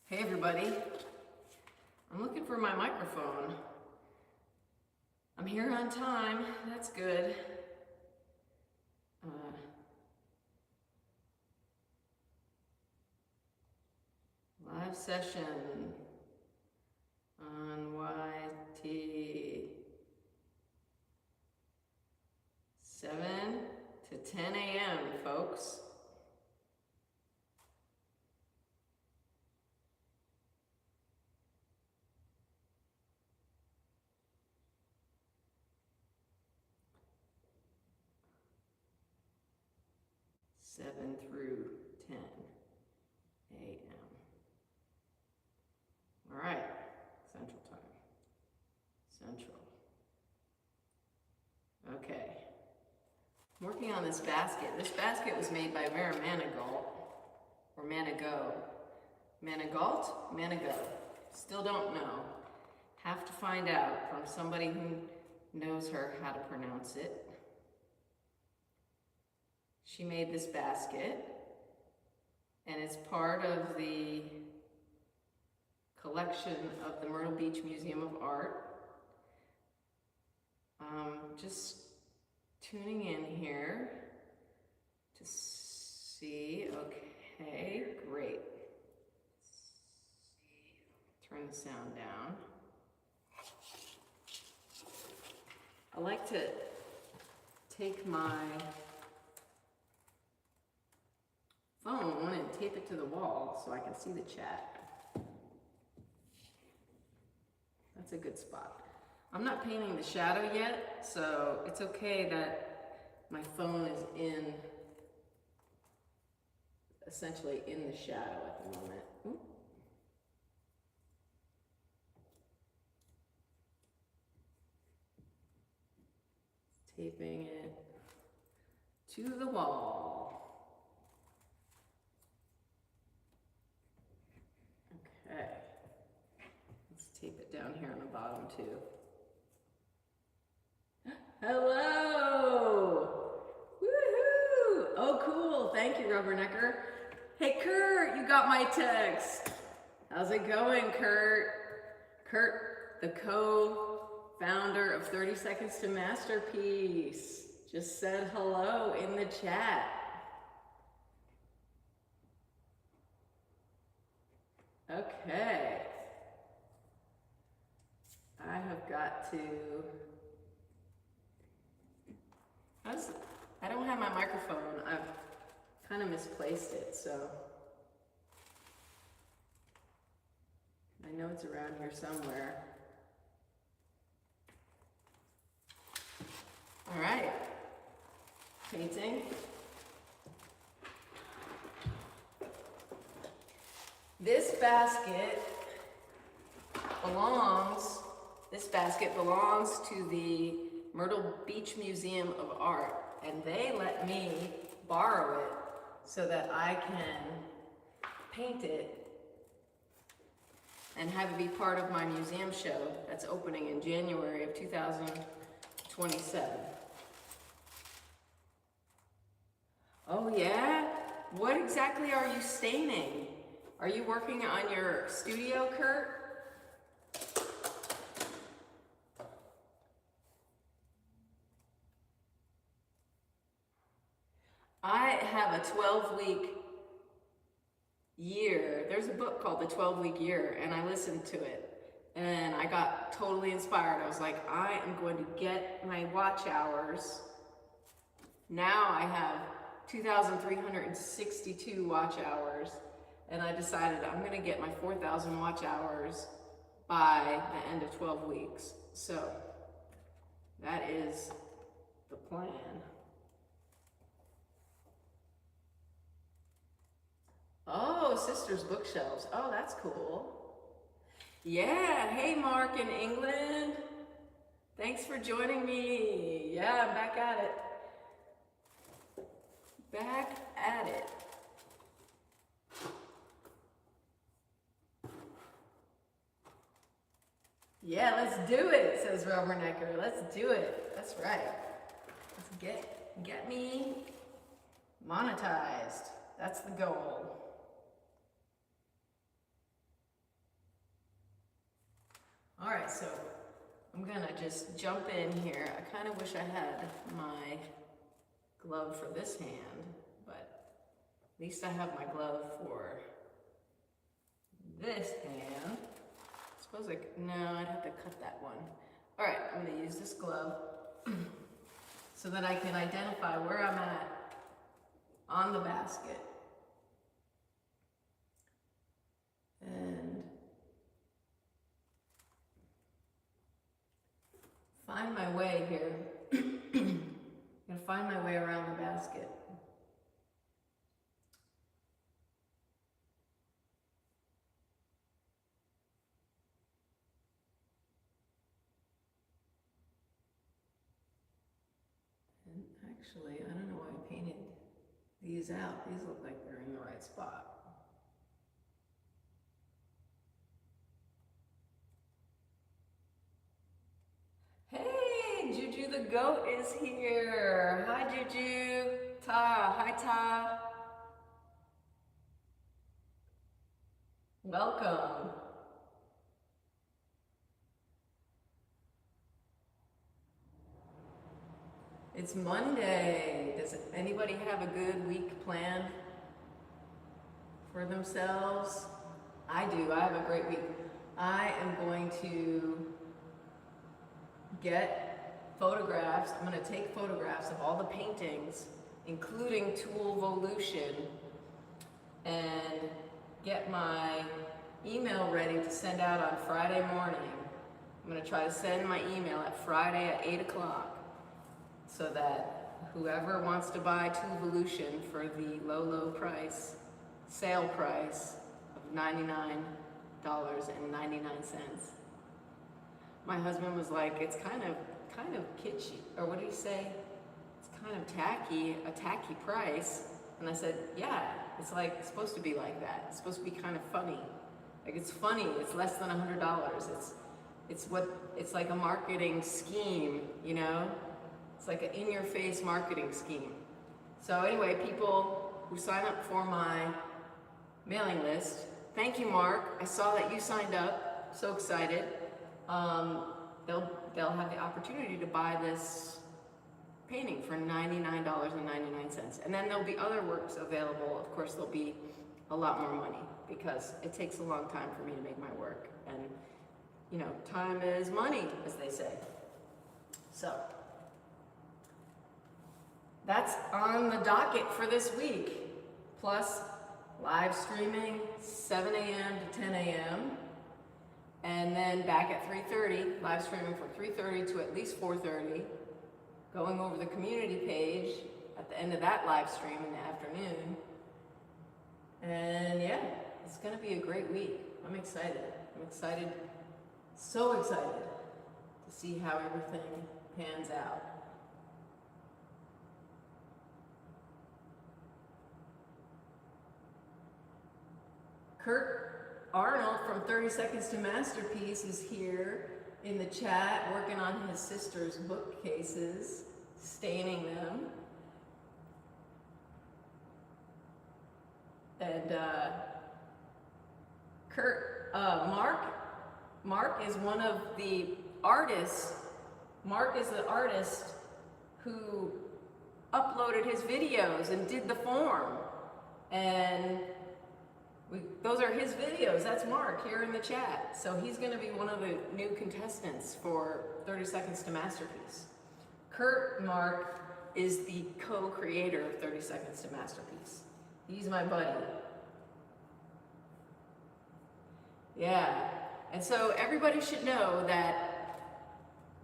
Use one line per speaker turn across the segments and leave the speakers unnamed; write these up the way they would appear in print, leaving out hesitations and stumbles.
Hey everybody, I'm looking for my microphone. I'm here on time, that's good. Live session on YT 7 to 10 a.m. folks. Seven through 10 a.m. All right, Central Time. Central. Okay. I'm working on this basket. This basket was made by Vera Manigault, or Manigault. Manigault? Manigault. Still don't know. Have to find out from somebody who knows her how to pronounce it. She made this basket, and it's part of the collection of the Myrtle Beach Museum of Art. Just tuning in here to see. Okay, great. Turn the sound down. I like to take my phone and tape it to the wall so I can see the chat. That's a good spot. I'm not painting the shadow yet, so it's okay that my phone is essentially in the shadow at the moment. Ooh. Taping it to the wall. Okay. Let's tape it down here on the bottom too. Hello! Woohoo! Oh, cool. Thank you, Rubbernecker. Hey, Kurt, you got my text. How's it going, Kurt? Kurt, the co-founder of 30 Seconds to Masterpiece, just said hello in the chat. Okay. I have got to... I don't have my microphone. I've kind of misplaced it, so I know it's around here somewhere. All right, painting. This basket belongs to the Myrtle Beach Museum of Art, and they let me borrow it so that I can paint it and have it be part of my museum show that's opening in January of 2027. Oh yeah? What exactly are you staining? Are you working on your studio, Kurt? I have a 12-week year. There's a book called The 12-Week Year, and I listened to it, and I got totally inspired. I was like, I am going to get my watch hours. Now I have 2,362 watch hours, and I decided I'm going to get my 4,000 watch hours by the end of 12 weeks. So that is the plan. Oh, Sisters Bookshelves. Oh, that's cool. Yeah, hey Mark in England. Thanks for joining me. Yeah, I'm back at it. Back at it. Yeah, let's do it, says Rubbernecker. Let's do it. That's right. Let's get me monetized. That's the goal. All right, so I'm gonna just jump in here. I kind of wish I had my glove for this hand, but at least I have my glove for this hand. I suppose no, I'd have to cut that one. All right, I'm gonna use this glove so that I can identify where I'm at on the basket. And find my way here. I'm gonna find my way around the basket. And actually, I don't know why I painted these out. These look like they're in the right spot. Hey, Juju the goat is here. Hi, Juju. Ta, hi, Ta. Welcome. It's Monday. Does anybody have a good week planned for themselves? I do. I have a great week. I am going to get photographs. I'm going to take photographs of all the paintings, including Toolvolution, and get my email ready to send out on Friday morning. I'm going to try to send my email at Friday at 8 o'clock so that whoever wants to buy Toolvolution for the low price, sale price of $99.99. My husband was like, it's kind of kitschy, or what did he say? It's kind of tacky, a tacky price. And I said, yeah, it's like it's supposed to be like that. It's supposed to be kind of funny. Like it's funny. It's less than $100. It's like a marketing scheme, you know? It's like an in-your-face marketing scheme. So anyway, people who sign up for my mailing list, thank you, Mark. I saw that you signed up. So excited. They'll have the opportunity to buy this painting for $99.99. And then there'll be other works available. Of course, there'll be a lot more money because it takes a long time for me to make my work. And, you know, time is money, as they say. So that's on the docket for this week. Plus, live streaming 7 a.m. to 10 a.m. And then back at 3:30, live streaming from 3:30 to at least 4:30. Going over the community page at the end of that live stream in the afternoon. And yeah, it's gonna be a great week. I'm excited. So excited to see how everything pans out. Kurt Arnold from 30 Seconds to Masterpiece is here in the chat, working on his sister's bookcases, staining them. And Mark is one of the artists. Mark is the artist who uploaded his videos and did the form. And those are his videos. That's Mark here in the chat. So he's going to be one of the new contestants for 30 Seconds to Masterpiece. Mark is the co-creator of 30 Seconds to Masterpiece. He's my buddy. Yeah. And so everybody should know that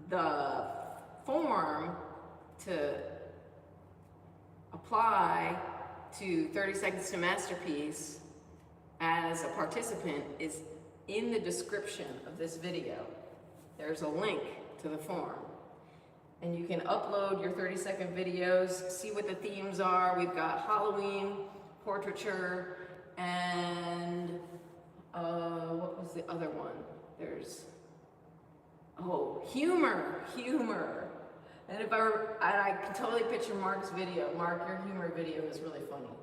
the form to apply to 30 Seconds to Masterpiece as a participant is in the description of this video. There's a link to the form. And you can upload your 30-second videos, see what the themes are. We've got Halloween, portraiture, and what was the other one? There's, humor. And I can totally picture Mark's video. Mark, your humor video is really funny.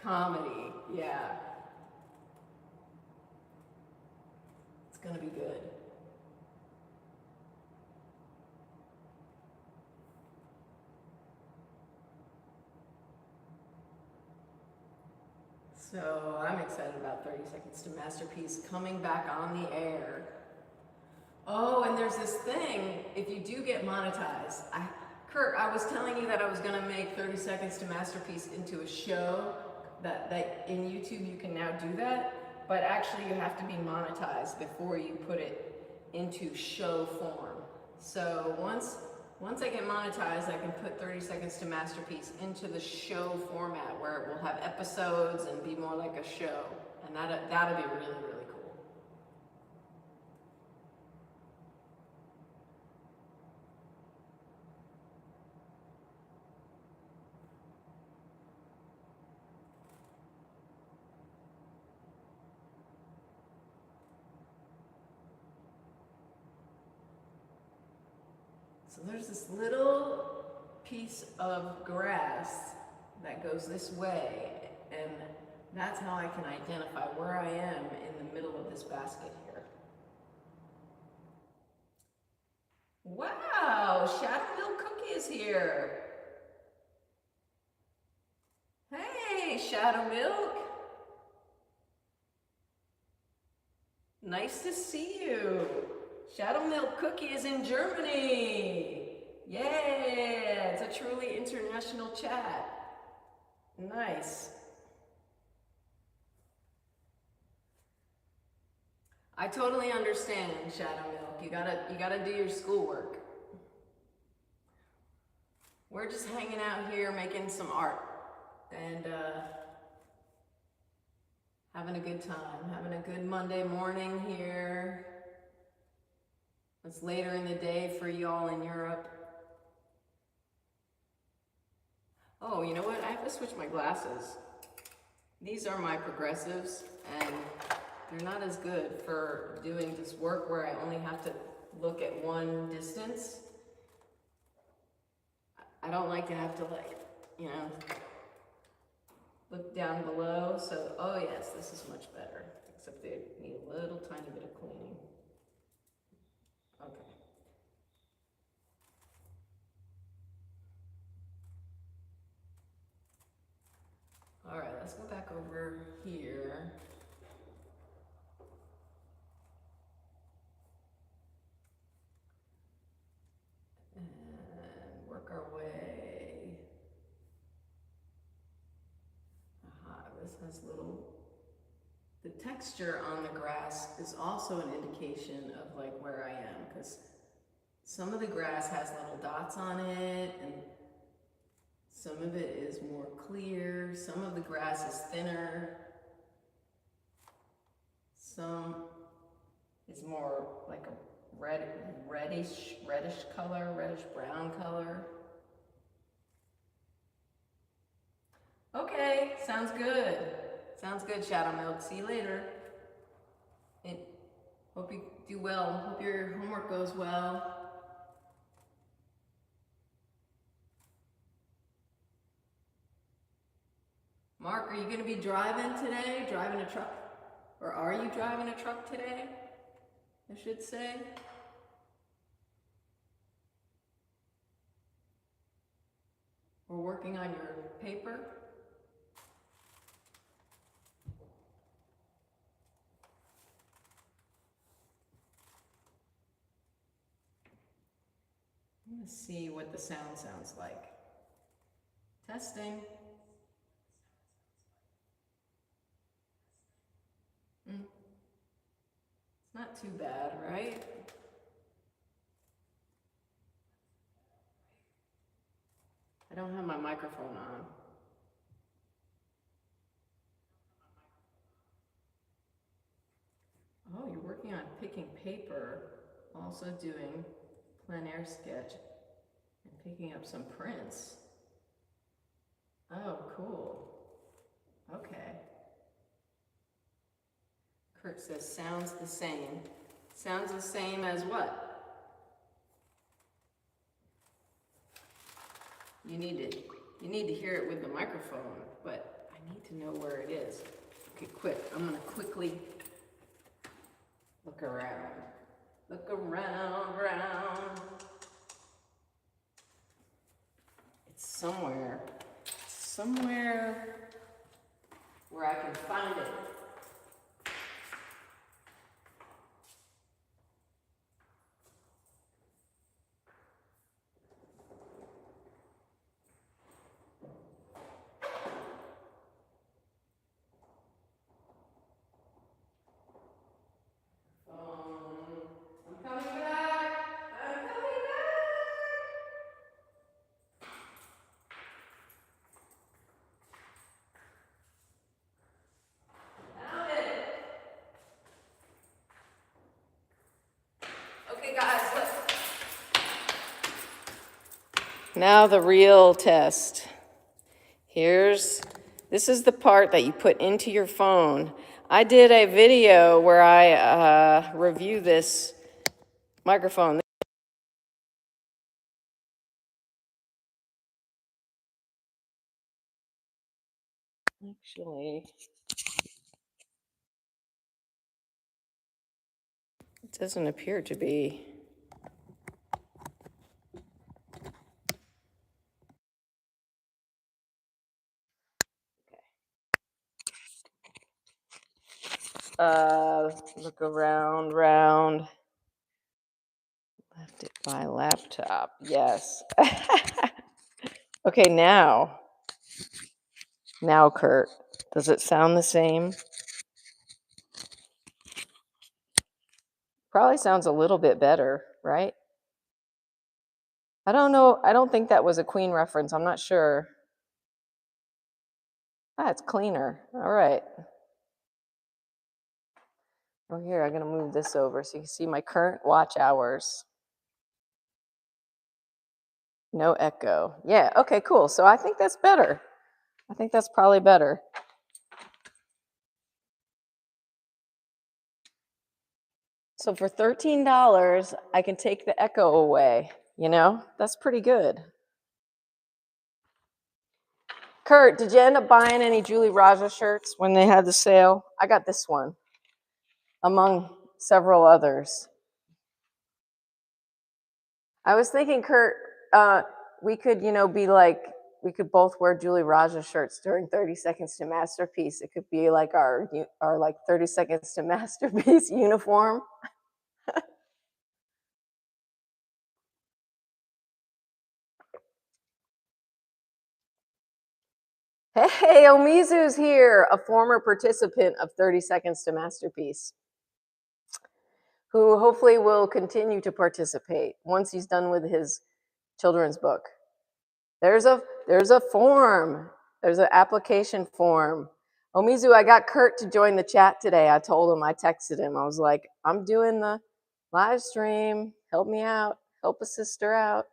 Comedy, yeah. It's gonna be good. So I'm excited about 30 Seconds to Masterpiece coming back on the air. Oh, and there's this thing, if you do get monetized, Kurt, I was telling you that I was gonna make 30 Seconds to Masterpiece into a show, that in YouTube you can now do that, but actually you have to be monetized before you put it into show form. So once I get monetized, I can put 30 Seconds to Masterpiece into the show format where it will have episodes and be more like a show. And that'll be really, really cool. So there's this little piece of grass that goes this way, and that's how I can identify where I am in the middle of this basket here. Wow, Shadow Milk Cookie is here. Hey, Shadow Milk. Nice to see you. Shadow Milk Cookie is in Germany. Yeah, it's a truly international chat. Nice. I totally understand, Shadow Milk. You gotta do your schoolwork. We're just hanging out here making some art and having a good time, having a good Monday morning here. It's later in the day for y'all in Europe. Oh, you know what? I have to switch my glasses. These are my progressives, and they're not as good for doing this work where I only have to look at one distance. I don't like to have to, like, you know, look down below. So, oh yes, this is much better, except they need a little tiny bit of cleaning. Okay. All right, let's go back over here. And work our way. Aha, this has the texture on the grass is also an indication of like where I am, because some of the grass has little dots on it, and some of it is more clear, some of the grass is thinner, some is more like a reddish color, reddish brown color. Okay, sounds good. Sounds good, Shadow Milk. See you later. And hope you do well. Hope your homework goes well. Mark, are you going to be driving today? Driving a truck? Or are you driving a truck today? I should say. Or working on your paper? Let's see what the sound sounds like. Testing. It's not too bad, right? I don't have my microphone on. Oh, you're working on picking paper, also doing plein air sketch, and picking up some prints. Oh, cool. Okay. Kurt says, sounds the same. Sounds the same as what? You need to hear it with the microphone, but I need to know where it is. Okay, quick. I'm gonna quickly look around. Look around. It's somewhere where I can find it. I'm coming back. I'm coming back. Found it. Okay, guys, look. Now the real test. This is the part that you put into your phone. I did a video where I review this microphone. Actually, it doesn't appear to be. Look around. Left it by laptop. Yes. Okay, now, Kurt, does it sound the same? Probably sounds a little bit better, right? I don't know. I don't think that was a Queen reference. I'm not sure. Ah, it's cleaner. All right. Oh, here, I'm going to move this over so you can see my current watch hours. No echo. Yeah, okay, cool. So I think that's better. I think that's probably better. So for $13, I can take the echo away. You know, that's pretty good. Kurt, did you end up buying any Julie Raja shirts when they had the sale? I got this one, among several others. I was thinking, Kurt, we could, be like, we could both wear Julie Raja shirts during 30 Seconds to Masterpiece. It could be like our like 30 Seconds to Masterpiece uniform. Hey, Omizu's here, a former participant of 30 Seconds to Masterpiece, who hopefully will continue to participate once he's done with his children's book. There's a form. There's an application form. Omizu, I got Kurt to join the chat today. I told him, I texted him. I was like, I'm doing the live stream. Help me out. Help a sister out.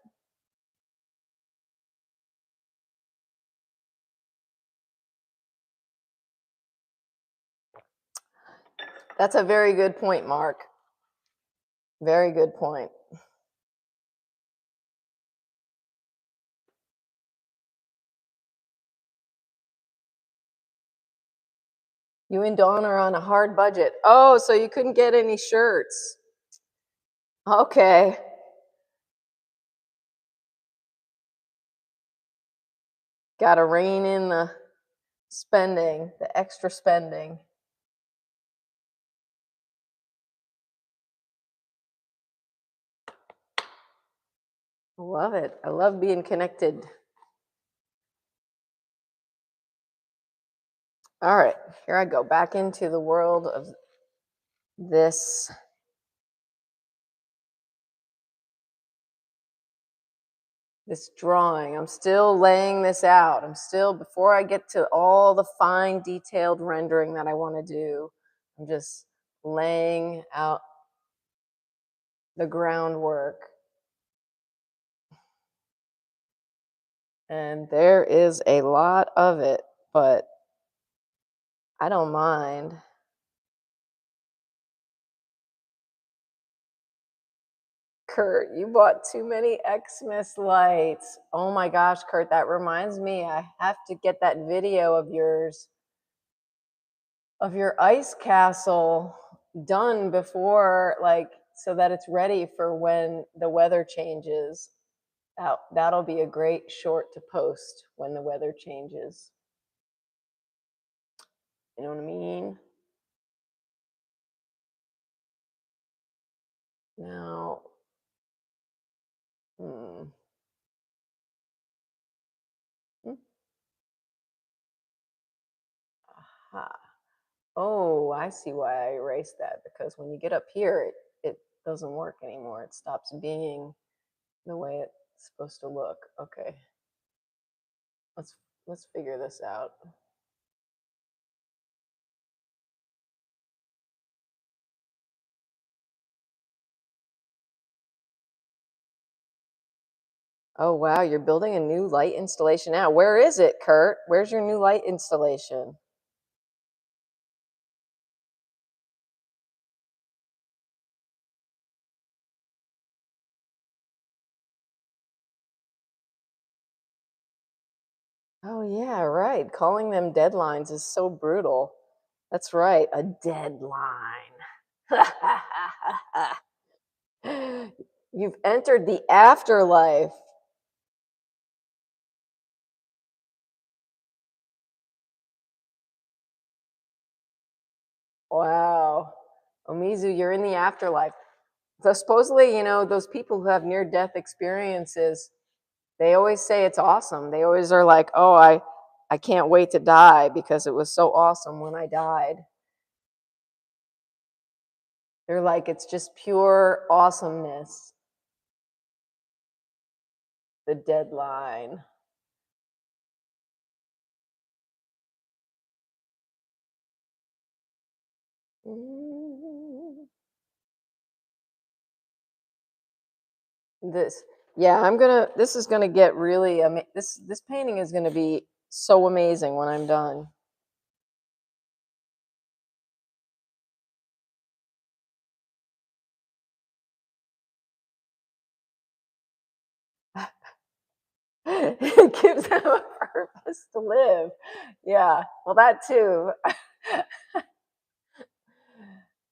That's a very good point, Mark. Very good point. You and Dawn are on a hard budget. Oh, so you couldn't get any shirts. Okay. Got to rein in the spending, the extra spending. I love it. I love being connected. All right, here I go back into the world of this. This drawing. I'm still laying this out. Before I get to all the fine detailed rendering that I want to do, I'm just laying out the groundwork. And there is a lot of it, but I don't mind. Kurt, you bought too many Xmas lights. Oh my gosh, Kurt, that reminds me, I have to get that video of yours, of your ice castle done before, like, so that it's ready for when the weather changes. That'll be a great short to post when the weather changes. You know what I mean? Now, hmm. Hmm. Aha. Oh, I see why I erased that, because when you get up here, it doesn't work anymore. It stops being the way it's supposed to look. Okay, let's let's figure this out. Oh wow, you're building a new light installation now. Where is it, Kurt? Where's your new light installation? Oh yeah, right. Calling them deadlines is so brutal. That's right, a deadline. You've entered the afterlife. Wow. Omizu, you're in the afterlife. So supposedly, those people who have near-death experiences, they always say it's awesome. They always are like, "Oh, I can't wait to die because it was so awesome when I died." They're like, it's just pure awesomeness, the deadline. This, yeah, this is gonna get really, this painting is gonna be so amazing when I'm done. It gives them a purpose to live. Yeah, well, that too.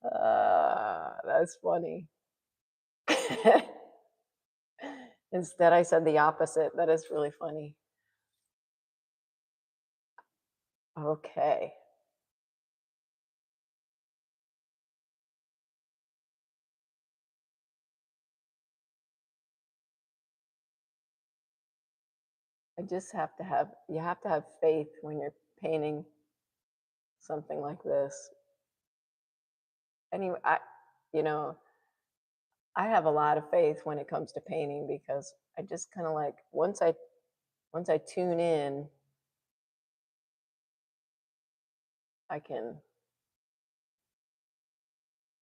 That's funny. Instead, I said the opposite. That is really funny. Okay. You have to have faith when you're painting something like this. Anyway, you know, I have a lot of faith when it comes to painting, because I just kind of like, once I tune in, I can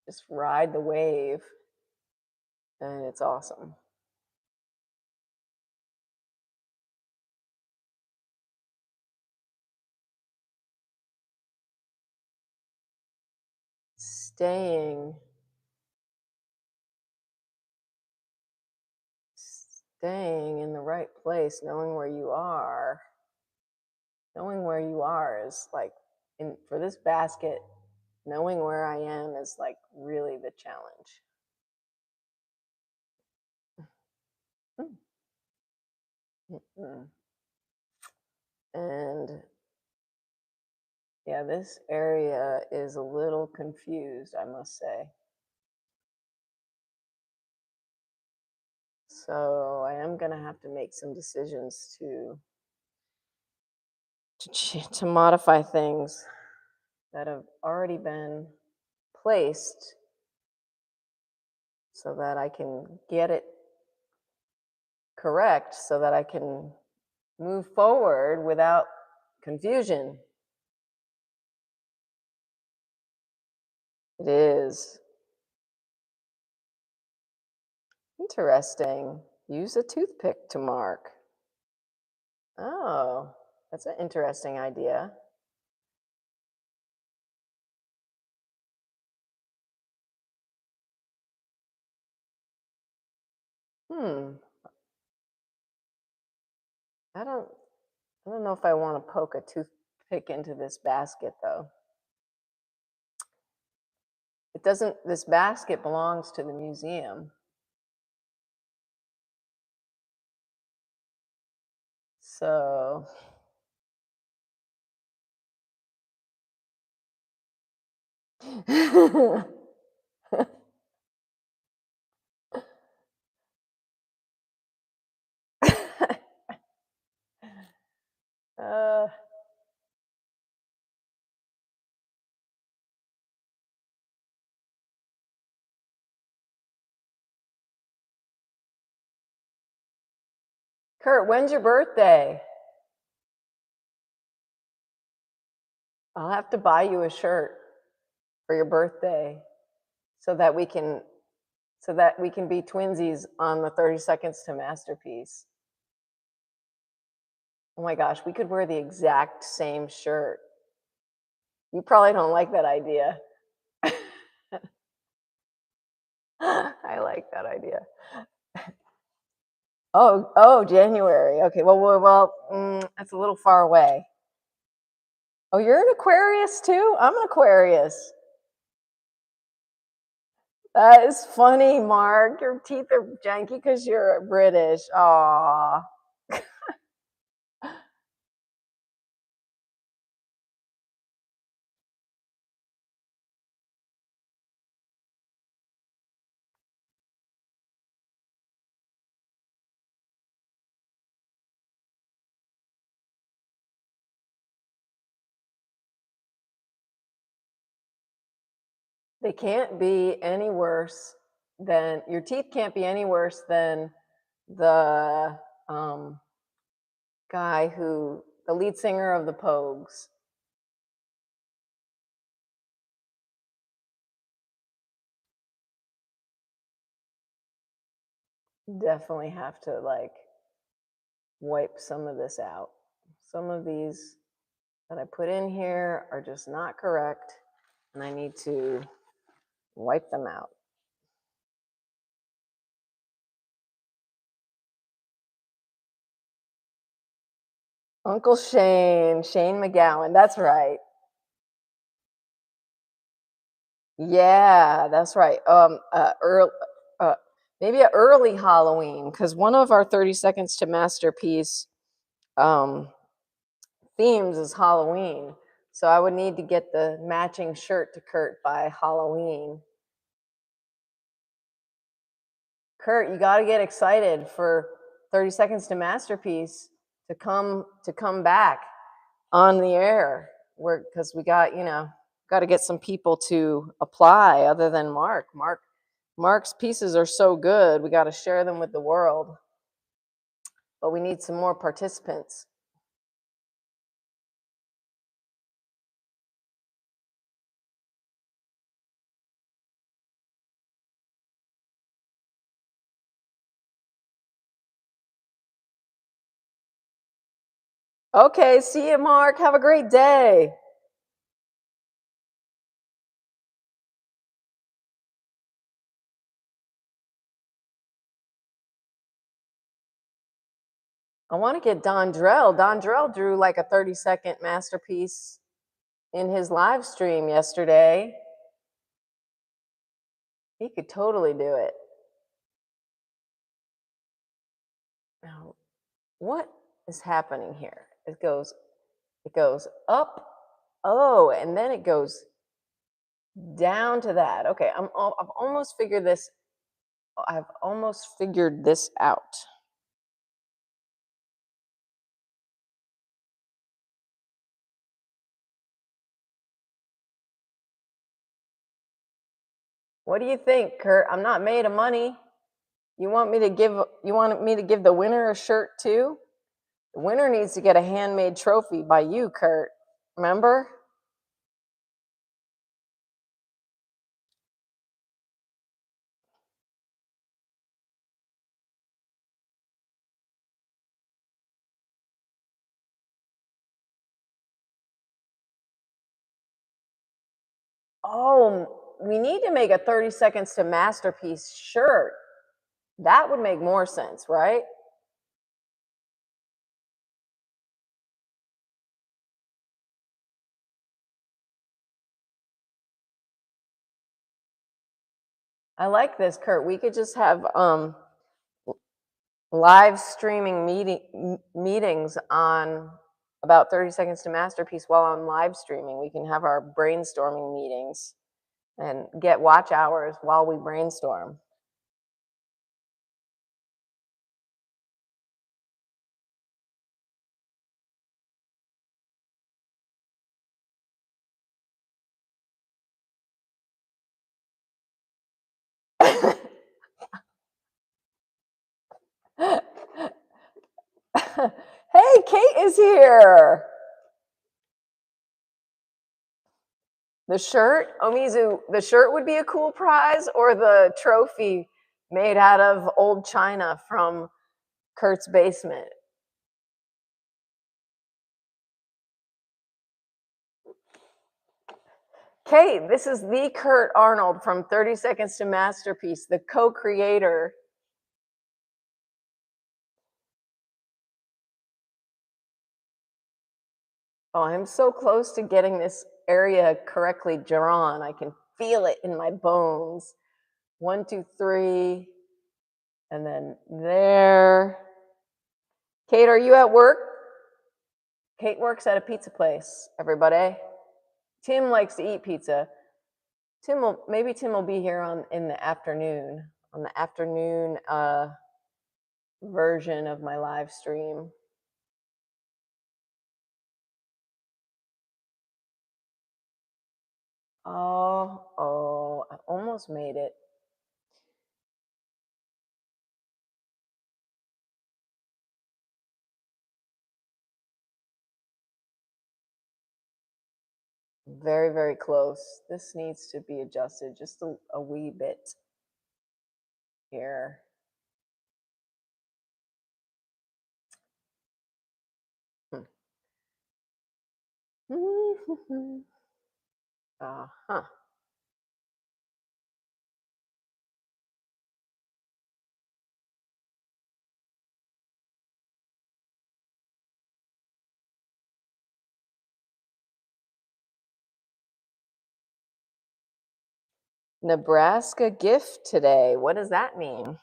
just ride the wave, and it's awesome. Staying staying in the right place, knowing where you are is like, in for this basket, knowing where I am is like really the challenge. Mm-mm. And yeah, this area is a little confused, I must say. So I am gonna have to make some decisions to modify things that have already been placed, so that I can get it correct, so that I can move forward without confusion. It is interesting. Use a toothpick to mark. Oh, that's an interesting idea. Hmm. I don't I don't know if I want to poke a toothpick into this basket though. It doesn't, this basket belongs to the museum. So, uh, Kurt, when's your birthday? I'll have to buy you a shirt for your birthday so that we can be twinsies on the 30 seconds to masterpiece. Oh my gosh, we could wear the exact same shirt. You probably don't like that idea. I like that idea. Oh, January. Okay, that's a little far away. Oh, you're an Aquarius too? I'm an Aquarius. That is funny, Mark. Your teeth are janky because you're British. Aw. They can't be any worse than, your teeth can't be any worse than the guy who, the lead singer of the Pogues. Definitely have to like wipe some of this out. Some of these that I put in here are just not correct, and I need to wipe them out. Uncle Shane McGowan, that's right. Yeah, that's right. Maybe an early Halloween, because one of our 30 seconds to masterpiece um, themes is Halloween. So I would need to get the matching shirt to Kurt by Halloween. Kurt, you got to get excited for 30 seconds to masterpiece to come back on the air. Because we got, got to get some people to apply other than Mark. Mark's pieces are so good. We got to share them with the world. But we need some more participants. Okay, see you, Mark. Have a great day. I want to get Don Drell. Don Drell drew like a 30-second masterpiece in his live stream yesterday. He could totally do it. Now, what is happening here? It goes up, oh, and then it goes down to that. Okay, I've almost figured this. I've almost figured this out. What do you think, Kurt? I'm not made of money. You want me to give the winner a shirt too? The winner needs to get a handmade trophy by you, Kurt. Remember? Oh, we need to make a 30 seconds to masterpiece shirt. That would make more sense, right? I like this, Kurt. We could just have live streaming meetings on about 30 seconds to masterpiece while on live streaming. We can have our brainstorming meetings and get watch hours while we brainstorm. Hey, Kate is here. The shirt, Omizu, the shirt would be a cool prize, or the trophy made out of old china from Kurt's basement. Kate, this is the Kurt Arnold from 30 Seconds to Masterpiece, the co-creator. Oh, I'm so close to getting this area correctly drawn. I can feel it in my bones. 1, 2, 3, and then there. Kate, are you at work? Kate works at a pizza place, everybody. Tim likes to eat pizza. Maybe Tim will be here in the afternoon, on the afternoon version of my live stream. Oh, I almost made it. Very, very close. This needs to be adjusted just a wee bit here. Uh-huh. Nebraska gift today. What does that mean?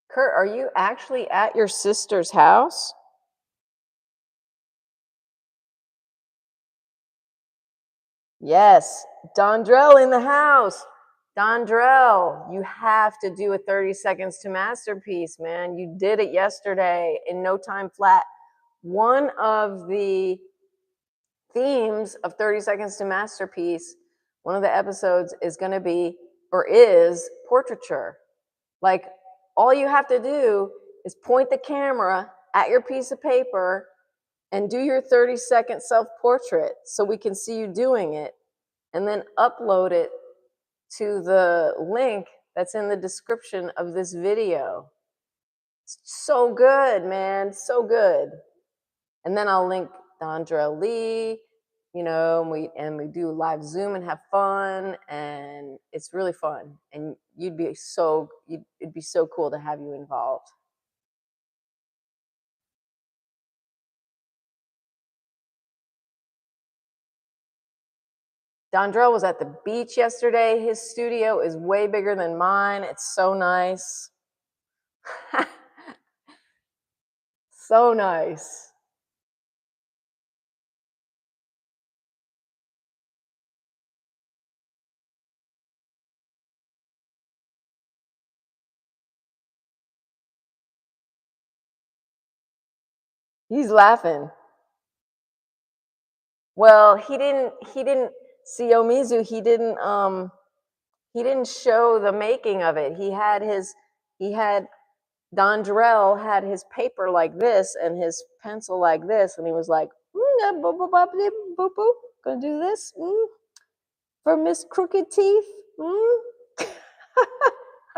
Kurt, are you actually at your sister's house? Yes, Dondrell in the house. Dondrell, you have to do a 30 seconds to masterpiece, man. You did it yesterday in no time flat. One of the themes of 30 seconds to masterpiece, one of the episodes is going to be, or is, portraiture. Like, all you have to do is point the camera at your piece of paper and do your 30-second self-portrait so we can see you doing it, and then upload it to the link that's in the description of this video. It's so good, man, so good. And then I'll link Dondra Lee, you know, and we do live Zoom and have fun, and it's really fun. And it'd be so cool to have you involved. Dondrell was at the beach yesterday. His studio is way bigger than mine. It's so nice. So nice. He's laughing. Well, he didn't see Omizu, he didn't show the making of it. Dondrell had his paper like this and his pencil like this, and he was like, gonna do this for Miss Crooked Teeth.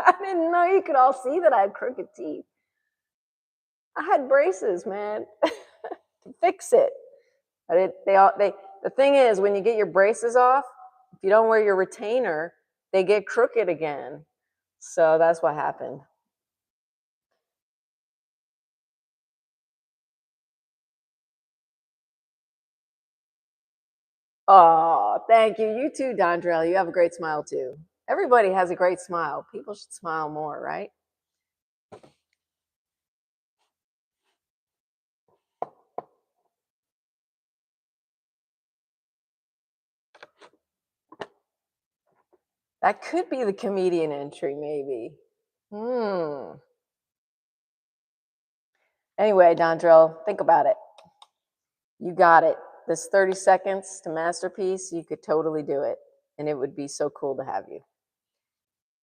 I didn't know you could all see that I had crooked teeth. I had braces, man, to fix it. But the thing is, when you get your braces off, if you don't wear your retainer, they get crooked again. So that's what happened. Oh, thank you. You too, Dondrell. You have a great smile too. Everybody has a great smile. People should smile more, right? That could be the comedian entry, maybe. Anyway, Dondrell, think about it. You got it. This 30 seconds to masterpiece, you could totally do it. And it would be so cool to have you.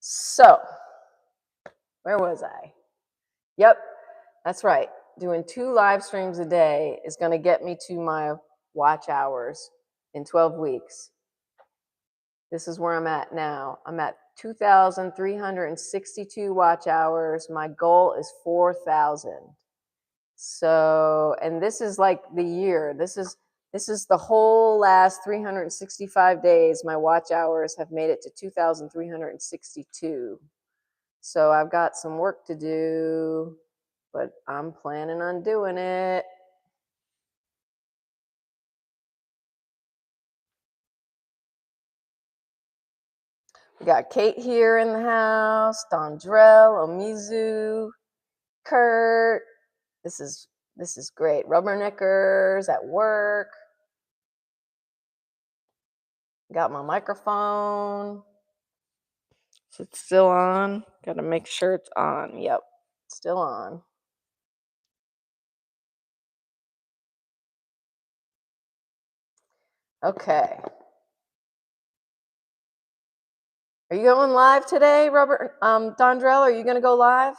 So, where was I? Yep, that's right. Doing 2 live streams a day is going to get me to my watch hours in 12 weeks. This is where I'm at now. I'm at 2,362 watch hours. My goal is 4,000. So, and this is like the year. This is the whole last 365 days. My watch hours have made it to 2,362. So I've got some work to do, but I'm planning on doing it. We got Kate here in the house, Dondrell, Omizu, Kurt. This is great. Rubberneckers at work. Got my microphone. Is it still on? Gotta make sure it's on. Yep, still on. Okay. Are you going live today, Dondrell? Are you gonna go live?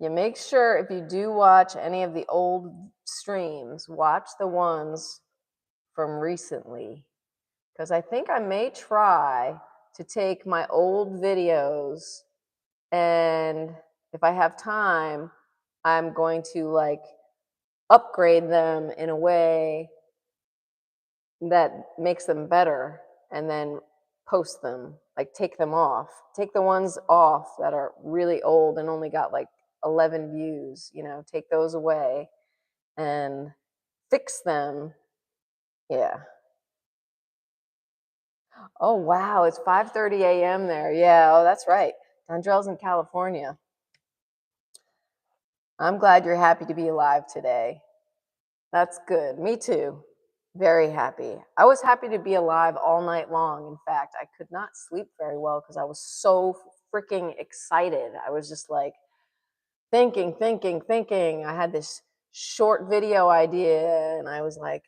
You make sure if you do watch any of the old streams, watch the ones from recently. Because I think I may try to take my old videos, and if I have time, I'm going to like upgrade them in a way that makes them better, and then post them, like take them off. Take the ones off that are really old and only got like 11 views, take those away and fix them. Yeah. Oh, wow. It's 5:30 a.m. there. Yeah. Oh, that's right. Dondrell's in California. I'm glad you're happy to be alive today. That's good. Me too. Very happy. I was happy to be alive all night long. In fact, I could not sleep very well because I was so freaking excited. I was just like thinking. I had this short video idea and I was like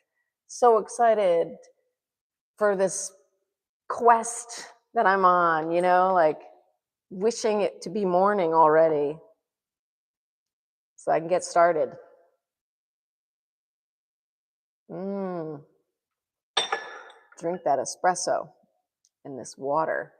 so excited for this quest that I'm on, like wishing it to be morning already so I can get started. Drink that espresso in this water.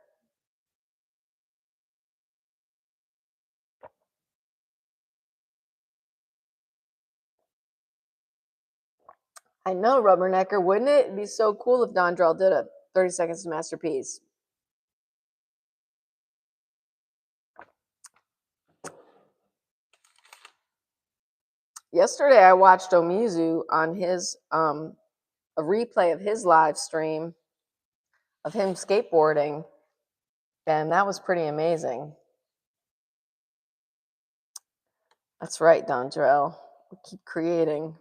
I know, Rubbernecker, wouldn't it? It'd be so cool if Dondrell did a 30 seconds to masterpiece. Yesterday, I watched Omizu on his a replay of his live stream of him skateboarding, and that was pretty amazing. That's right, Dondrell. We keep creating.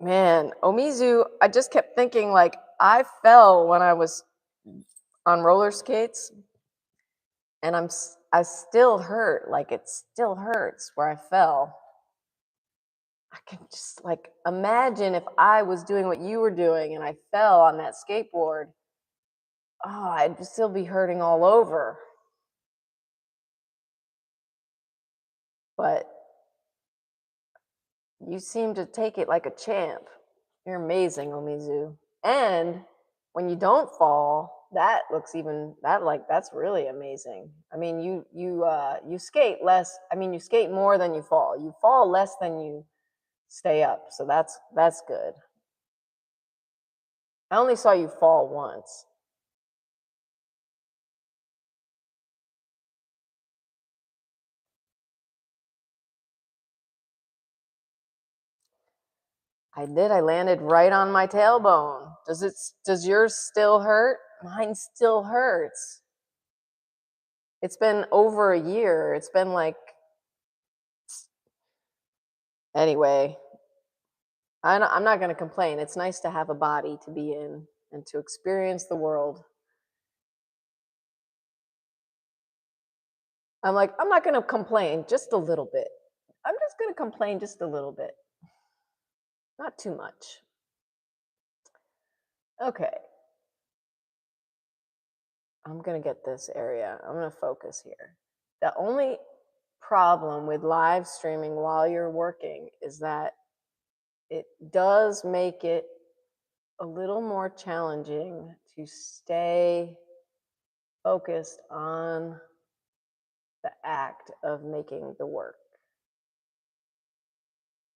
Man, Omizu, I just kept thinking, like, I fell when I was on roller skates, and I still hurt. Like, it still hurts where I fell. I can just like imagine if I was doing what you were doing and I fell on that skateboard. Oh, I'd still be hurting all over. But You seem to take it like a champ. You're amazing, Omizu. And when you don't fall, that looks even that's really amazing. I mean, you skate less. I mean, you skate more than you fall. You fall less than you stay up. So that's good. I only saw you fall once. I did. I landed right on my tailbone. Does yours still hurt? Mine still hurts. It's been over a year. It's been like anyway. I'm not going to complain. It's nice to have a body to be in and to experience the world. I'm like, I'm not going to complain just a little bit. I'm just going to complain just a little bit. Not too much. Okay. I'm going to get this area. I'm going to focus here. The only problem with live streaming while you're working is that it does make it a little more challenging to stay focused on the act of making the work,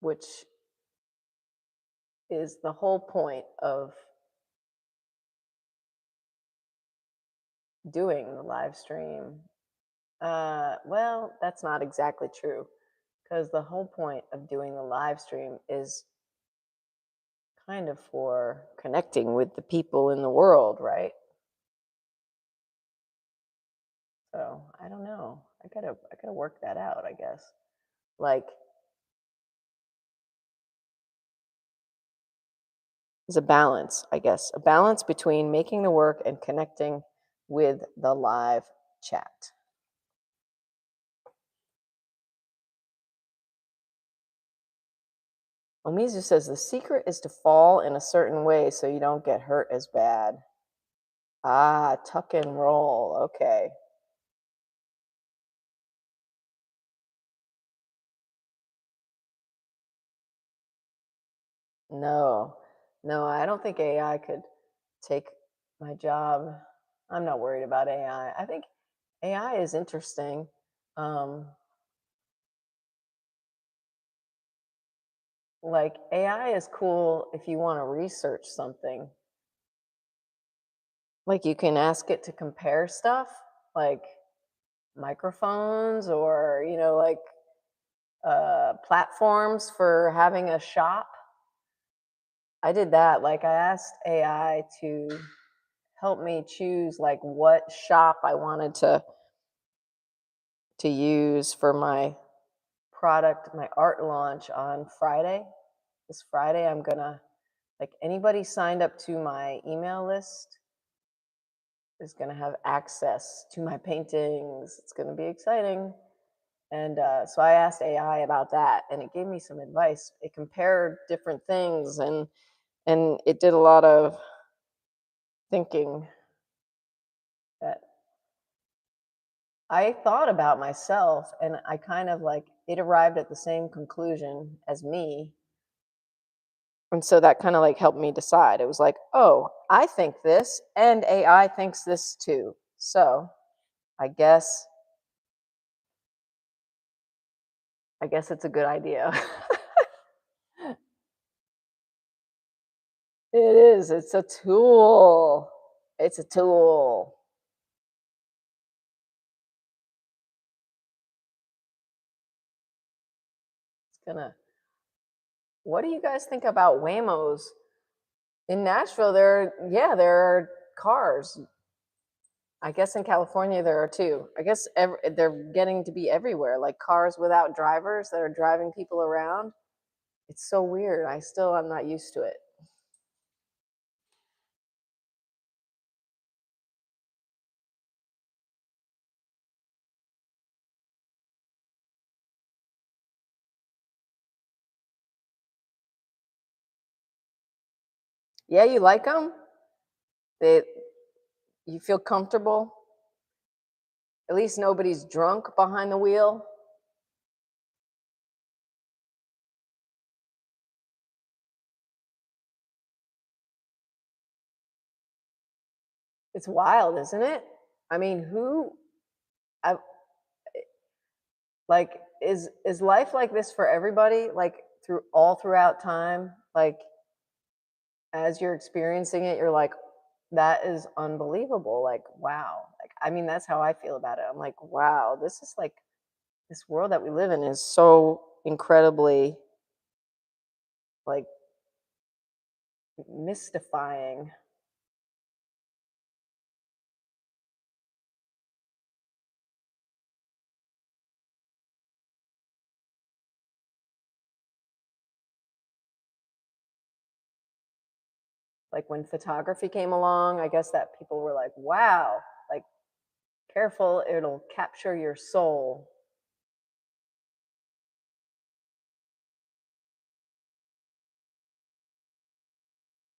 which is the whole point of doing the live stream. Well, that's not exactly true, because the whole point of doing the live stream is kind of for connecting with the people in the world, right? So I don't know. I gotta work that out, I guess. Like, there's a balance, I guess, a balance between making the work and connecting with the live chat. Omizu says the secret is to fall in a certain way so you don't get hurt as bad. Ah, tuck and roll. Okay. No, no, I don't think AI could take my job. I'm not worried about AI. I think AI is interesting. Like, AI is cool if you want to research something. Like, you can ask it to compare stuff, like microphones or, like platforms for having a shop. I did that. Like, I asked AI to help me choose like what shop I wanted to use for my product, my art launch on Friday. This Friday, I'm gonna, like, anybody signed up to my email list is gonna have access to my paintings. It's gonna be exciting. And so I asked AI about that, and it gave me some advice. It compared different things, and it did a lot of thinking that I thought about myself, and I kind of like it arrived at the same conclusion as me. And so that kind of like helped me decide. It was like, oh, I think this, and AI thinks this too. So I guess it's a good idea. It is. It's a tool. It's a tool. It's gonna. What do you guys think about Waymos in Nashville? There are cars. I guess in California there are too. I guess they're getting to be everywhere, like cars without drivers that are driving people around. It's so weird. I'm not used to it. Yeah, you like them? They, you feel comfortable? At least nobody's drunk behind the wheel. It's wild, isn't it? I mean, I, like, is life like this for everybody? Like throughout time? Like, as you're experiencing it, you're like, that is unbelievable. Like, wow. Like, I mean, that's how I feel about it. I'm like, wow, this is like, this world that we live in is so incredibly, like, mystifying. Like, when photography came along, I guess that people were like, wow, like, careful, it'll capture your soul.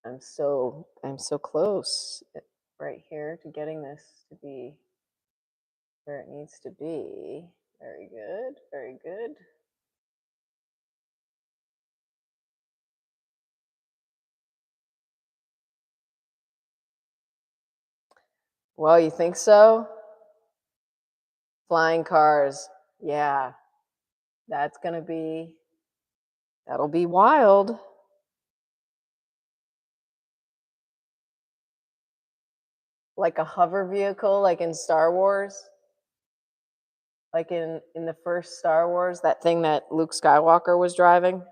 I'm so close right here to getting this to be where it needs to be. Very good, very good. Well, you think so? Flying cars. Yeah, that's gonna be, that'll be wild. Like a hover vehicle, like in Star Wars. Like in the first Star Wars, that thing that Luke Skywalker was driving.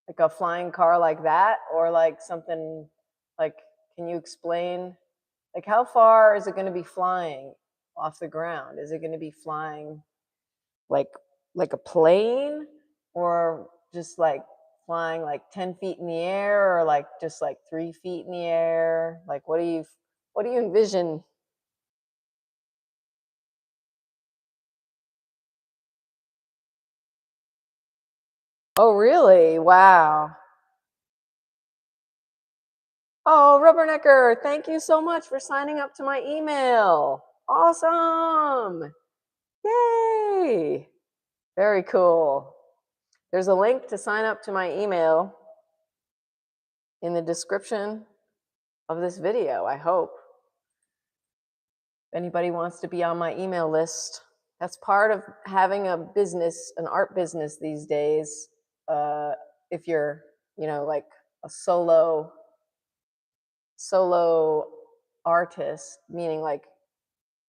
Like a flying car like that, or like something like, can you explain, like, how far is it going to be flying off the ground? Is it going to be flying like like a plane, or just like flying like 10 feet in the air, or like just like 3 feet in the air? Like, what do you envision? Oh, really? Wow. Oh, Rubbernecker, thank you so much for signing up to my email. Awesome. Yay. Very cool. There's a link to sign up to my email in the description of this video, I hope. If anybody wants to be on my email list, that's part of having a business, an art business these days. Uh, if you're, like a solo artist, meaning like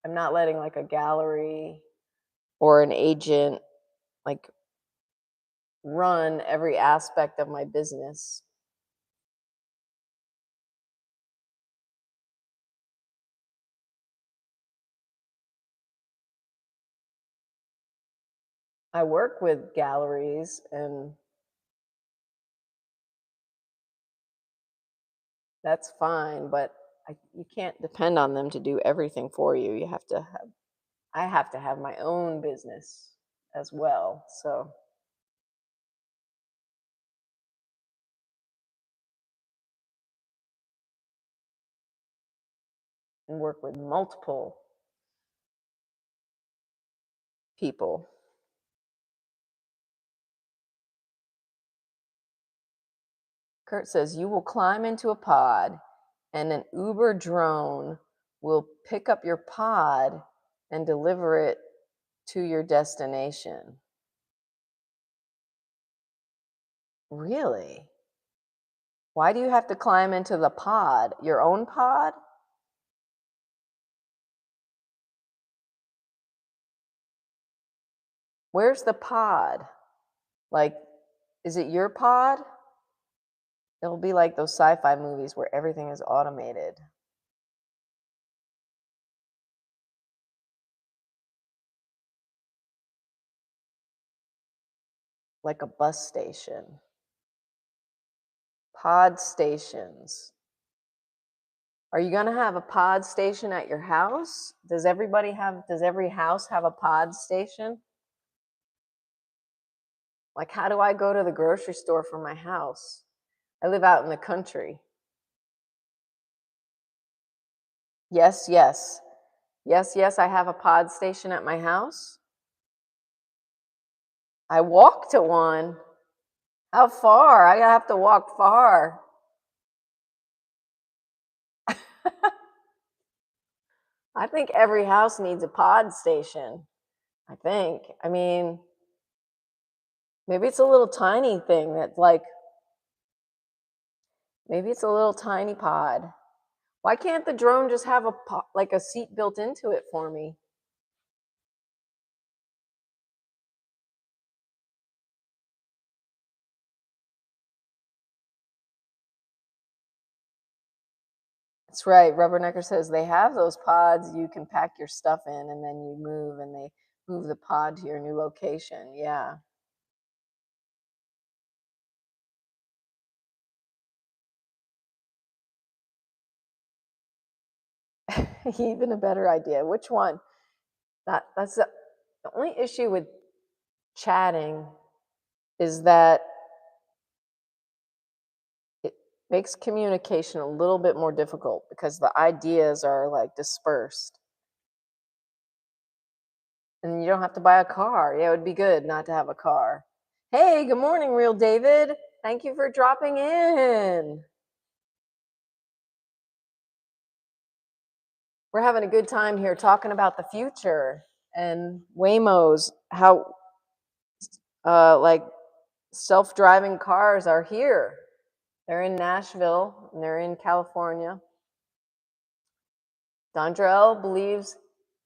I'm not letting like a gallery or an agent like run every aspect of my business. I work with galleries, and that's fine, but you can't depend on them to do everything for you. I have to have my own business as well. So, and work with multiple people. Kurt says, you will climb into a pod and an Uber drone will pick up your pod and deliver it to your destination. Really? Why do you have to climb into the pod? Your own pod? Where's the pod? Like, is it your pod? It'll be like those sci-fi movies where everything is automated. Like a bus station. Pod stations. Are you going to have a pod station at your house? Does every house have a pod station? Like, how do I go to the grocery store from my house? I live out in the country. Yes, yes. Yes, yes, I have a pod station at my house. I walk to one. How far? I have to walk far. I think every house needs a pod station. I think. I mean, maybe it's a little tiny thing that's like, maybe it's a little tiny pod. Why can't the drone just have like a seat built into it for me? That's right. Rubbernecker says they have those pods you can pack your stuff in and then you move and they move the pod to your new location. Yeah. Even a better idea. Which one? That's the only issue with chatting is that it makes communication a little bit more difficult because the ideas are like dispersed. And you don't have to buy a car. Yeah, it would be good not to have a car. Hey, good morning, Real David. Thank you for dropping in. We're having a good time here talking about the future and Waymos, how like self-driving cars are here. They're in Nashville and they're in California. Dondrell believes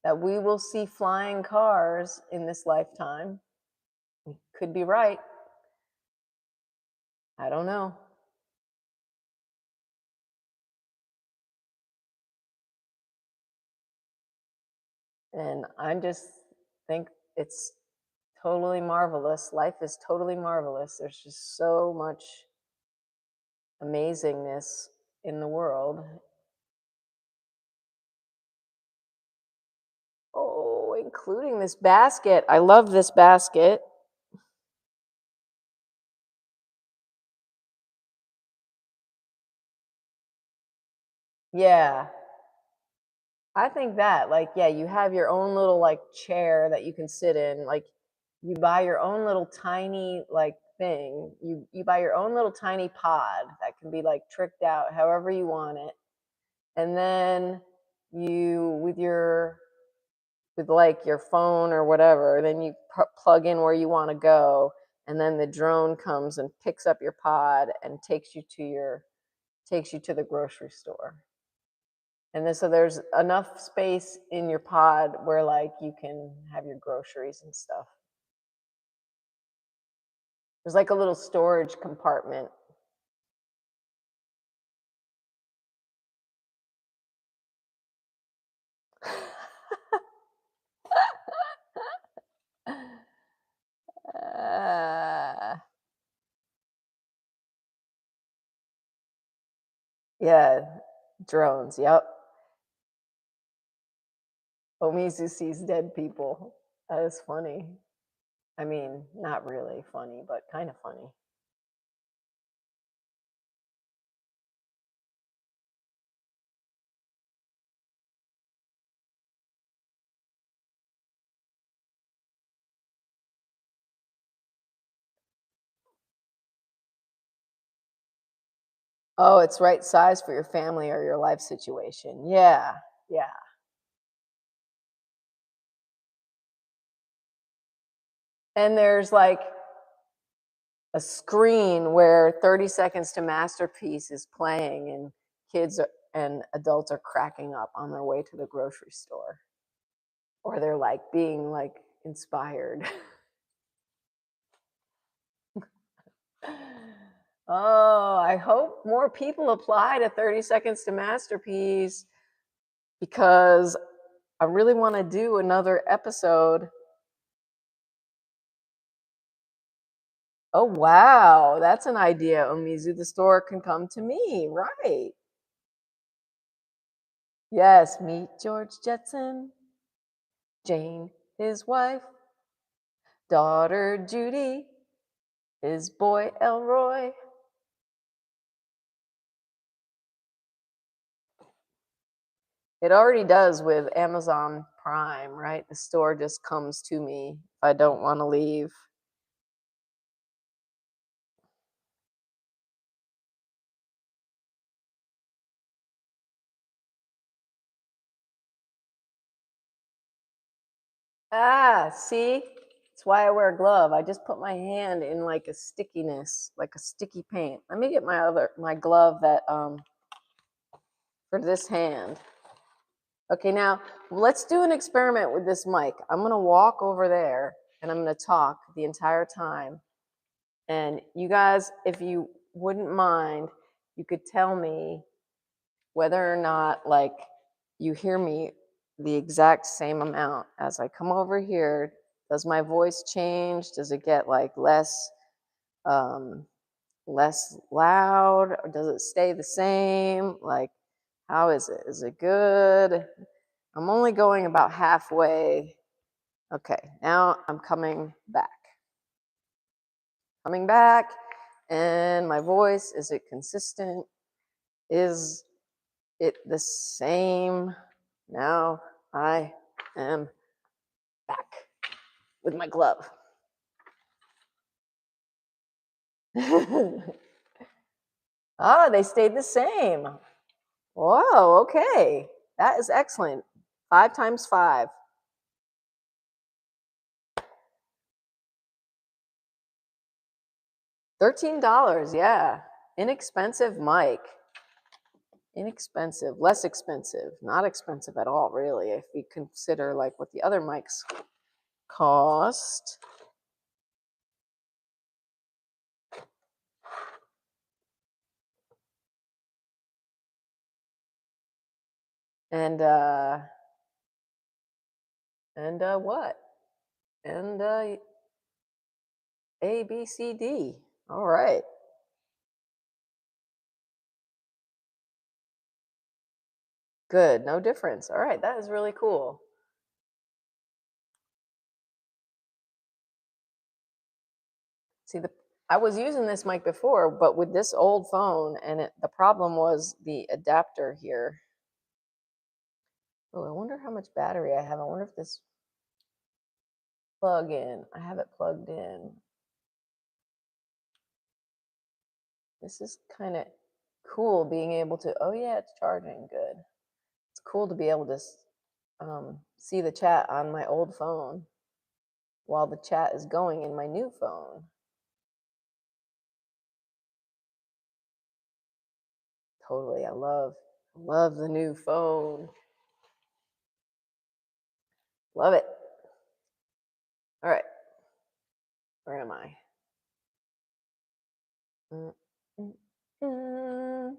that we will see flying cars in this lifetime. Could be right. I don't know. And I just think it's totally marvelous. Life is totally marvelous. There's just so much amazingness in the world. Oh, including this basket. I love this basket. Yeah. I think that, like, yeah, you have your own little like chair that you can sit in. Like, you buy your own little tiny like thing. You buy your own little tiny pod that can be like tricked out however you want it. And then you with like your phone or whatever, then you plug in where you want to go, and then the drone comes and picks up your pod and takes you to the grocery store. And then so there's enough space in your pod where like you can have your groceries and stuff. There's like a little storage compartment. uh, yeah, drones. Yep. Omizu sees dead people. That is funny. I mean, not really funny, but kind of funny. Oh, it's right size for your family or your life situation. Yeah, yeah. And there's like a screen where 30 Seconds to Masterpiece is playing, and and adults are cracking up on their way to the grocery store. Or they're like being like inspired. Oh, I hope more people apply to 30 Seconds to Masterpiece because I really want to do another episode. Oh, wow. That's an idea, Omizu. The store can come to me. Right. Yes, meet George Jetson, Jane, his wife, daughter Judy, his boy Elroy. It already does with Amazon Prime, right? The store just comes to me if I don't want to leave. Ah, see? That's why I wear a glove. I just put my hand in like a stickiness, like a sticky paint. Let me get my glove that for this hand. Okay, now let's do an experiment with this mic. I'm gonna walk over there and I'm gonna talk the entire time. And you guys, if you wouldn't mind, you could tell me whether or not like you hear me the exact same amount as I come over here. Does my voice change? Does it get like um, less loud, or does it stay the same? Like, how is it? Is it good? I'm only going about halfway. Okay, now I'm coming back. Coming back, and my voice, is it consistent? Is it the same? Now I am back with my glove. Ah, they stayed the same. Whoa, okay. That is excellent. 5 times 5. $13, yeah. Inexpensive mic. Inexpensive, less expensive, not expensive at all, really, if we consider like what the other mics cost. And what? And A, B, C, D. All right. Good, no difference. All right, that is really cool. See, I was using this mic before, but with this old phone, and the problem was the adapter here. Oh, I wonder how much battery I have. I wonder if this plug in. I have it plugged in. This is kind of cool being able to, oh yeah, it's charging good. It's cool to be able to see the chat on my old phone while the chat is going in my new phone. Totally, I love the new phone. Love it. All right, where am I? Mm, mm, mm.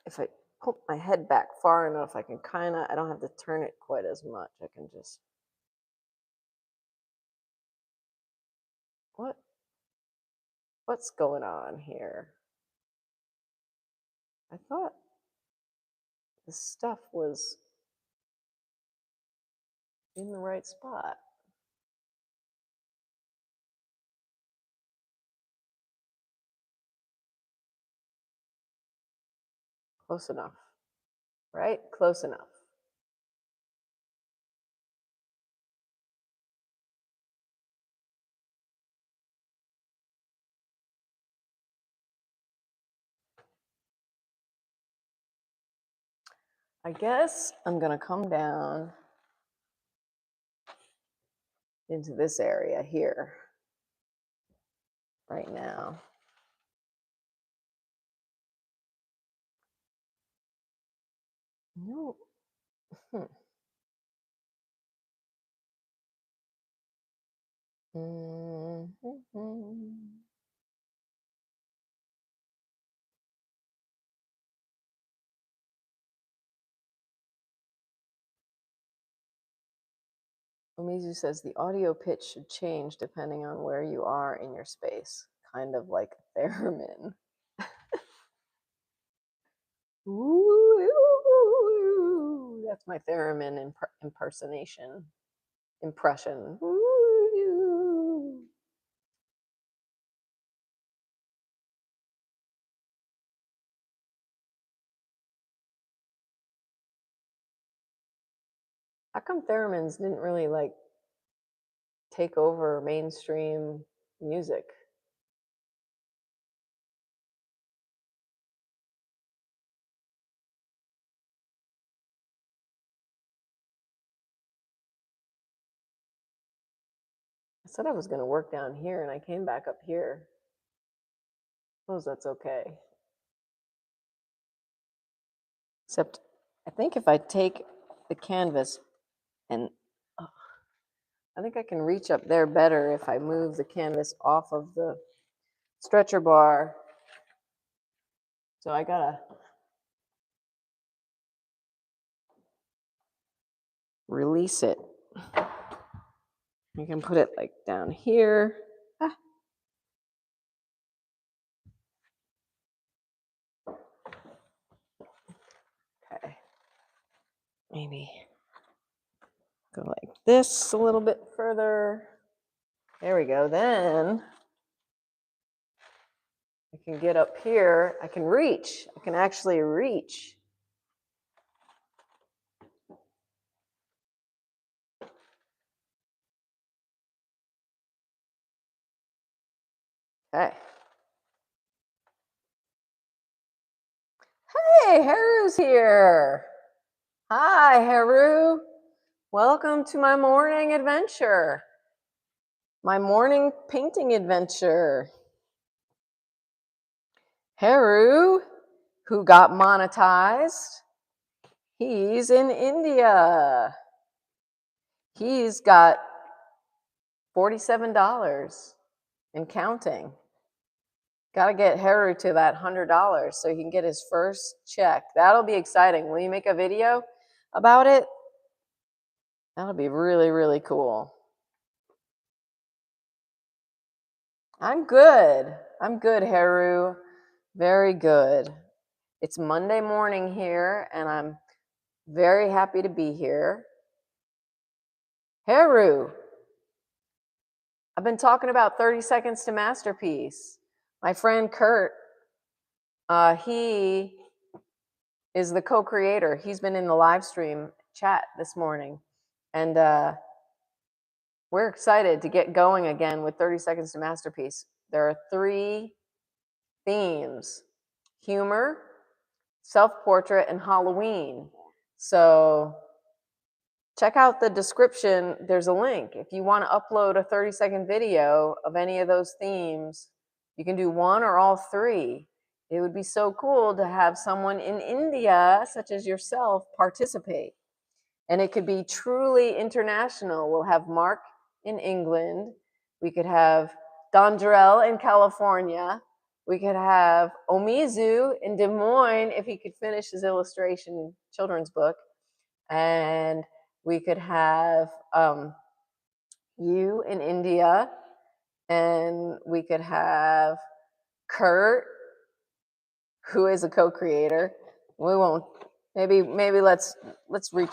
If I put my head back far enough, I can I don't have to turn it quite as much. I can just, what's going on here? I thought this stuff was in the right spot. Close enough, right? Close enough. I guess I'm gonna come down into this area here right now. No. Umizu says the audio pitch should change depending on where you are in your space, kind of like a theremin. Ooh, that's my theremin impression. Ooh. How come theremins didn't really like take over mainstream music? I said I was going to work down here and I came back up here. Suppose that's okay. Except I think if I take the canvas and I think I can reach up there better if I move the canvas off of the stretcher bar. So I gotta release it. You can put it like down here. Ah. Okay. Maybe go like this a little bit further. There we go. Then I can get up here. I can reach. I can actually reach. Okay. Hey, Haru's here. Hi, Haru. Welcome to my morning adventure. My morning painting adventure. Haru, who got monetized, he's in India. He's got $47 and counting. Got to get Haru to that $100 so he can get his first check. That'll be exciting. Will you make a video about it? That'll be really, really cool. I'm good. I'm good, Haru. Very good. It's Monday morning here, and I'm very happy to be here. Haru, I've been talking about 30 Seconds to Masterpiece. My friend Kurt, he is the co-creator. He's been in the live stream chat this morning. And we're excited to get going again with 30 Seconds to Masterpiece. There are 3 themes: humor, self-portrait, and Halloween. So check out the description. There's a link. If you want to upload a 30-second video of any of those themes, you can do one or all 3. It would be so cool to have someone in India, such as yourself, participate. And it could be truly international. We'll have Mark in England. We could have Dondrael in California. We could have Omizu in Des Moines if he could finish his illustration children's book. And we could have you in India. And we could have Kurt, who is a co-creator. We won't, maybe let's reach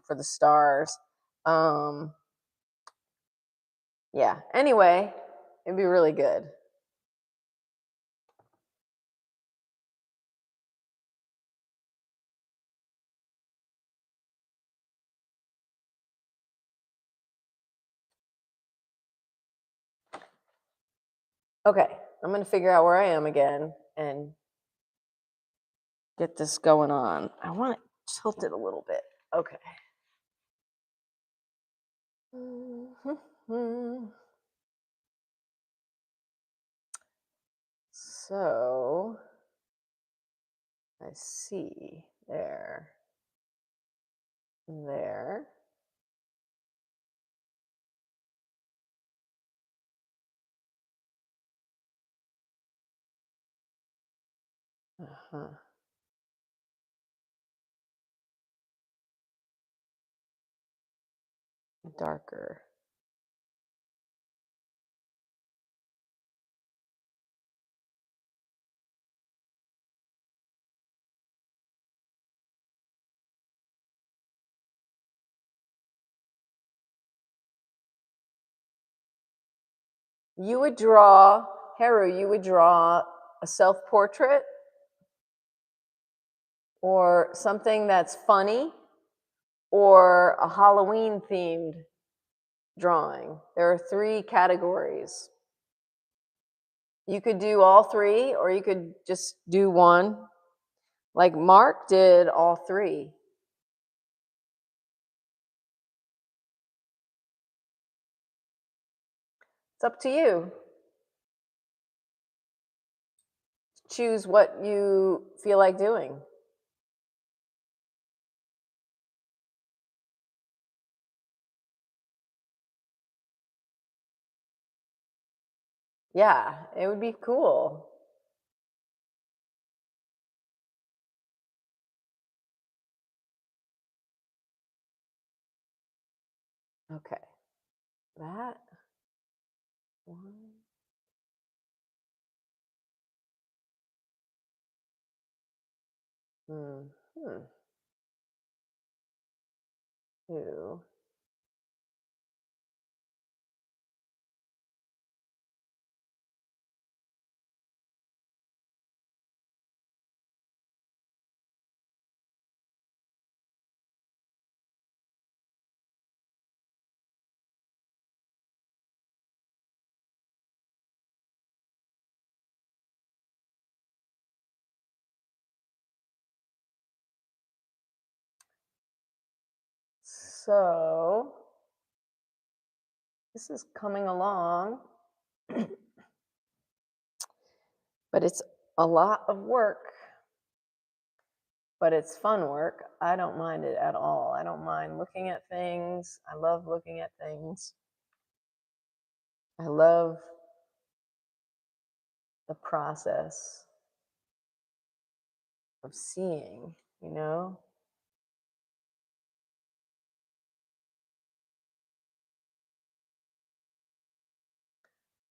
for the stars. Yeah, anyway, it'd be really good. Okay, I'm gonna figure out where I am again and get this going on. I want to tilt it a little bit. Okay. So I see there. Uh-huh. Darker. You would draw, Haru, you would draw a self-portrait or something that's funny or a Halloween themed drawing. There are 3 categories. You could do all 3, or you could just do one. Like Mark did all 3. It's up to you. Choose what you feel like doing. Yeah, it would be cool. Okay, that one. Hmm. 2. So this is coming along, but it's a lot of work. But it's fun work. I don't mind it at all. I don't mind looking at things. I love looking at things. I love the process of seeing, you know?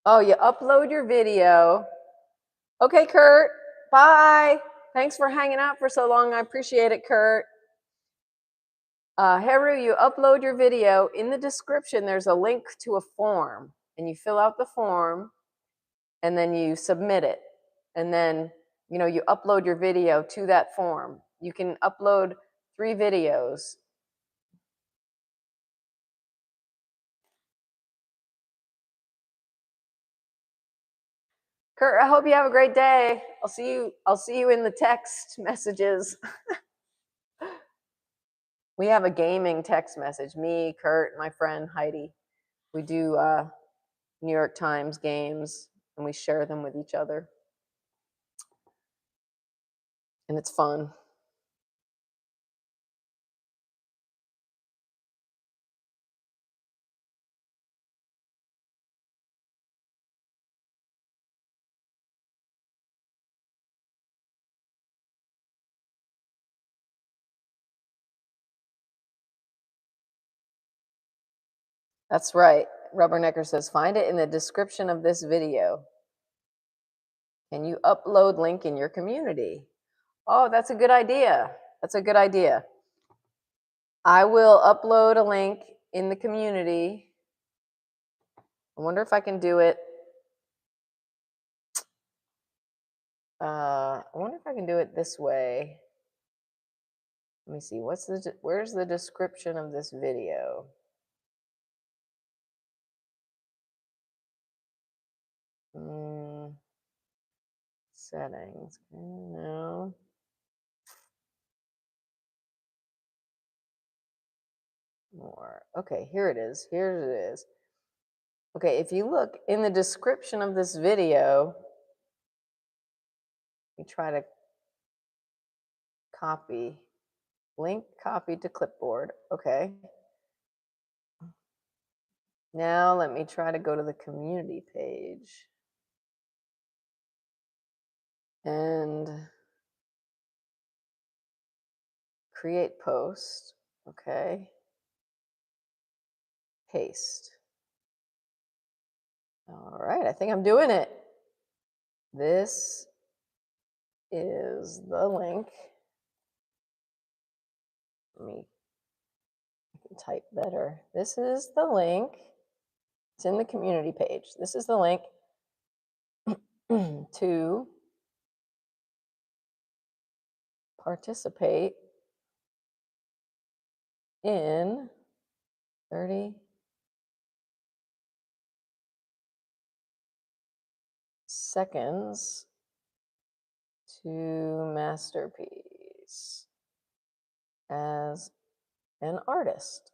Oh, you upload your video. Okay, Kurt. Bye. Thanks for hanging out for so long. I appreciate it, Kurt. Heru, you upload your video. In the description, there's a link to a form, and you fill out the form, and then you submit it. And then, you know, you upload your video to that form. You can upload 3 videos. Kurt, I hope you have a great day. I'll see you in the text messages. We have a gaming text message. Me, Kurt, my friend Heidi. We do New York Times games, and we share them with each other. And it's fun. That's right. Rubbernecker says, find it in the description of this video. Can you upload link in your community? Oh, that's a good idea. That's a good idea. I will upload a link in the community. I wonder if I can do it. I wonder if I can do it this way. Let me see. Where's the description of this video? Settings. No. More. Okay, here it is. Here it is. Okay, if you look in the description of this video, you try to copy. Link copied to clipboard. Okay. Now let me try to go to the community page. And create post. Okay. Paste. All right, I think I'm doing it. This is the link. Let me I can type better. This is the link. It's in the community page. This is the link to participate in 30 seconds to masterpiece as an artist.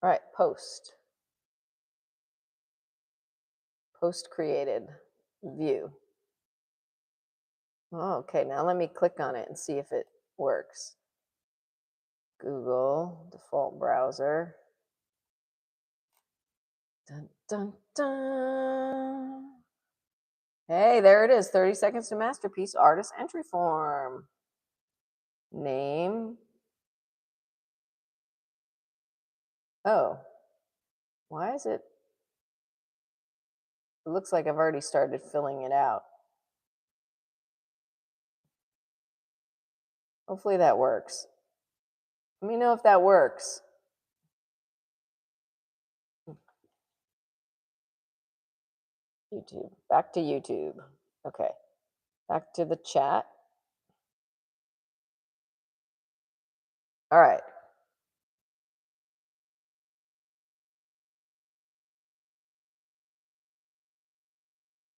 All right, post. Post created, view. Oh, okay, now let me click on it and see if it works. Google, default browser. Dun, dun, dun. Hey, there it is. 30 seconds to masterpiece artist entry form. Name. Oh, why is it? It looks like I've already started filling it out. Hopefully that works. Let me know if that works. YouTube. Back to YouTube. Okay. Back to the chat. All right.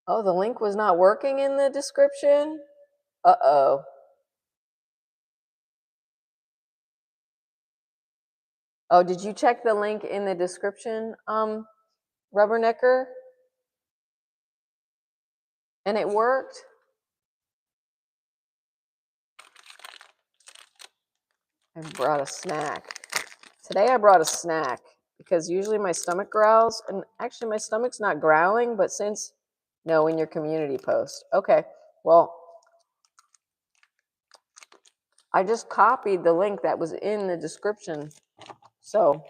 Oh, the link was not working in the description? Uh-oh. Oh, did you check the link in the description, Rubbernecker? And it worked? I brought a snack. Today I brought a snack because usually my stomach growls, and actually my stomach's not growling, but since, no, in your community post. Okay, well, I just copied the link that was in the description. So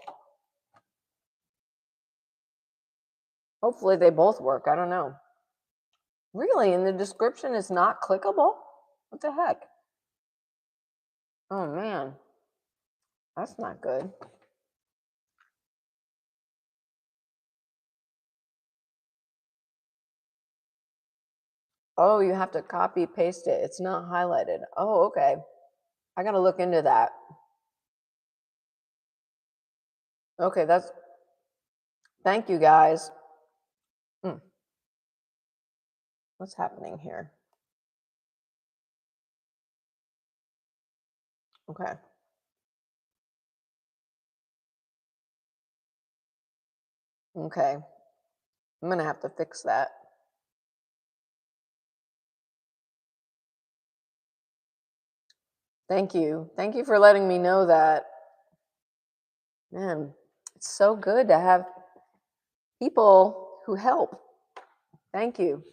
hopefully they both work. I don't know. Really, in the description it's not clickable? What the heck? Oh man, that's not good. Oh, you have to copy paste it. It's not highlighted. Oh, okay. I gotta look into that. Okay, thank you guys. What's happening here? Okay. Okay. I'm gonna have to fix that. Thank you. Thank you for letting me know that. Man, it's so good to have people who help. Thank you.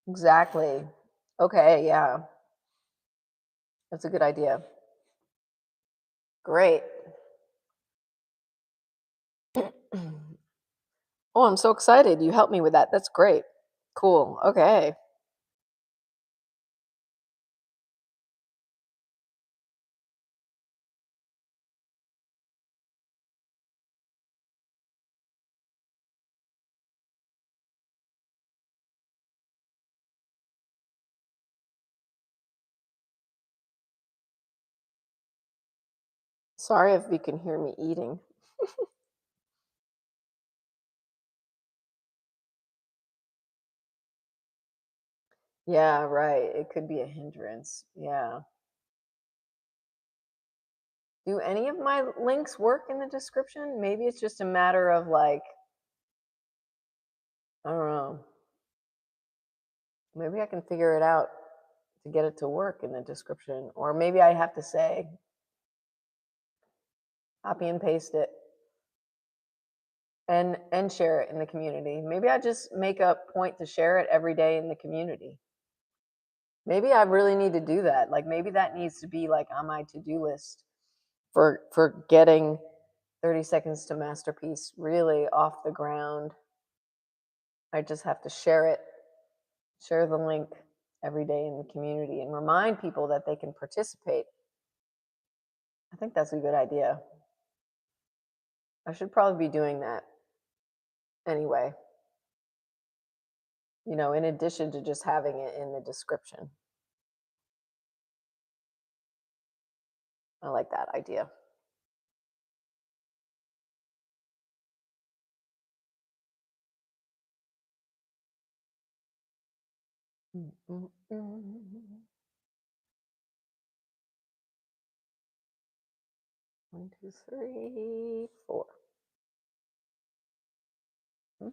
Exactly. Okay, yeah. That's a good idea. Great. Oh, I'm so excited. You helped me with that. That's great. Cool. Okay. Sorry if you can hear me eating. Yeah, right. It could be a hindrance. Yeah. Do any of my links work in the description? Maybe it's just a matter of like, I don't know. Maybe I can figure it out to get it to work in the description. Or maybe I have to say, copy and paste it and share it in the community. Maybe I just make a point to share it every day in the community. Maybe I really need to do that. Like maybe that needs to be like on my to-do list for getting 30 seconds to masterpiece really off the ground. I just have to share it, share the link every day in the community and remind people that they can participate. I think that's a good idea. I should probably be doing that anyway. in addition to just having it in the description. I like that idea. Mm, mm, mm. 1, 2, 3, 4. Mm.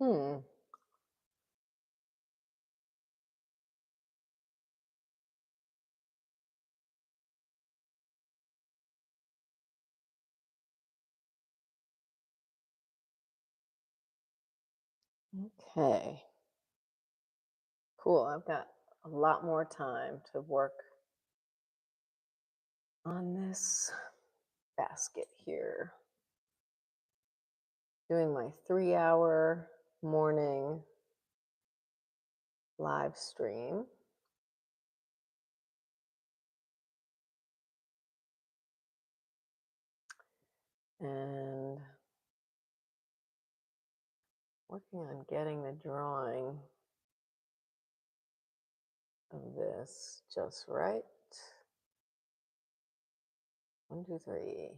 Hmm. Okay. Cool. I've got a lot more time to work on this basket here. Doing my 3-hour morning live stream. And working on getting the drawing of this just right. 1, 2, 3.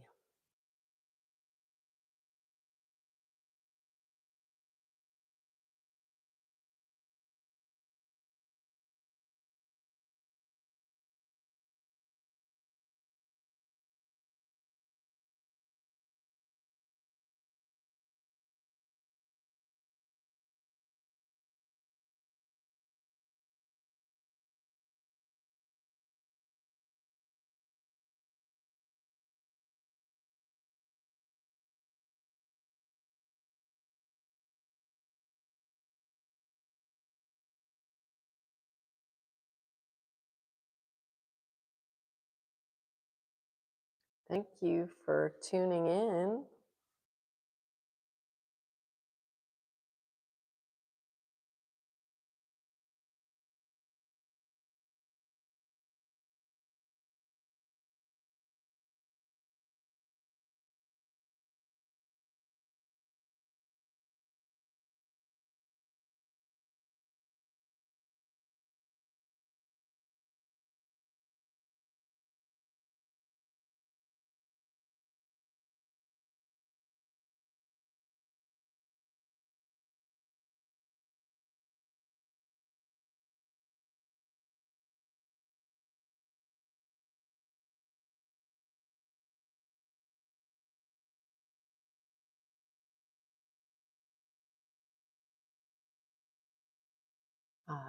Thank you for tuning in.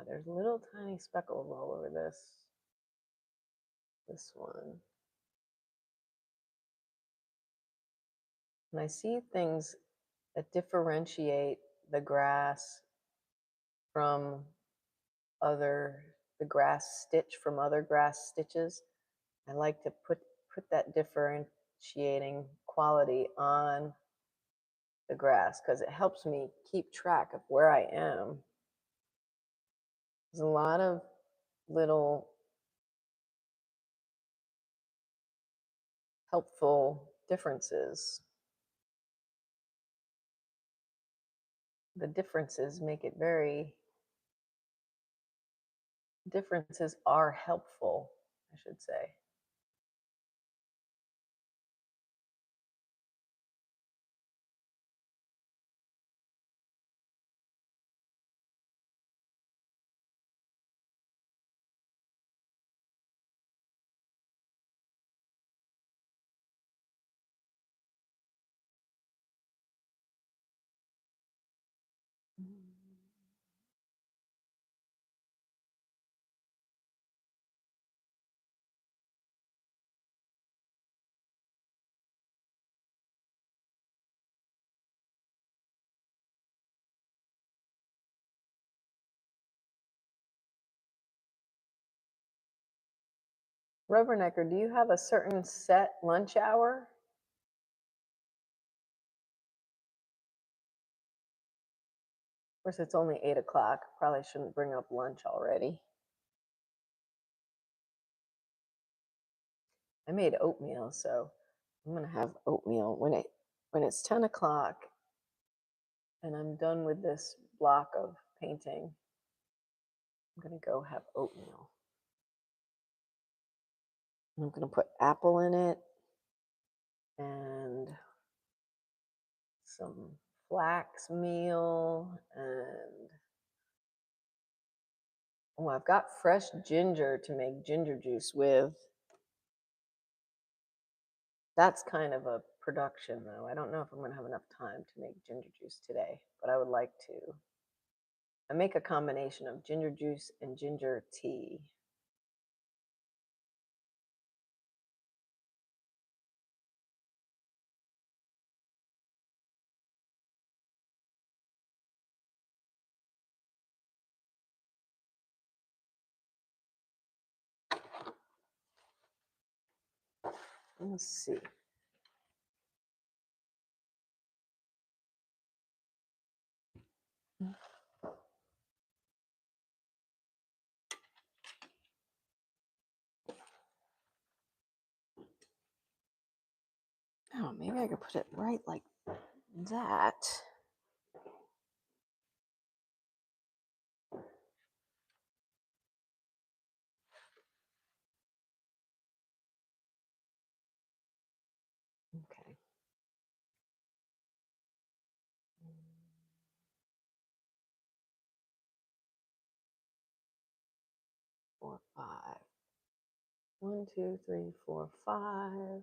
There's little tiny speckles all over this one. And I see things that differentiate the grass from the grass stitch from other grass stitches. I like to put that differentiating quality on the grass because it helps me keep track of where I am. There's a lot of little helpful differences. The differences make it differences are helpful, I should say. Rubbernecker, do you have a certain set lunch hour? Of course, it's only 8 o'clock. Probably shouldn't bring up lunch already. I made oatmeal, so I'm gonna have oatmeal when it's 10 o'clock and I'm done with this block of painting. I'm gonna go have oatmeal. I'm gonna put apple in it and some flax meal and oh, I've got fresh ginger to make ginger juice with. That's kind of a production though. I don't know if I'm gonna have enough time to make ginger juice today, but I would like to. I make a combination of ginger juice and ginger tea. Let's see. Oh, maybe I could put it right like that. Okay. 4, 5. 1, 2, 3, 4, 5.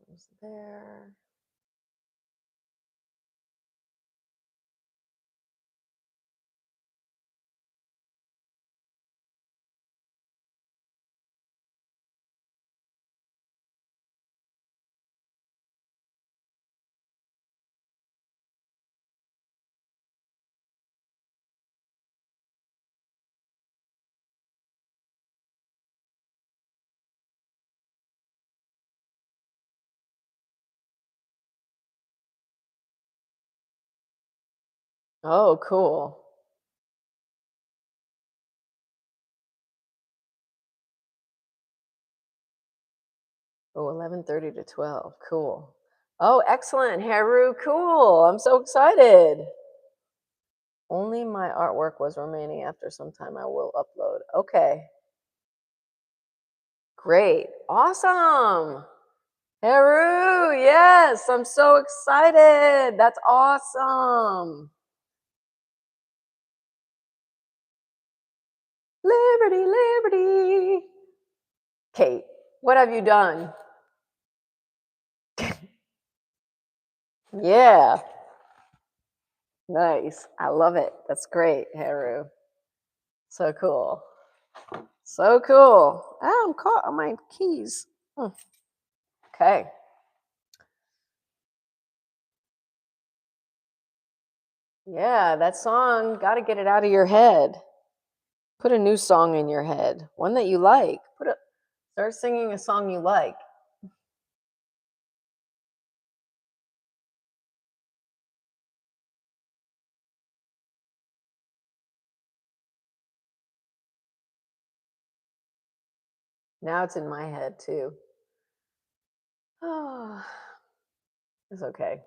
Goes there. Oh, cool. Oh, 11:30 to 12. Cool. Oh, excellent, Haru. Cool. I'm so excited. Only my artwork was remaining. After some time, I will upload. Okay. Great. Awesome. Haru, yes, I'm so excited. That's awesome. Liberty, liberty. Kate, what have you done? Yeah. Nice. I love it. That's great, Haru. So cool. So cool. Oh, I'm caught on my keys. Okay. Yeah, that song, got to get it out of your head. Put a new song in your head, one that you like. Start singing a song you like. Now it's in my head too. Oh, it's okay.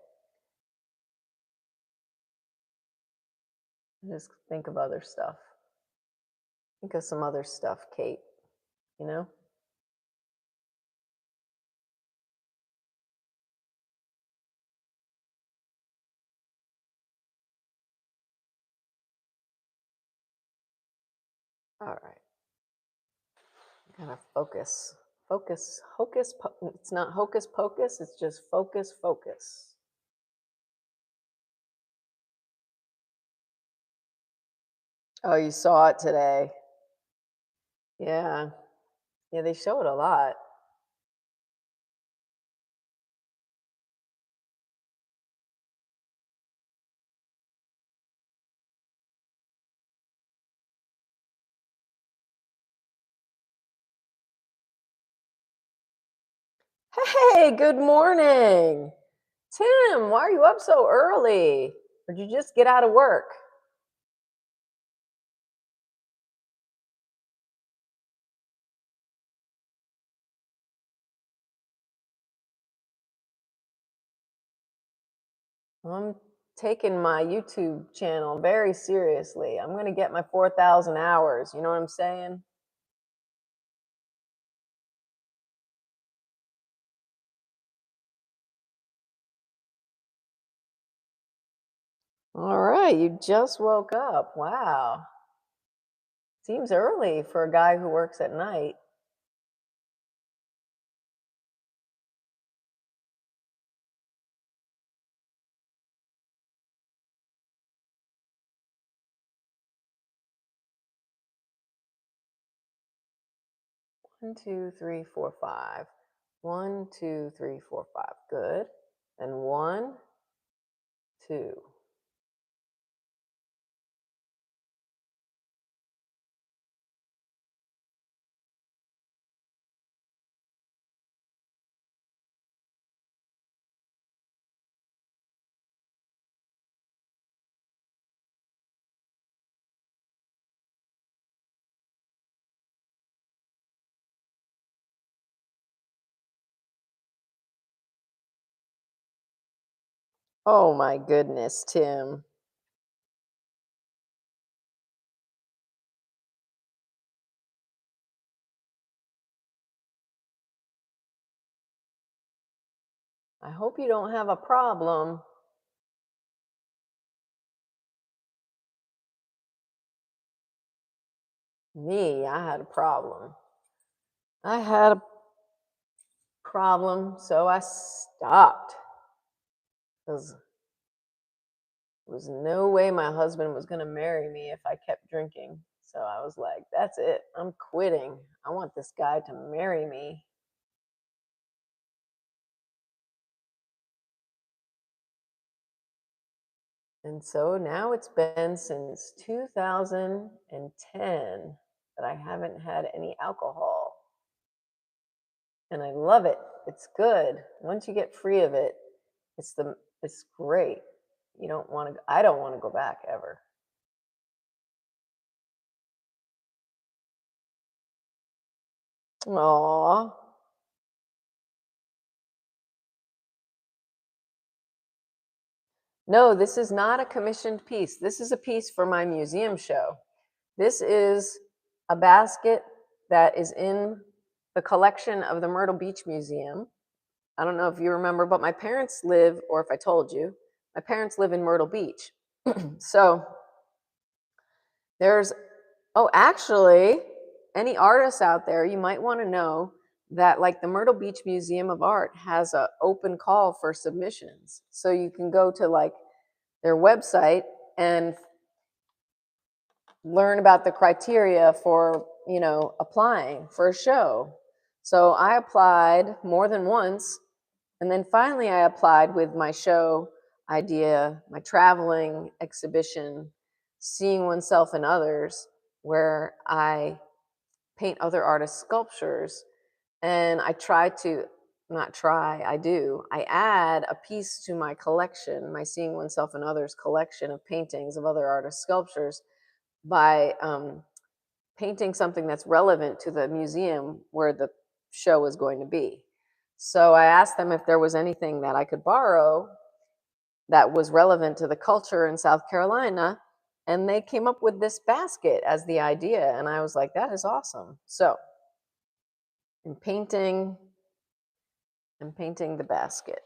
Just think of other stuff. Think of some other stuff, Kate, you know? All right. Gotta focus. Focus. Hocus. It's not hocus pocus, it's just focus, focus. Oh, you saw it today. Yeah. Yeah, they show it a lot. Hey, good morning. Tim, why are you up so early? Or did you just get out of work? I'm taking my YouTube channel very seriously. I'm going to get my 4,000 hours. You know what I'm saying? All right, you just woke up. Wow. Seems early for a guy who works at night. 1, 2, 3, 4, 5. 1, 2, 3, 4, 5. Good. And 1, 2. Oh my goodness, Tim. I hope you don't have a problem. Me, I had a problem. I had a problem, so I stopped. Because there was no way my husband was going to marry me if I kept drinking. So I was like, that's it. I'm quitting. I want this guy to marry me. And so now it's been since 2010 that I haven't had any alcohol. And I love it. It's good. Once you get free of it, it's great. You don't want to I don't want to go back ever. Aw. No, this is not a commissioned piece. This is a piece for my museum show. This is a basket that is in the collection of the Myrtle Beach Museum. I don't know if you remember, but my parents live, or if I told you, my parents live in Myrtle Beach. So there's, oh, actually, any artists out there, you might want to know that like the Myrtle Beach Museum of Art has an open call for submissions. So you can go to like their website and learn about the criteria for, applying for a show. So I applied more than once. And then finally I applied with my show idea, my traveling exhibition, Seeing Oneself in Others, where I paint other artists' sculptures. And I try to, not try, I do. I add a piece to my collection, my Seeing Oneself in Others collection of paintings of other artists' sculptures by painting something that's relevant to the museum where the show is going to be. So I asked them if there was anything that I could borrow that was relevant to the culture in South Carolina. And they came up with this basket as the idea. And I was like, that is awesome. So I'm painting the basket.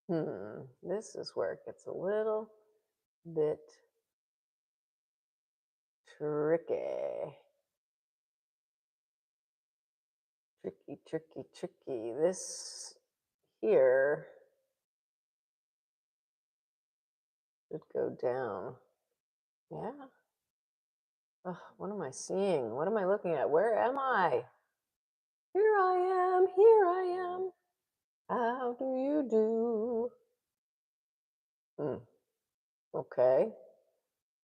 This is where it gets a little bit tricky. Tricky. This here should go down. Yeah. Ugh, what am I seeing? What am I looking at? Where am I? Here I am. Here I am. How do you do? Okay.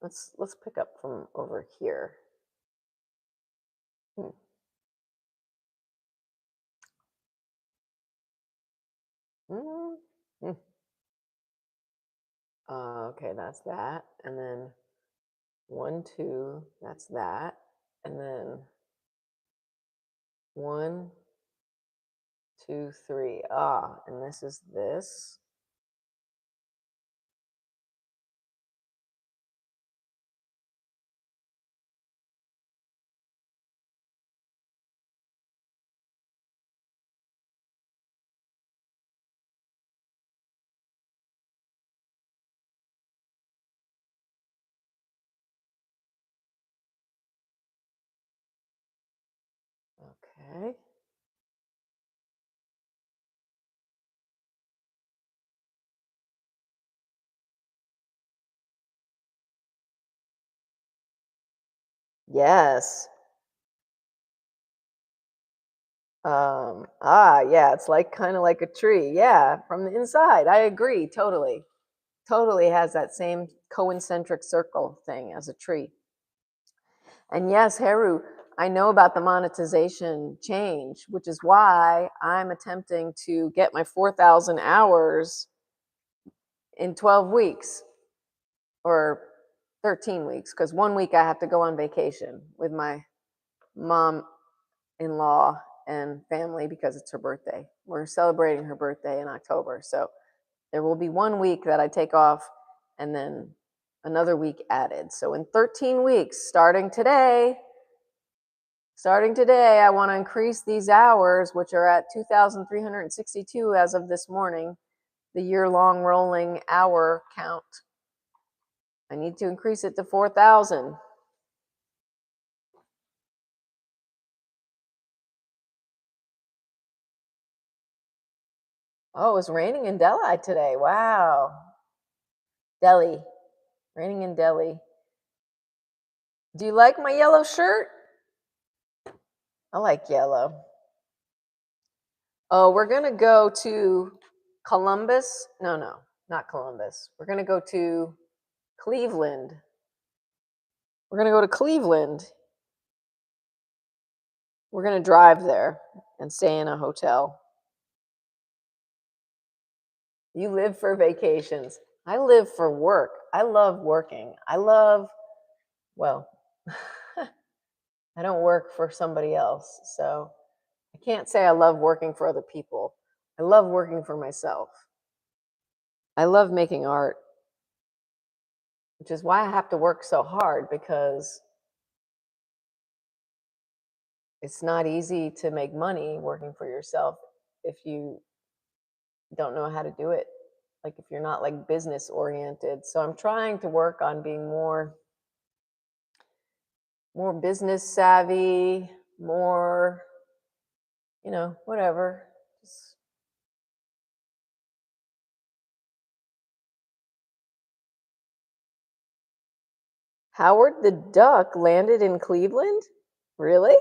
Let's pick up from over here. Hmm. Mm, mm. Okay, that's that. And then 1, 2, that's that. And then 1, 2, 3. And this is this. Okay. Yes. Yeah, it's like kind of like a tree. Yeah, from the inside. I agree, totally. Totally has that same concentric circle thing as a tree. And yes, Heru, I know about the monetization change, which is why I'm attempting to get my 4,000 hours in 12 weeks or 13 weeks, because 1 week I have to go on vacation with my mom in law and family because it's her birthday. We're celebrating her birthday in October. So there will be 1 week that I take off and then another week added. So in 13 weeks, starting today, I want to increase these hours, which are at 2,362 as of this morning, the year-long rolling hour count. I need to increase it to 4,000. Oh, it's raining in Delhi today. Wow. Delhi. Raining in Delhi. Do you like my yellow shirt? I like yellow. Oh, we're going to go to Columbus. No, not Columbus. We're going to go to Cleveland. We're going to go to Cleveland. We're going to drive there and stay in a hotel. You live for vacations. I live for work. I love working. Well, I don't work for somebody else. So I can't say I love working for other people. I love working for myself. I love making art, which is why I have to work so hard, because it's not easy to make money working for yourself if you don't know how to do it. Like if you're not like business oriented. So I'm trying to work on being more business savvy, more, whatever. Just Howard the Duck landed in Cleveland? Really?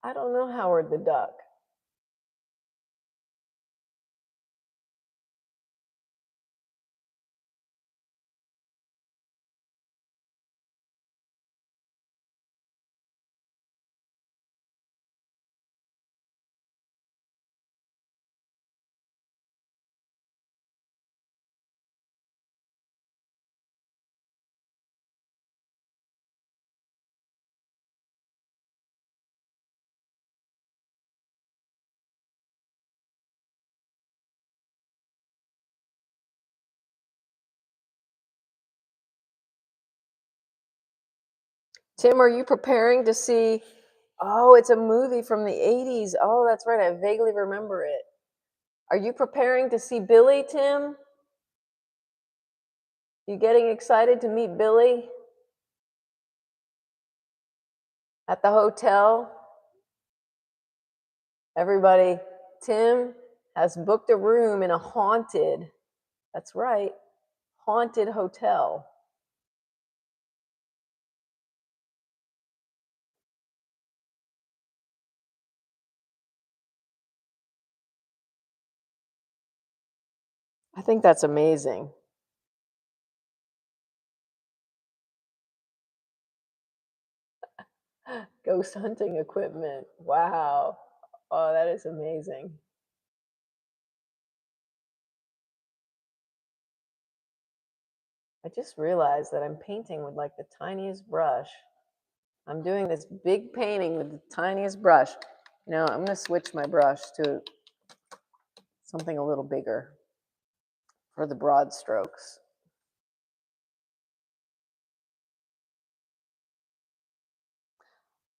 I don't know Howard the Duck. Tim, are you preparing to see? Oh, it's a movie from the 80s. Oh, that's right. I vaguely remember it. Are you preparing to see Billy, Tim? You getting excited to meet Billy at the hotel? Everybody, Tim has booked a room in a haunted, that's right, haunted hotel. I think that's amazing. Ghost hunting equipment. Wow. Oh, that is amazing. I just realized that I'm painting with like the tiniest brush. I'm doing this big painting with the tiniest brush. Now I'm going to switch my brush to something a little bigger for the broad strokes.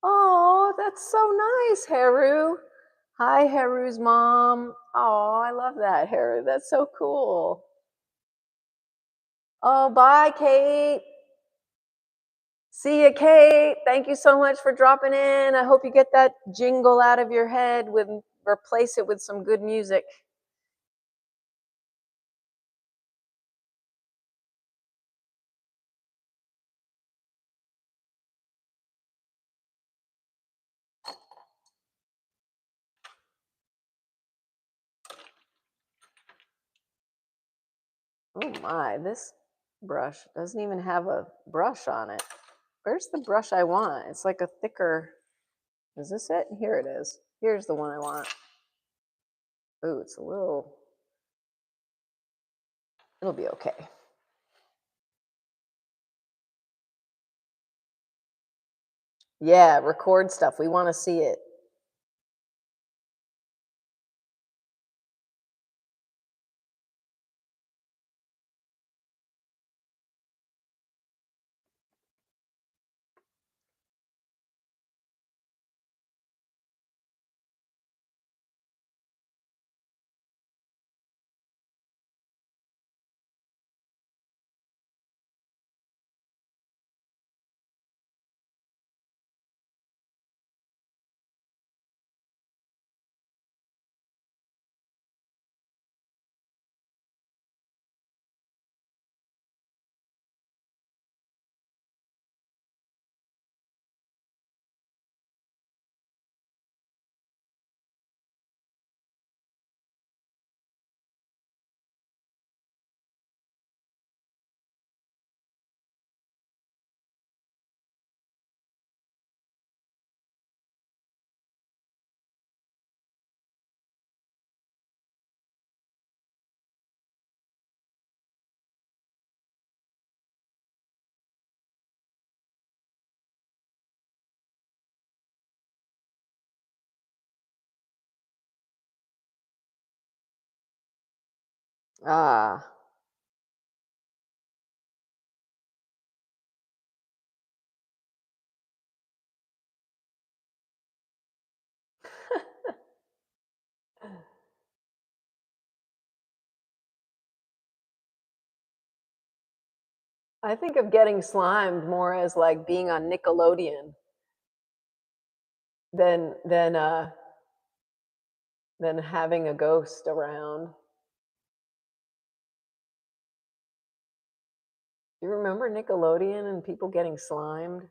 Oh, that's so nice, Haru. Hi, Haru's mom. Oh, I love that, Haru. That's so cool. Oh, bye, Kate. See you, Kate. Thank you so much for dropping in. I hope you get that jingle out of your head with replace it with some good music. Oh my, this brush doesn't even have a brush on it. Where's the brush I want? It's like a thicker, is this it? Here it is. Here's the one I want. Oh, it's a little, it'll be okay. Yeah, record stuff. We want to see it. Ah. I think of getting slimed more as like being on Nickelodeon than than having a ghost around. You remember Nickelodeon and people getting slimed?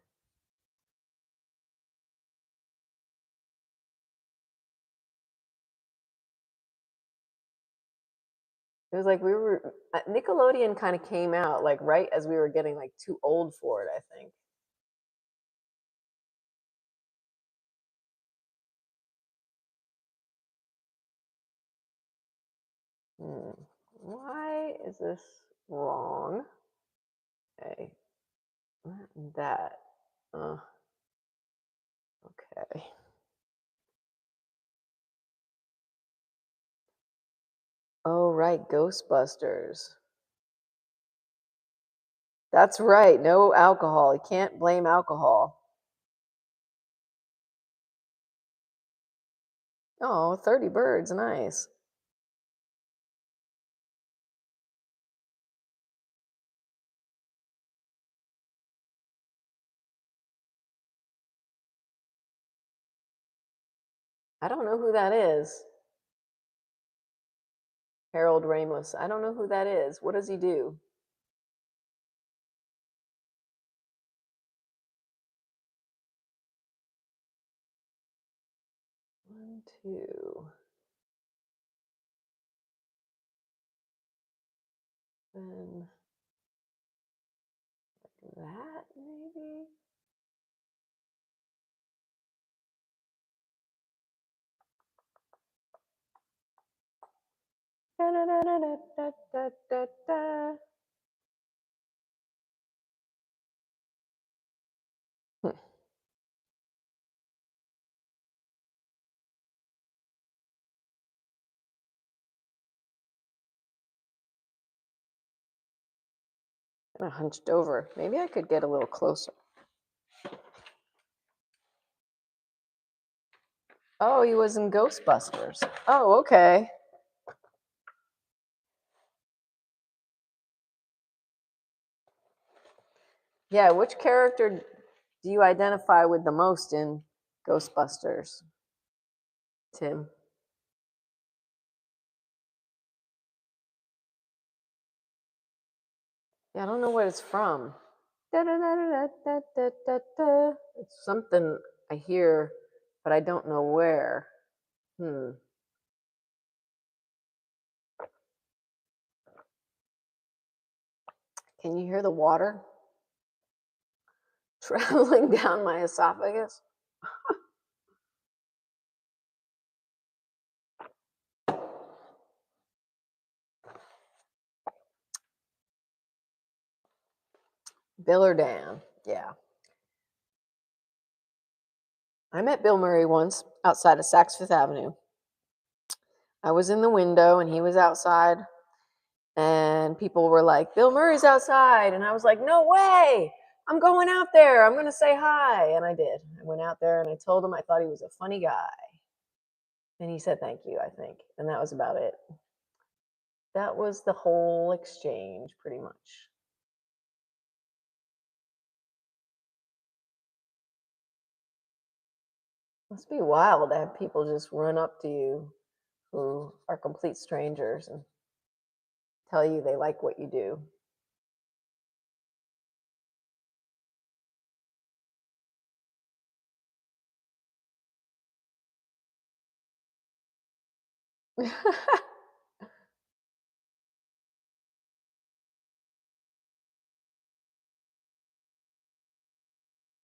It was like we were Nickelodeon kind of came out like right as we were getting like too old for it, I think. Why is this wrong? Okay, that. Uh, okay. Oh, right, Ghostbusters. That's right. No alcohol. You can't blame alcohol. Oh, 30 birds. Nice. I don't know who that is. Harold Ramos. I don't know who that is. What does he do? One, two. Then that maybe? Da, da, da, da, da, da, da, da. Hmm. Kinda hunched over. Maybe I could get a little closer. Oh, he was in Ghostbusters. Oh, okay. Yeah, which character do you identify with the most in Ghostbusters, Tim? Yeah, I don't know what it's from. Da, da, da, da, da, da, da, da. It's something I hear, but I don't know where. Hmm. Can you hear the water traveling down my esophagus? Bill or Dan? Yeah. I met Bill Murray once outside of Saks Fifth Avenue. I was in the window and he was outside, and people were like, Bill Murray's outside. And I was like, no way. I'm going out there. I'm going to say hi. And I did. I went out there and I told him I thought he was a funny guy. And he said, thank you, I think. And that was about it. That was the whole exchange, pretty much. Must be wild to have people just run up to you who are complete strangers and tell you they like what you do.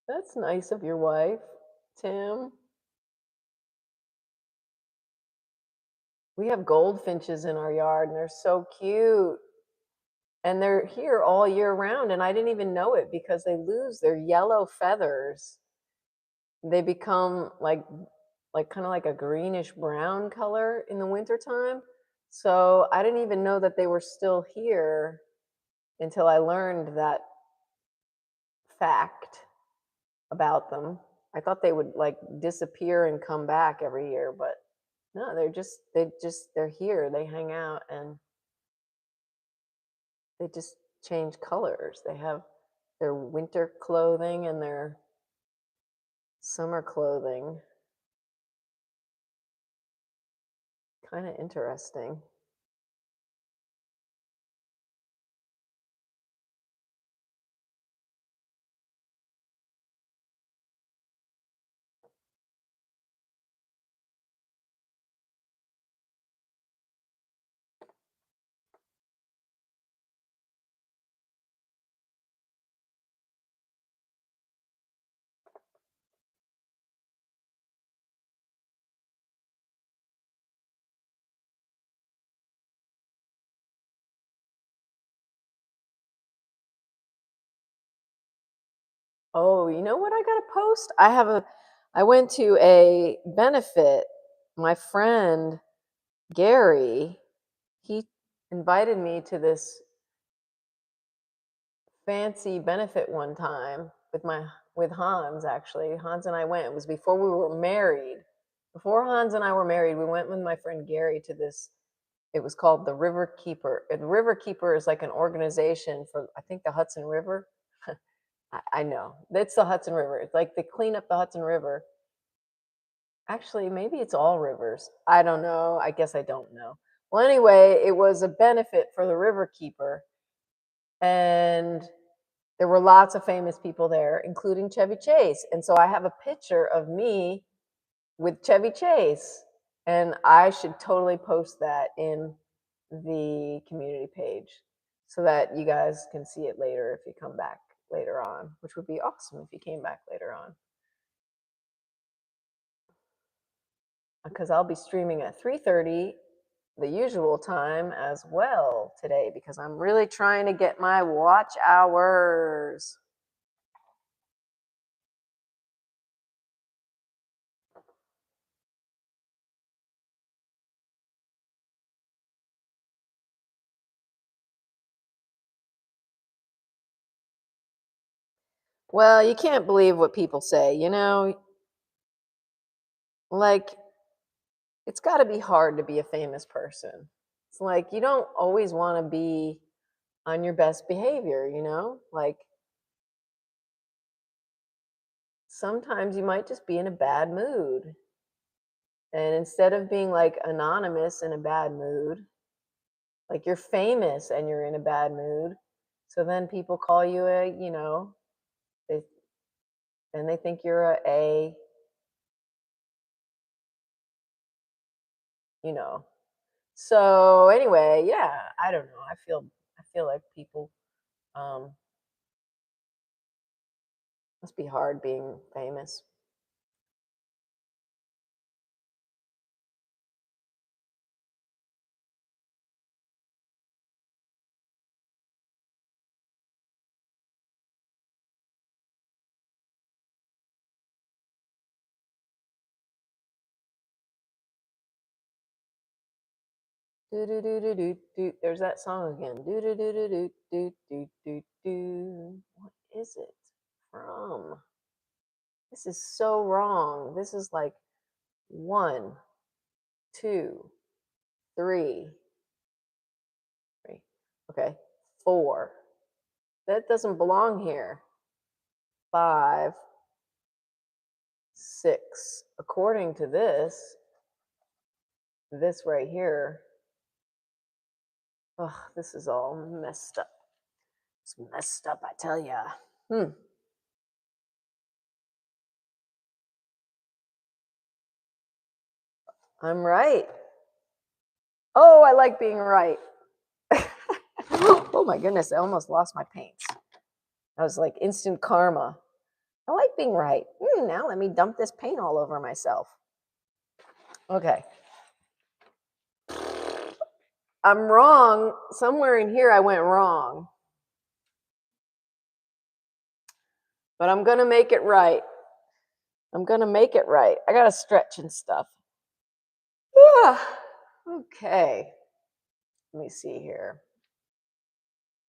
That's nice of your wife, Tim. We have goldfinches in our yard and they're so cute. And they're here all year round, and I didn't even know it because they lose their yellow feathers. They become like kind of like a greenish brown color in the wintertime. So I didn't even know that they were still here until I learned that fact about them. I thought they would like disappear and come back every year, but no, they're here. They hang out and they just change colors. They have their winter clothing and their summer clothing. Kind of interesting. Oh, you know what I got to post? I went to a benefit. My friend Gary, he invited me to this fancy benefit one time with Hans. Actually, Hans and I went. It was before we were married. Before Hans and I were married, we went with my friend Gary to this. It was called the River Keeper. And River Keeper is like an organization for, I think, the Hudson River. I know it's the Hudson River. It's like they clean up the Hudson River. Actually, maybe it's all rivers. I don't know. I guess I don't know. Well, anyway, it was a benefit for the River Keeper, and there were lots of famous people there, including Chevy Chase. And so I have a picture of me with Chevy Chase, and I should totally post that in the community page so that you guys can see it later if you come back later on, which would be awesome if you came back later on. Because I'll be streaming at 3:30, the usual time as well today, because I'm really trying to get my watch hours. Well, you can't believe what people say, you know? Like, it's got to be hard to be a famous person. It's like you don't always want to be on your best behavior, you know? Like, sometimes you might just be in a bad mood. And instead of being like anonymous in a bad mood, like you're famous and you're in a bad mood. So then people call you you know, they, and they think you're you know. So anyway, yeah, I don't know. I feel like people, um, must be hard being famous. Do do do do do do. There's that song again. Do do do do do do do do do. What is it from? This is so wrong. This is like 1, 2, 3, 3. Okay, 4. That doesn't belong here. 5, 6. According to this right here. Oh, this is all messed up. It's messed up, I tell ya. I'm right. Oh, I like being right. Oh my goodness, I almost lost my paints. I was like instant karma. I like being right. Now let me dump this paint all over myself. Okay. I'm wrong. Somewhere in here I went wrong. But I'm going to make it right. I'm going to make it right. I got to stretch and stuff. Yeah. Okay. Let me see here.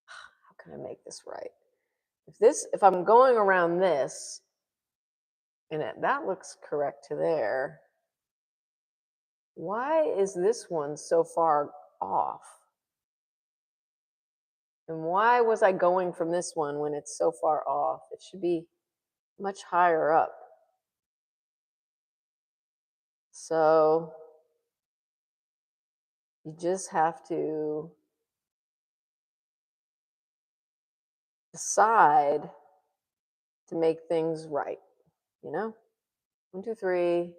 How can I make this right? If I'm going around this, and that looks correct to there, why is this one so far off? And why was I going from this one when it's so far off? It should be much higher up. So you just have to decide to make things right, you know? 1, 2, 3,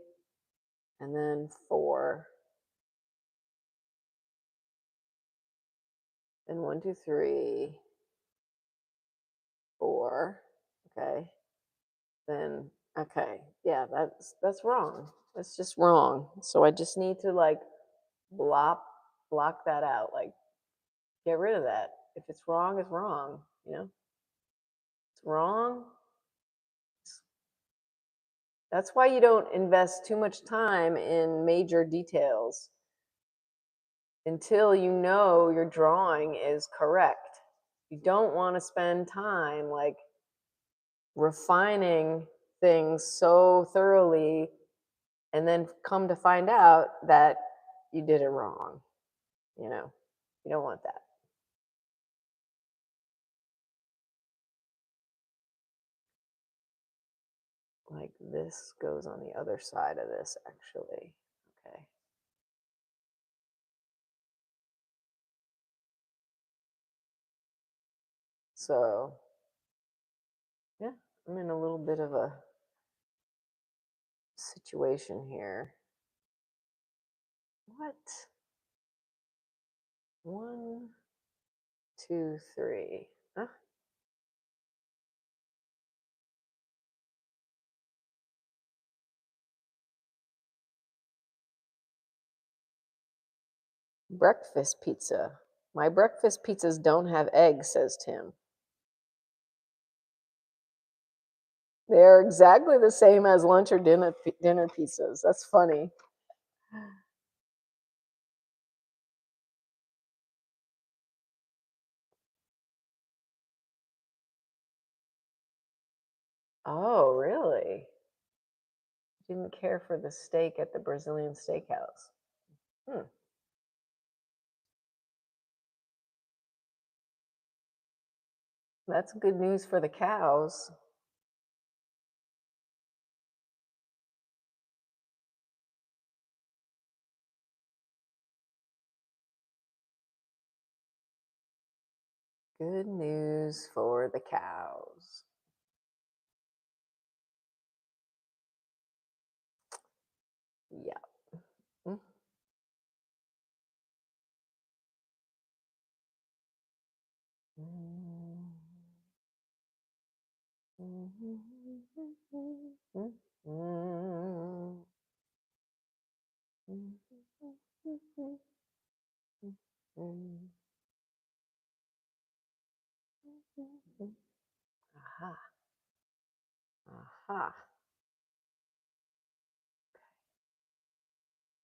and then 4. And 1, 2, 3, 4. Okay. Then okay. Yeah, that's wrong. That's just wrong. So I just need to like block that out. Like get rid of that. If it's wrong, it's wrong, you know? It's wrong. That's why you don't invest too much time in major details until you know your drawing is correct. You don't want to spend time like refining things so thoroughly and then come to find out that you did it wrong. You know, you don't want that. Like this goes on the other side of this, actually. Okay. So, yeah, I'm in a little bit of a situation here. What? 1, 2, 3. Huh? Breakfast pizza. My breakfast pizzas don't have eggs, says Tim. They're exactly the same as lunch or dinner pizzas. That's funny. Oh, really? Didn't care for the steak at the Brazilian steakhouse. That's good news for the cows. Good news for the cows. Yeah. Mm. Aha. Aha.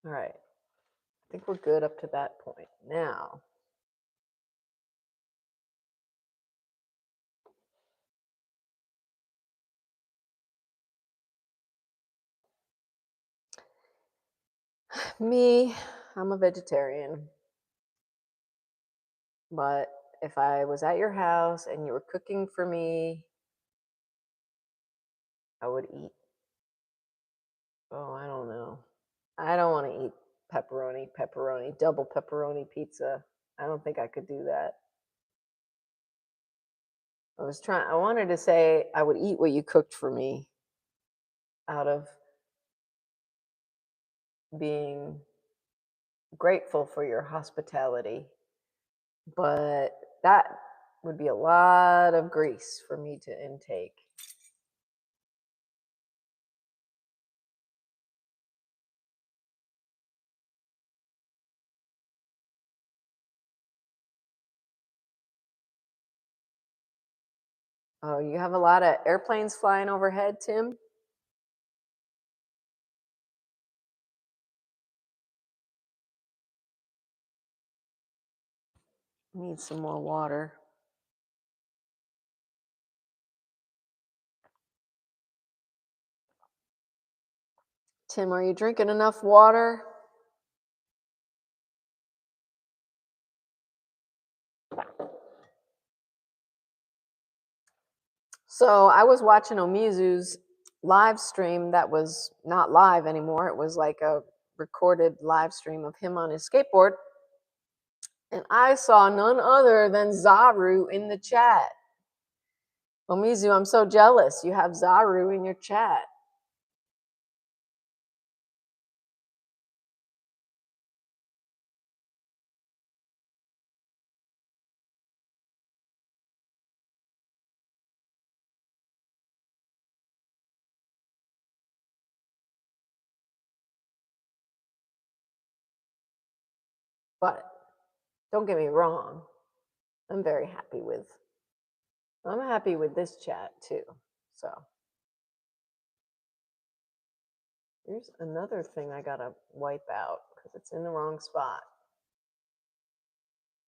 All right. I think we're good up to that point. Now, me, I'm a vegetarian. But if I was at your house and you were cooking for me, I would eat. Oh, I don't know. I don't want to eat pepperoni, double pepperoni pizza. I don't think I could do that. I wanted to say I would eat what you cooked for me out of being grateful for your hospitality. But that would be a lot of grease for me to intake. Oh, you have a lot of airplanes flying overhead, Tim? Need some more water. Tim, are you drinking enough water? So I was watching Omizu's live stream that was not live anymore. It was like a recorded live stream of him on his skateboard. And I saw none other than Zaru in the chat. Omizu, I'm so jealous. You have Zaru in your chat. But don't get me wrong. I'm happy with this chat too. So here's another thing I gotta wipe out because it's in the wrong spot.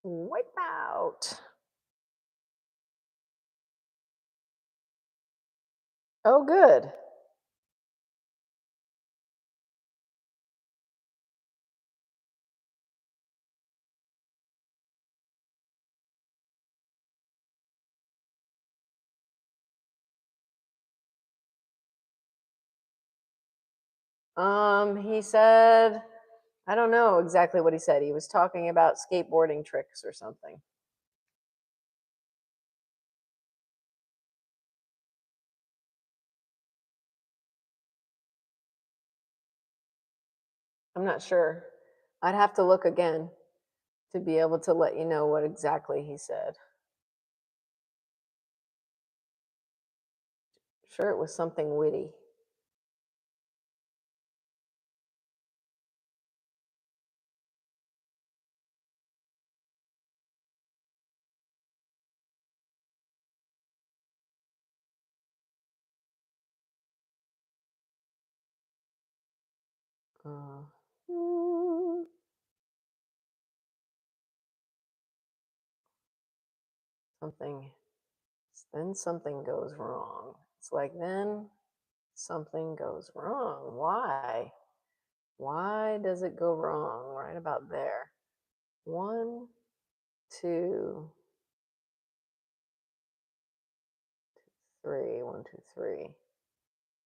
Wipe out. Oh, good. He said, I don't know exactly what he said. He was talking about skateboarding tricks or something. I'm not sure. I'd have to look again to be able to let you know what exactly he said. Sure, it was something witty. Uh, mm, something, then something goes wrong. It's like, then something goes wrong. Why? Why does it go wrong right about there? One, two, three, one, two, three.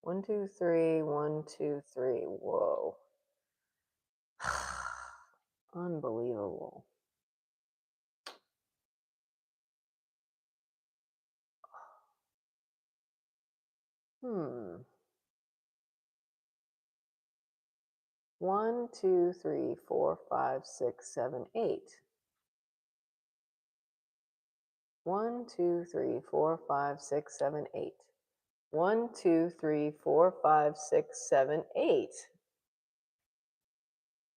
One, two, three, one, two, three. Whoa. Unbelievable. Hmm. One, two, three, four, five, six, seven, eight. One, two, three, four, five, six, seven, eight. One, two, three, four, five, six, seven, eight.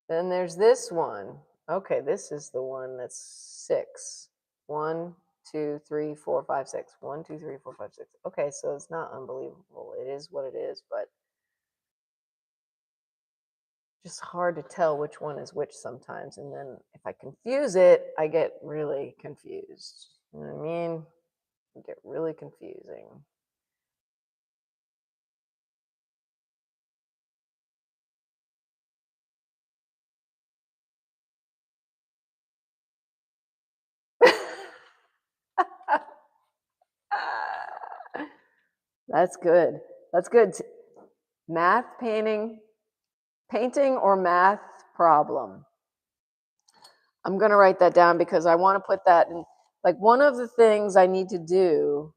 Then there's this one. Okay, this is the one that's six. One, two, three, four, five, six. One, two, three, four, five, six. Okay, so it's not unbelievable. It is what it is, but just hard to tell which one is which sometimes. And then if I confuse it, I get really confused. You know what I mean? It get really confusing. That's good. That's good. Math, painting or math problem. I'm going to write that down because I want to put that in. Like, one of the things I need to do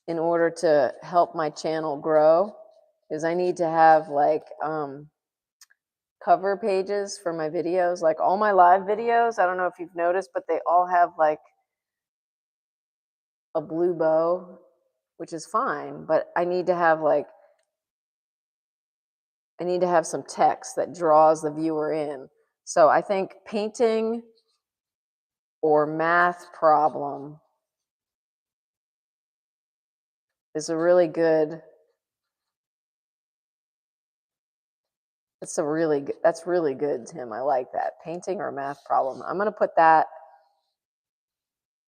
in order to help my channel grow is I need to have like cover pages for my videos, like all my live videos. I don't know if you've noticed, but they all have like a blue bow, which is fine, but I need to have some text that draws the viewer in. So I think painting or math problem is a really good, that's really good, Tim. I like that. Painting or math problem. I'm going to put that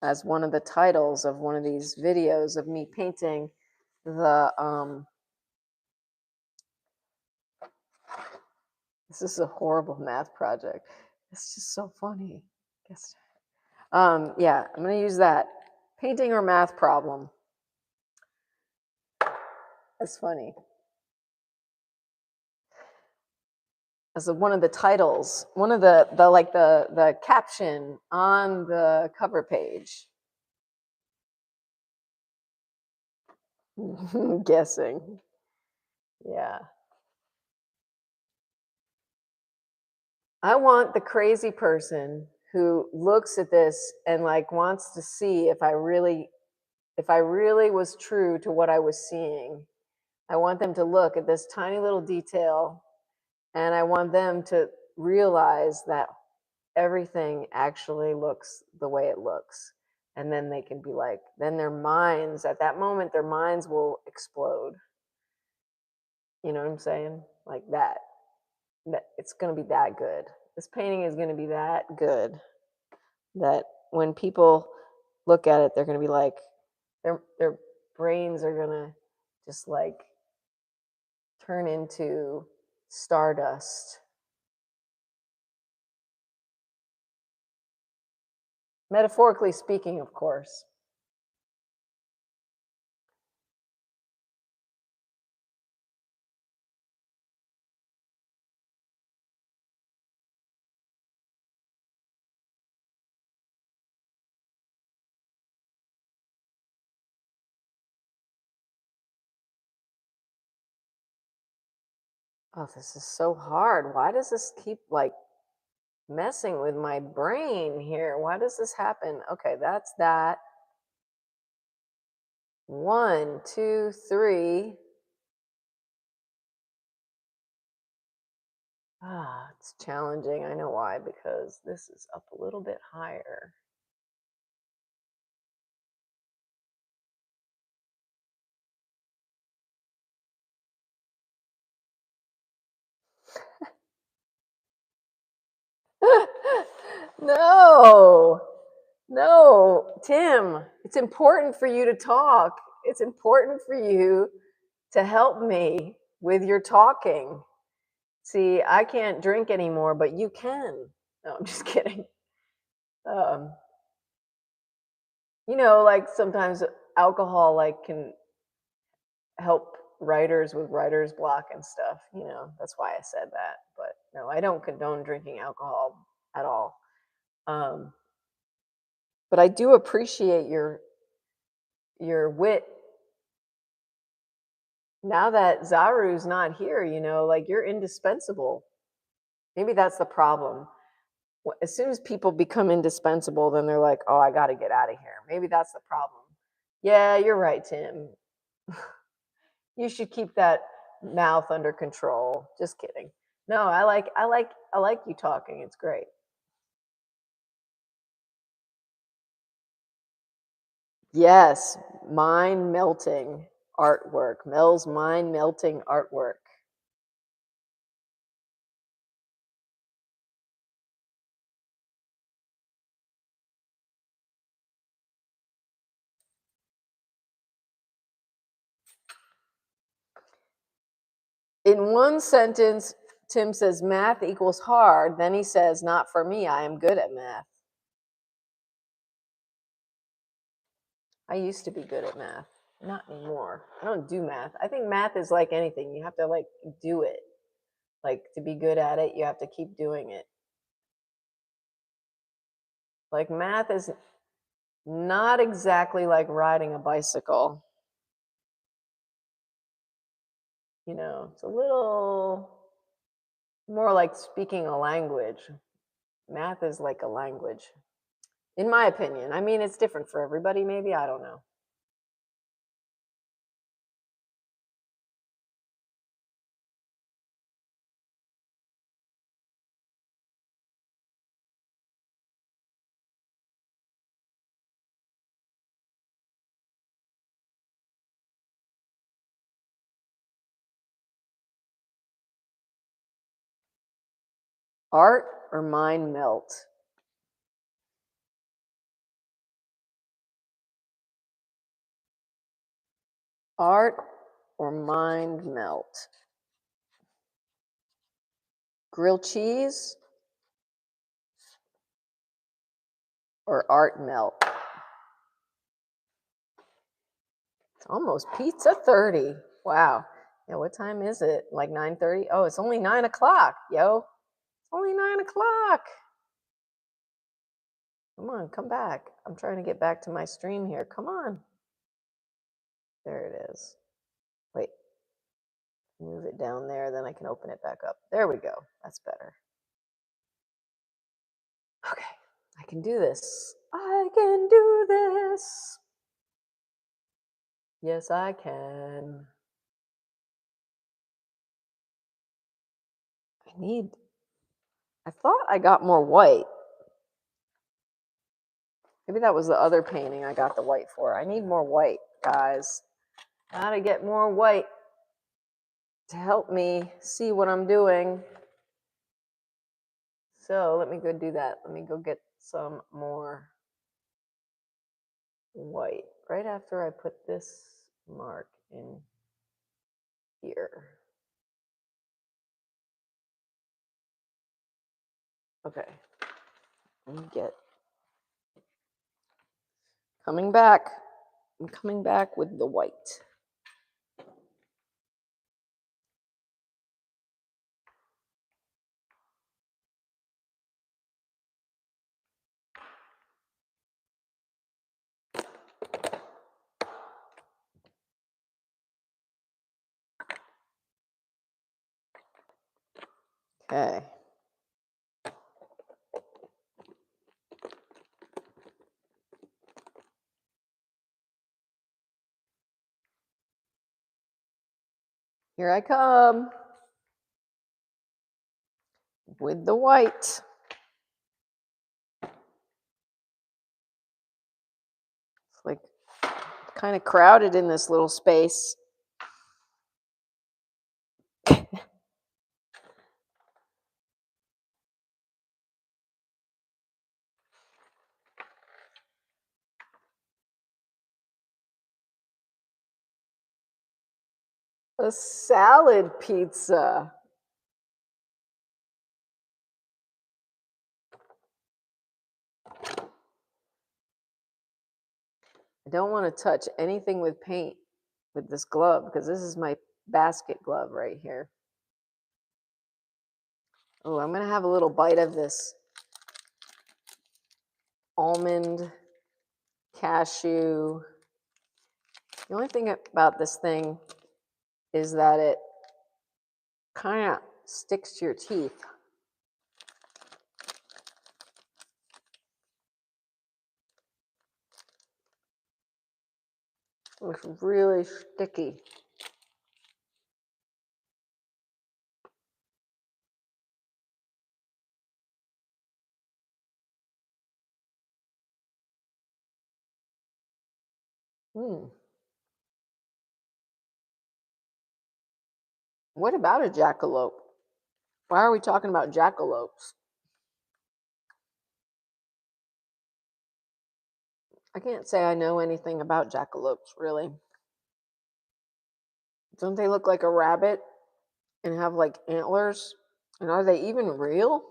as one of the titles of one of these videos of me painting the, this is a horrible math project. It's just so funny. Yeah, I'm going to use that. Painting or math problem. That's funny. As one of the titles, one of the caption on the cover page. Guessing. Yeah. I want the crazy person who looks at this and like wants to see if I really was true to what I was seeing. I want them to look at this tiny little detail and I want them to realize that everything actually looks the way it looks. And then they can be like, then their minds, at that moment, their minds will explode. You know what I'm saying? Like that. It's going to be that good. This painting is going to be that good that when people look at it, they're going to be like, their brains are going to just like turn into stardust. Metaphorically speaking, of course. Oh, this is so hard. Why does this keep like messing with my brain here? Why does this happen? Okay, that's that. 1, 2, 3. Ah, it's challenging. I know why, because this is up a little bit higher. No, no, Tim, it's important for you to talk. It's important for you to help me with your talking. See, I can't drink anymore, but you can. No, I'm just kidding. Um, like sometimes alcohol like can help writers with writer's block and stuff. That's why I said that. But no, I don't condone drinking alcohol at all. Um, but I do appreciate your wit. Now that Zaru's not here, like you're indispensable. Maybe that's the problem. As soon as people become indispensable, then they're like, oh, I got to get out of here. Maybe that's the problem. Yeah, you're right, Tim. You should keep that mouth under control. Just kidding. No, I like you talking. It's great. Yes, mind melting artwork. Mel's mind melting artwork. In one sentence, Tim says math equals hard. Then he says, not for me. I am good at math. I used to be good at math. Not anymore. I don't do math. I think math is like anything. You have to like do it. Like to be good at it, you have to keep doing it. Like math is not exactly like riding a bicycle. It's a little more like speaking a language. Math is like a language, in my opinion. I mean, it's different for everybody, maybe. I don't know. Art or mind melt? Art or mind melt? Grilled cheese or art melt? It's almost pizza 30. Wow. Yeah, what time is it? Like 9:30? Oh, it's only 9 o'clock, yo. It's only 9 o'clock. Come on, come back. I'm trying to get back to my stream here. Come on. There it is. Wait, move it down there, then I can open it back up. There we go. That's better. Okay, I can do this. I can do this. Yes, I can. I thought I got more white. Maybe that was the other painting I got the white for. I need more white, guys. Gotta get more white to help me see what I'm doing. So let me go do that. Let me go get some more white right after I put this mark in here. Okay. Let me get coming back. I'm coming back with the white. Okay. Here I come with the white. It's like kind of crowded in this little space. A salad pizza. I don't want to touch anything with paint with this glove because this is my basket glove right here. Oh, I'm going to have a little bite of this almond cashew. The only thing about this thing is that it kind of sticks to your teeth. It's really sticky. What about a jackalope? Why are we talking about jackalopes? I can't say I know anything about jackalopes, really. Don't they look like a rabbit and have like antlers? And are they even real?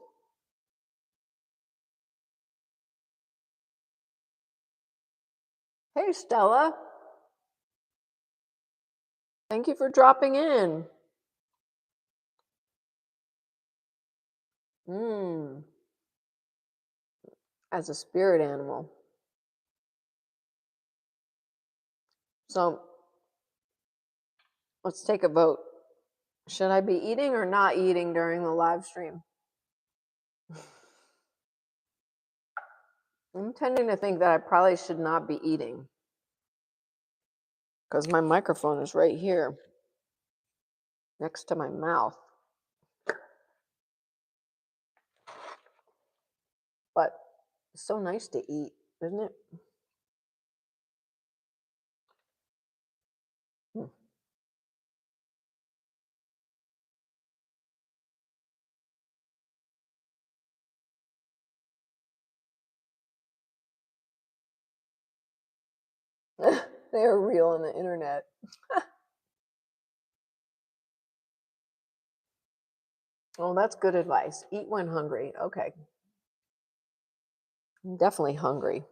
Hey, Stella. Thank you for dropping in. As a spirit animal. So let's take a vote. Should I be eating or not eating during the live stream? I'm tending to think that I probably should not be eating because my microphone is right here next to my mouth. But it's so nice to eat, isn't it? They are real on the internet. Oh, that's good advice. Eat when hungry. Okay. I'm definitely hungry.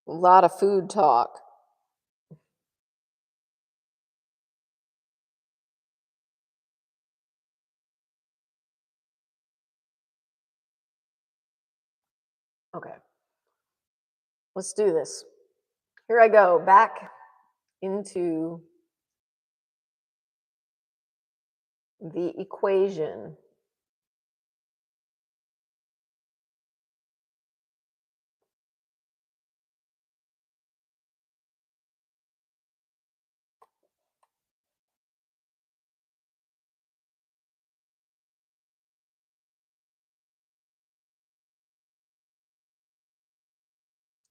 A lot of food talk. Okay. Let's do this. Here I go, back into the equation.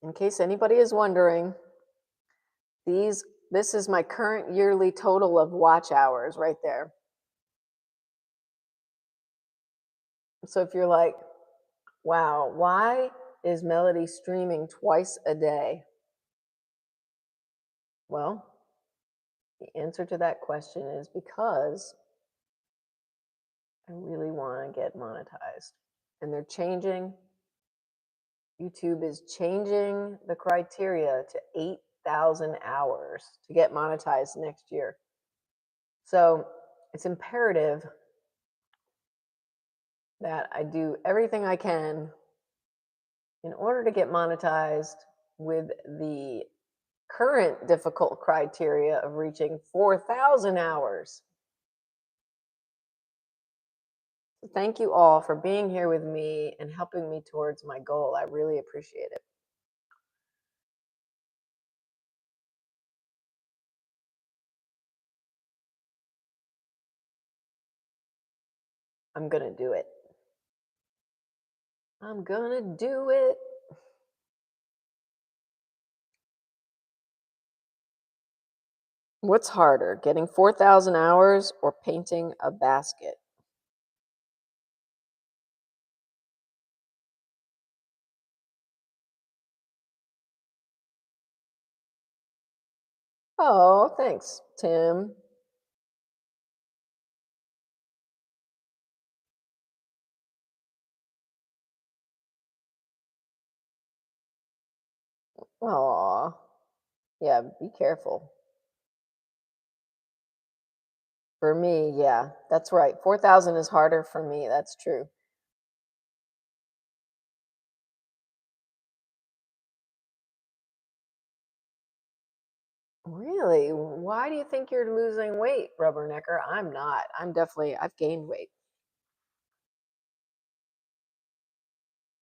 In case anybody is wondering, this is my current yearly total of watch hours right there. So if you're like, wow, why is Melodie streaming twice a day? Well, the answer to that question is because I really want to get monetized. And they're changing, YouTube is changing the criteria to 8,000 hours to get monetized next year. So it's imperative that I do everything I can in order to get monetized with the current difficult criteria of reaching 4,000 hours. So thank you all for being here with me and helping me towards my goal. I really appreciate it. I'm going to do it. I'm going to do it. What's harder, getting 4,000 hours or painting a basket? Oh, thanks, Tim. Aw. Yeah, be careful. For me, yeah, that's right. 4,000 is harder for me. That's true. Really? Why do you think you're losing weight, Rubbernecker? I'm not. I've gained weight.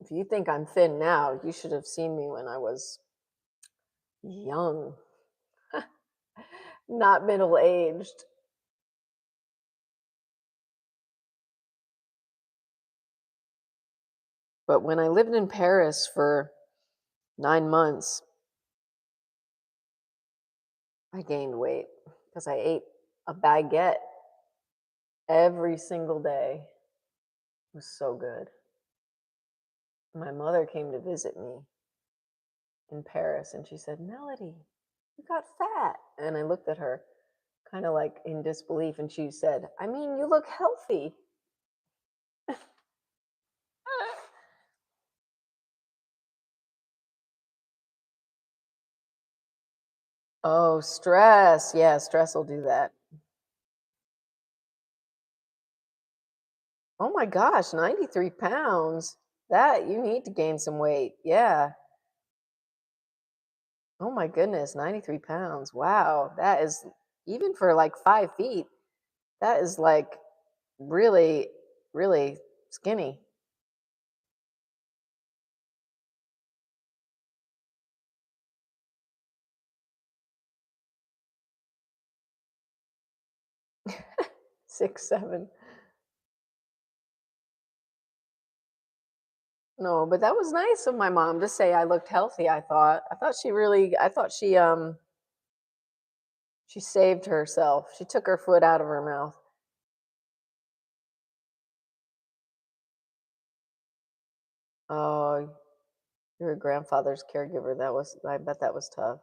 If you think I'm thin now, you should have seen me when I was young, not middle aged. But when I lived in Paris for 9 months, I gained weight because I ate a baguette every single day. It was so good. My mother came to visit me in Paris and she said, Melodie, you got fat. And I looked at her kind of like in disbelief and she said, I mean, you look healthy. Oh, stress. Yeah, stress will do that. Oh my gosh, 93 pounds. That you need to gain some weight. Yeah. Oh my goodness, 93 pounds. Wow. That is, even for like 5 feet, that is like really, really skinny. Six, seven. No, but that was nice of my mom to say I looked healthy, I thought. I thought she saved herself. She took her foot out of her mouth. Oh, your grandfather's caregiver. I bet that was tough.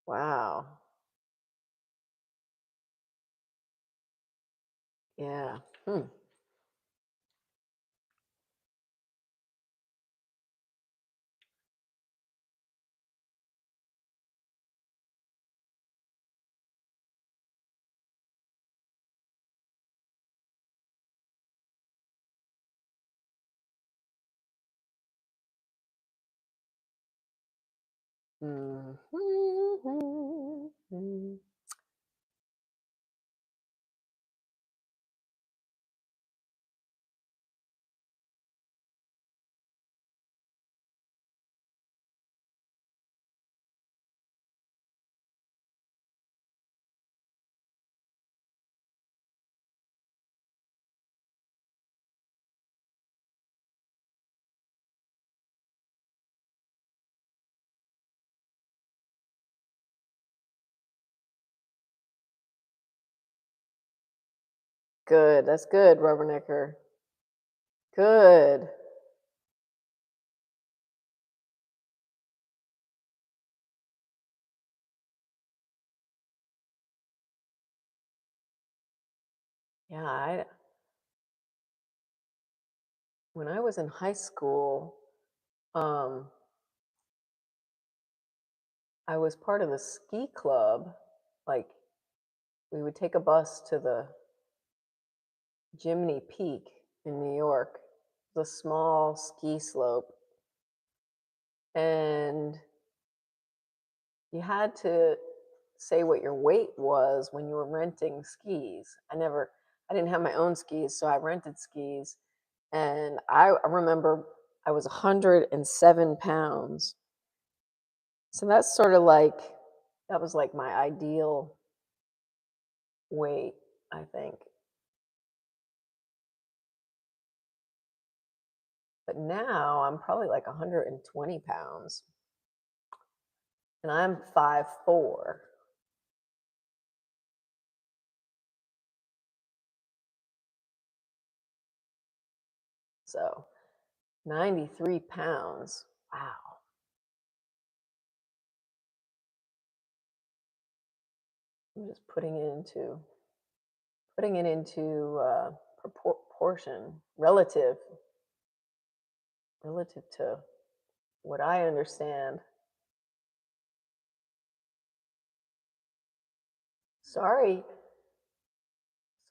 Wow. Yeah. Hmm. Mhm. Good. That's good, Rubbernecker. Good. Yeah, when I was in high school, um, I was part of the ski club. Like, we would take a bus to the Jiminy Peak in New York, the small ski slope, and you had to say what your weight was when you were renting skis. I didn't have my own skis, so I rented skis, and I remember I was 107 pounds. So that's sort of like, that was like my ideal weight, I think. But now I'm probably like 120 pounds, and I'm 5'4". So 93 pounds. Wow. I'm just putting it into proportion, relative to what I understand. Sorry,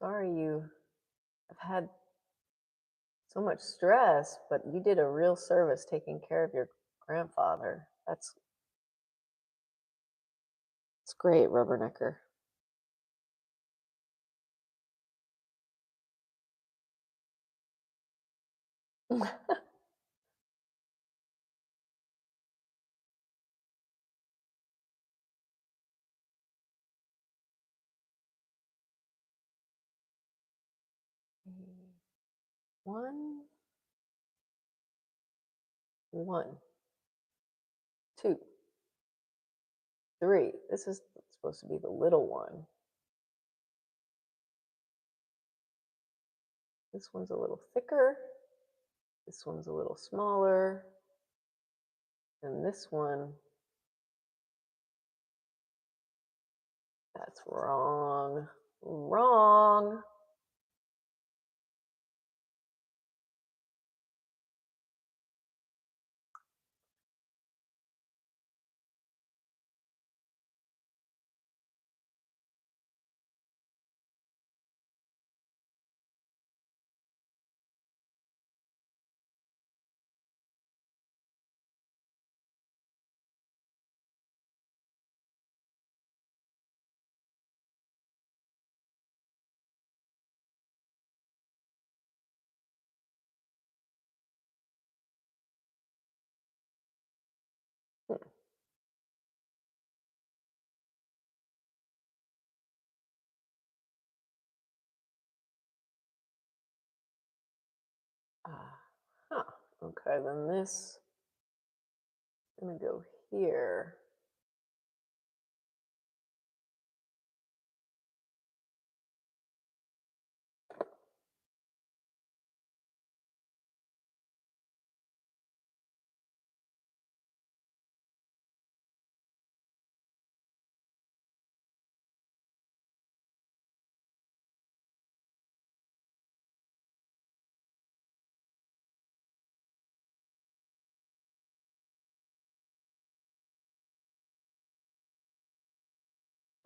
sorry you have had so much stress, but you did a real service taking care of your grandfather. It's great, Rubbernecker. One, one, two, three. This is supposed to be the little one. This one's a little thicker. This one's a little smaller. And this one, that's wrong. Wrong. Huh. Okay, then this is gonna go here.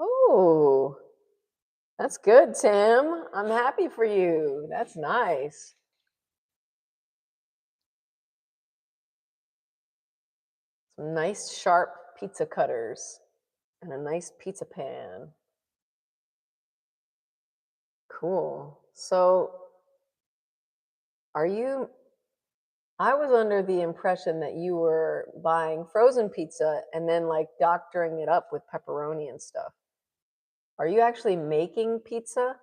Oh, that's good, Tim. I'm happy for you. That's nice. Some nice sharp pizza cutters and a nice pizza pan. Cool. So, are you I was under the impression that you were buying frozen pizza and then like doctoring it up with pepperoni and stuff. Are you actually making pizza?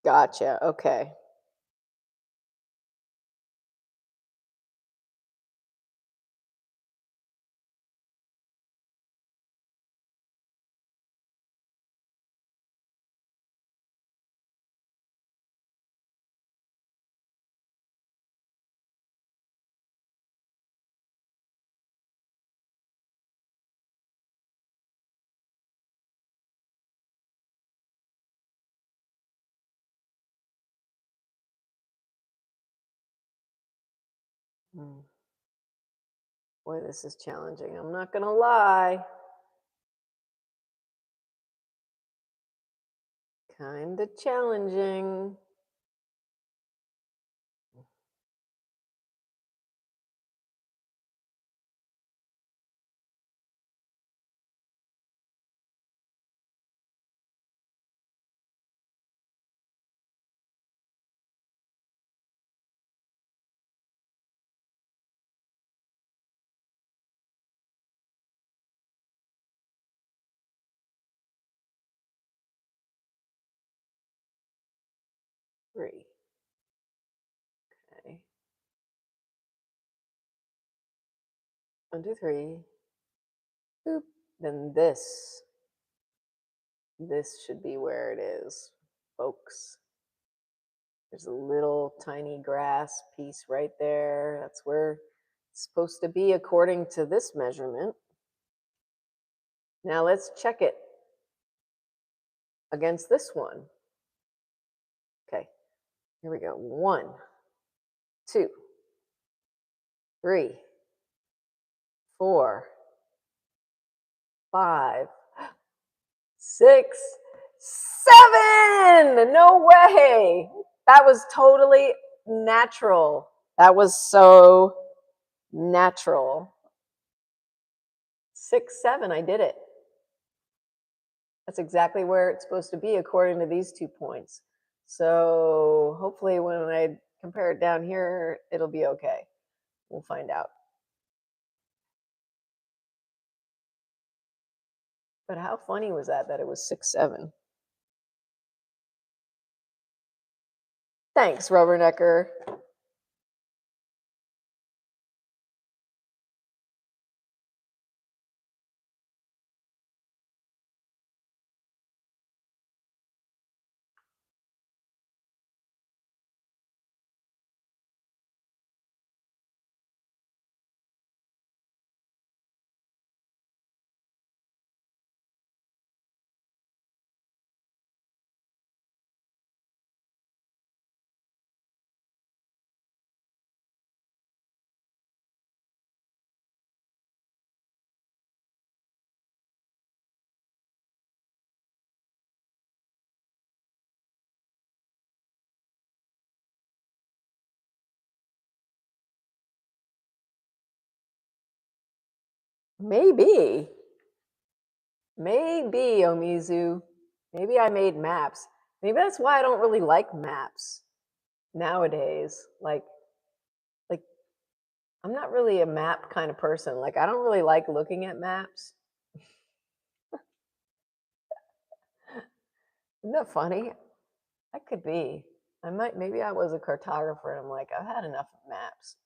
Gotcha. Okay. Mm. Boy, this is challenging. I'm not gonna lie. Kind of challenging. 3. Okay. 1, 2, 3. Boop. Then this should be where it is, folks. There's a little tiny grass piece right there. That's where it's supposed to be according to this measurement. Now let's check it against this one. Okay, here we go. 1, 2, 3, 4, 5, 6, 7. No way. That was totally natural. That was so natural. 6, 7. I did it. That's exactly where it's supposed to be according to these 2 points. So hopefully when I compare it down here, it'll be okay. We'll find out. But how funny was that it was 6, 7? Thanks, Rubbernecker. Maybe. Maybe, Omizu. Maybe I made maps. Maybe that's why I don't really like maps nowadays. Like I'm not really a map kind of person. Like I don't really like looking at maps. Isn't that funny? That could be. Maybe I was a cartographer and I'm like, I've had enough of maps.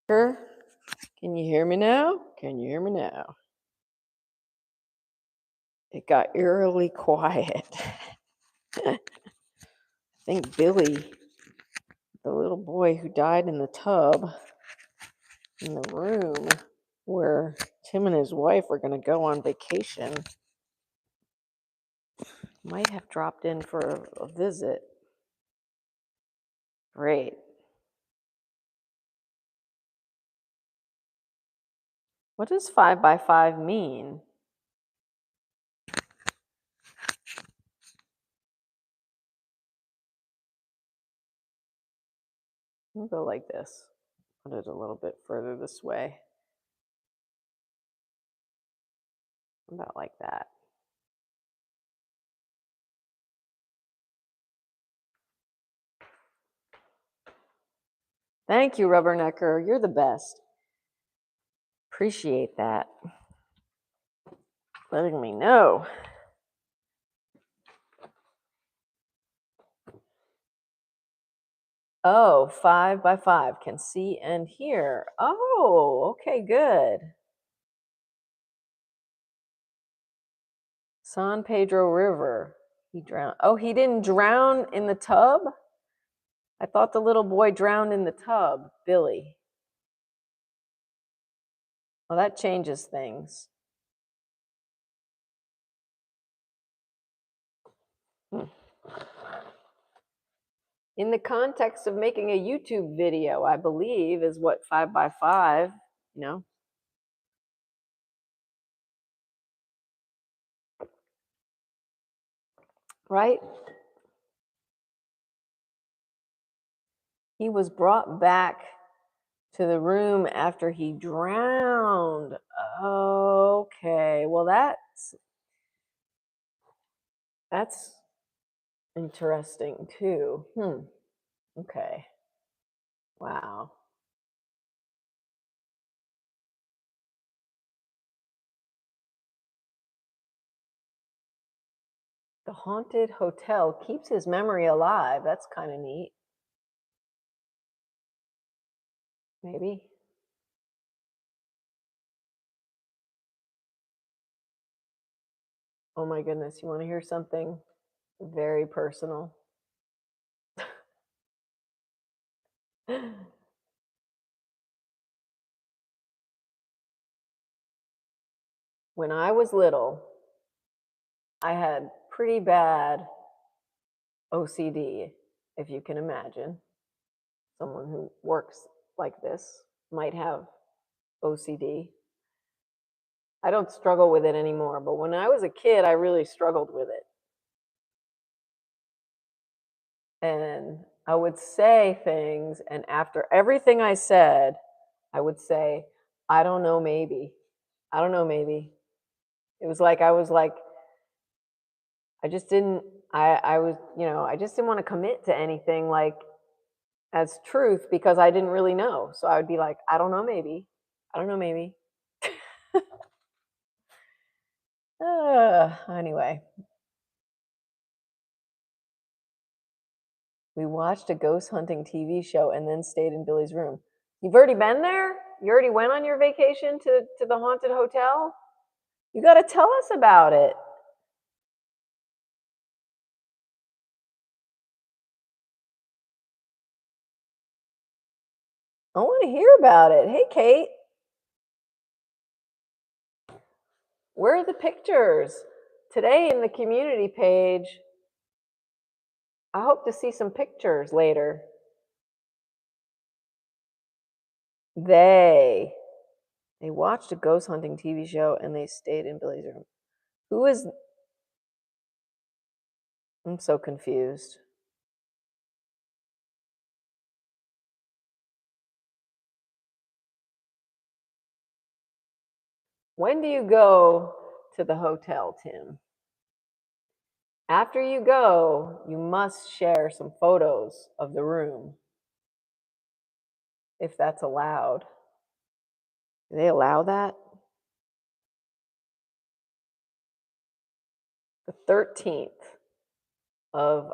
Can you hear me now? Can you hear me now? It got eerily quiet. I think Billy, the little boy who died in the tub in the room where Tim and his wife were going to go on vacation, might have dropped in for a visit. Great. What does 5 by 5 mean? We'll go like this. Put it a little bit further this way. About like that. Thank you, Rubbernecker. You're the best. Appreciate that. Letting me know. Oh, 5 by 5 can see and hear. Oh, okay, good. San Pedro River. He drowned. Oh, he didn't drown in the tub? I thought the little boy drowned in the tub, Billy. Well, that changes things. In the context of making a YouTube video, I believe, is what 5 by 5, you know? Right? He was brought back to the room after he drowned. Okay, well that's interesting too. Okay. Wow. The haunted hotel keeps his memory alive. That's kind of neat. Maybe. Oh my goodness, you want to hear something very personal? When I was little, I had pretty bad OCD, if you can imagine. Someone who works like this might have OCD. I don't struggle with it anymore, but when I was a kid, I really struggled with it. And I would say things, and after everything I said, I would say, I don't know, maybe. I don't know, maybe. It was like, I just didn't, I was, I just didn't want to commit to anything like as truth because I didn't really know. So I would be like, I don't know, maybe. I don't know, maybe. Anyway. We watched a ghost hunting TV show and then stayed in Billy's room. You've already been there? You already went on your vacation to the haunted hotel? You got to tell us about it. I want to hear about it. Hey, Kate. Where are the pictures? Today in the community page, I hope to see some pictures later. They watched a ghost hunting TV show and they stayed in Billy's room. Who is... I'm so confused. When do you go to the hotel, Tim? After you go, you must share some photos of the room, if that's allowed. Do they allow that? The 13th of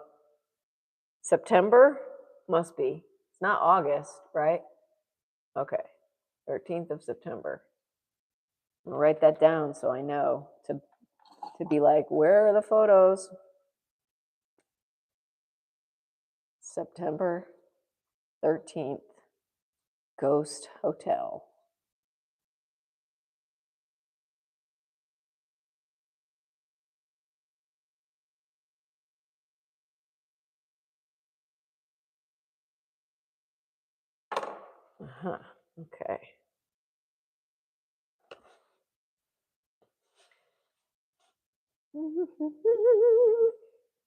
September must be. It's not August, right? Okay. 13th of September. I'll write that down so I know to be like, where are the photos? September 13th, Ghost Hotel. Okay.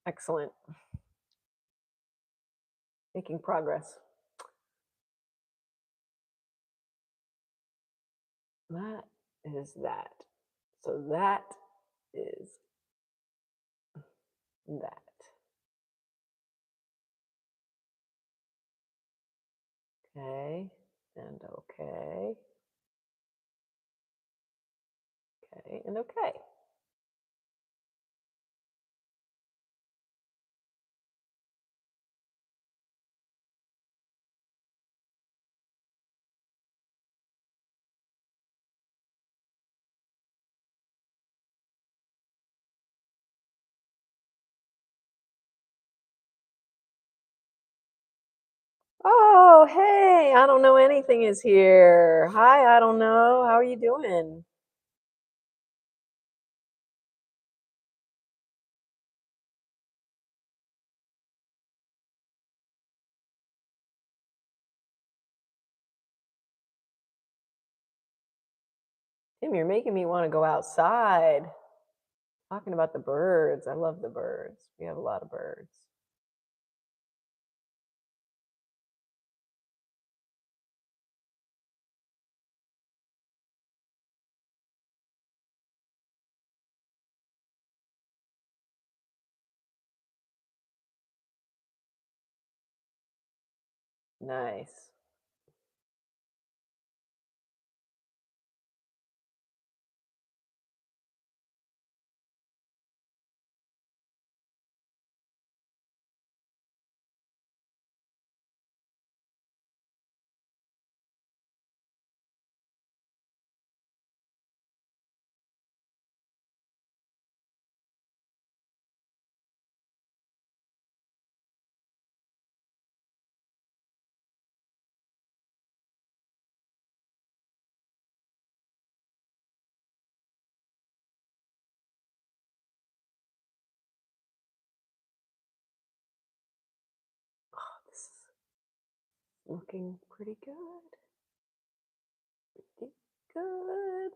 Excellent. Making progress. That is that. So that is that. Okay, and okay. Okay, and okay. Oh, hey, I don't know anything is here. Hi, I don't know. How are you doing? Tim, you're making me want to go outside. Talking about the birds. I love the birds. We have a lot of birds. Nice. Oh, this is looking pretty good. Pretty good.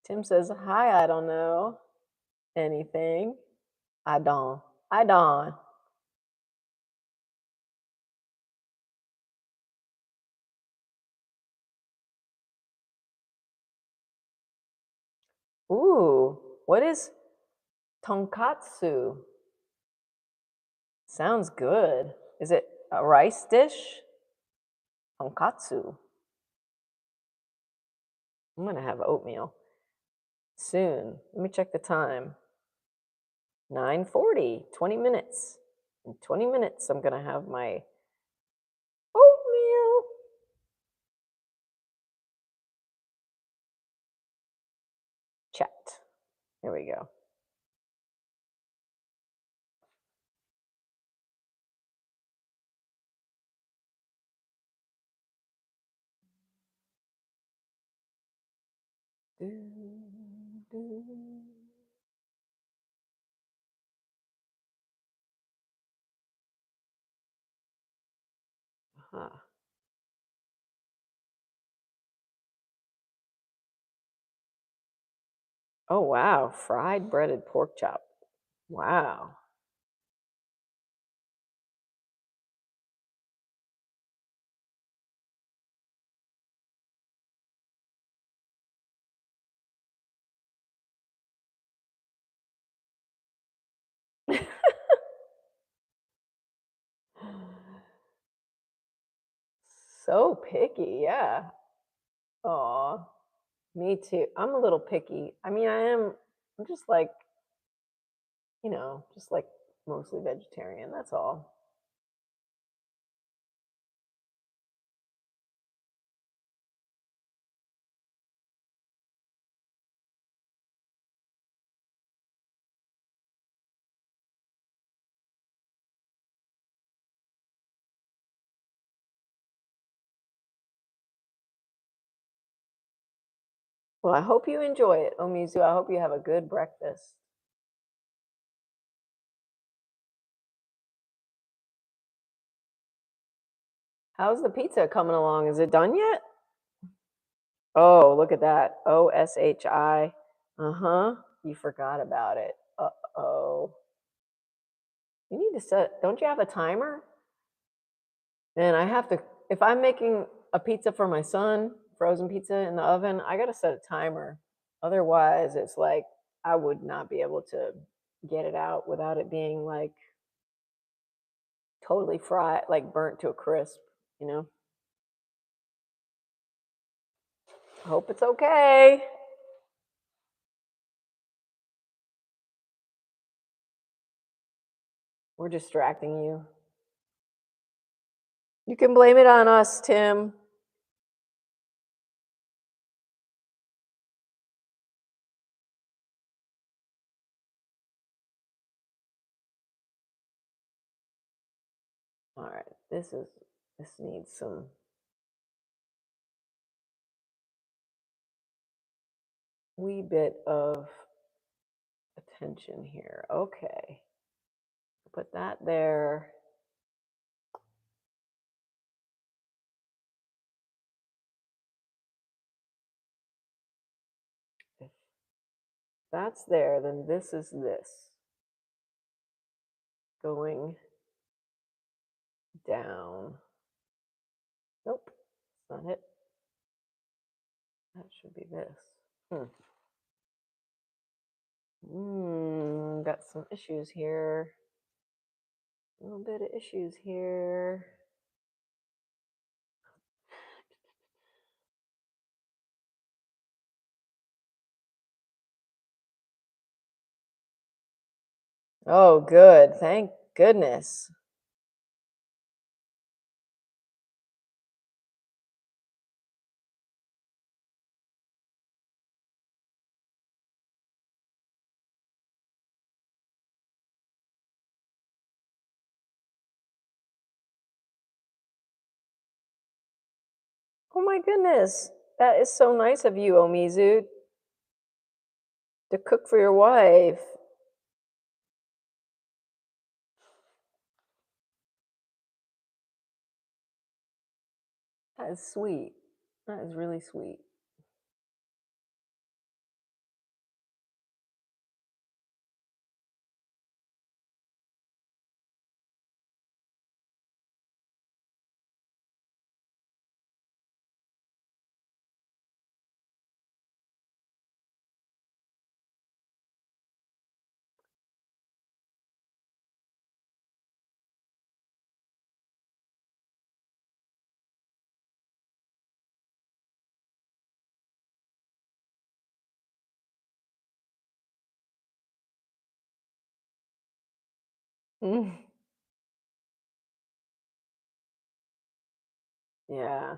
Tim says, hi, I don't know anything. I don't. I don't. Ooh, what is tonkatsu? Sounds good. Is it a rice dish? Tonkatsu. I'm going to have oatmeal soon. Let me check the time. 9:40, 20 minutes. In 20 minutes, I'm going to have my oatmeal. Chat. There we go. Huh. Oh, wow. Fried breaded pork chop. Wow. So picky, yeah. Aw, me too. I'm a little picky. I mean, I'm just like, just like mostly vegetarian. That's all. Well, I hope you enjoy it, Omizu. I hope you have a good breakfast. How's the pizza coming along? Is it done yet? Oh, look at that. OSHI. Uh-huh. You forgot about it. Uh-oh. You need to set, don't you have a timer? And I have to, if I'm making a pizza for my son, frozen pizza in the oven, I got to set a timer. Otherwise, it's like I would not be able to get it out without it being like totally fried, like burnt to a crisp, you know? Hope it's okay. We're distracting you. You can blame it on us, Tim. All right, this needs some wee bit of attention here. Okay, put that there. If that's there, then this is this going down. Nope, that's not it. That should be this. Got some issues here. A little bit of issues here. Oh, good. Thank goodness. Oh my goodness. That is so nice of you, Omizu, to cook for your wife. That is sweet. That is really sweet. Mm. Yeah.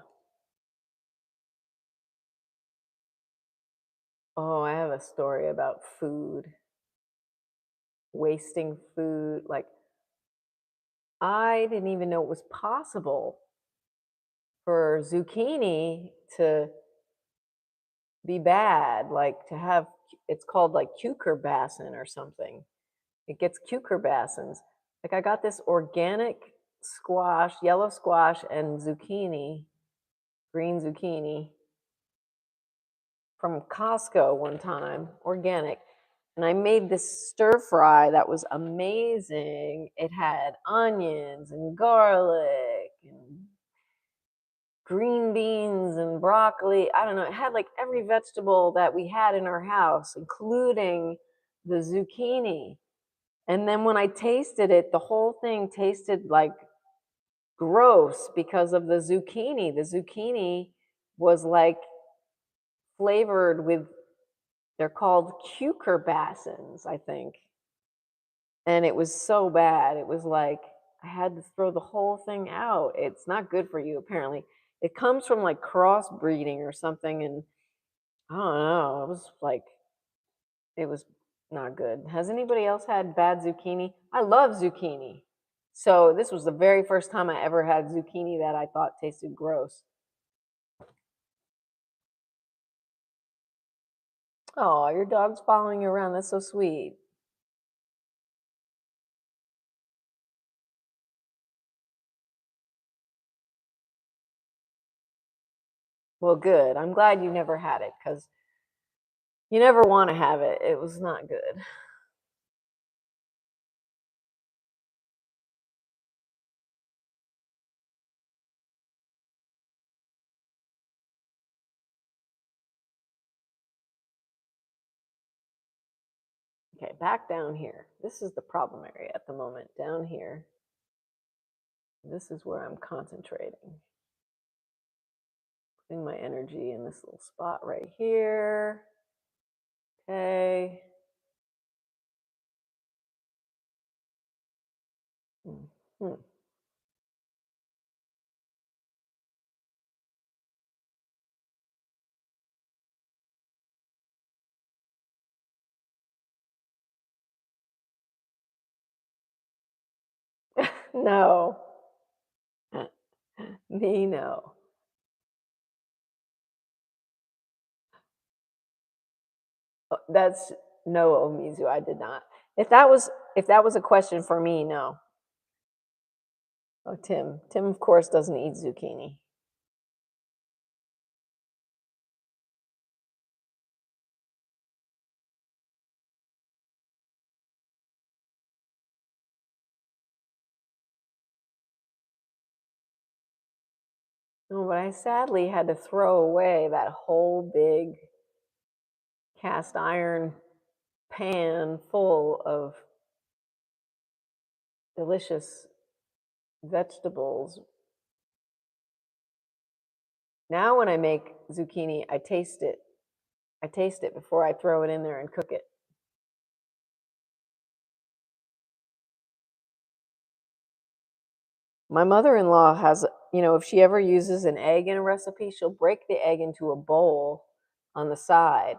Oh, I have a story about food, wasting food. Like, I didn't even know it was possible for zucchini to be bad, like to have, it's called like cucurbassin or something. It gets cucurbasins. Like, I got this organic squash, yellow squash, and zucchini, green zucchini from Costco one time, organic. And I made this stir fry that was amazing. It had onions and garlic and green beans and broccoli. I don't know. It had like every vegetable that we had in our house, including the zucchini. And then when I tasted it, the whole thing tasted like gross because of the zucchini. The zucchini was like flavored with, they're called cucurbitacins, I think. And it was so bad. It was like I had to throw the whole thing out. It's not good for you, apparently. It comes from like crossbreeding or something. And I don't know. It was not good. Has anybody else had bad zucchini? I love zucchini. So this was the very first time I ever had zucchini that I thought tasted gross. Oh, your dog's following you around. That's so sweet. Well, good. I'm glad you never had it because you never want to have it. It was not good. Okay, back down here. This is the problem area at the moment. Down here. This is where I'm concentrating. Putting my energy in this little spot right here. Okay. Hmm. No. Me, no. That's no, Omizu. I did not. If that was a question for me, no. Oh, Tim. Tim, of course, doesn't eat zucchini. No, but I sadly had to throw away that whole big cast iron pan full of delicious vegetables. Now, when I make zucchini, I taste it. I taste it before I throw it in there and cook it. My mother-in-law has, if she ever uses an egg in a recipe, she'll break the egg into a bowl on the side.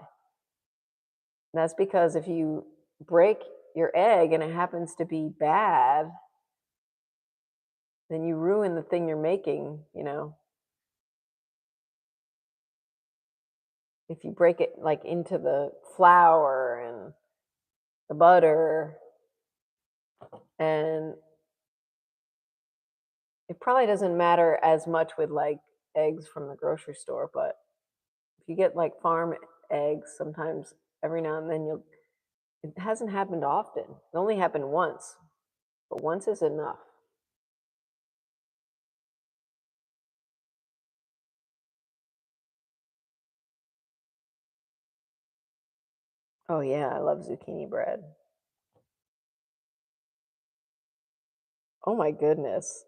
And that's because if you break your egg and it happens to be bad, then you ruin the thing you're making. If you break it like into the flour and the butter, and it probably doesn't matter as much with like eggs from the grocery store, but if you get like farm eggs, sometimes every now and then it hasn't happened often. It only happened once, but once is enough. Oh yeah, I love zucchini bread. Oh my goodness.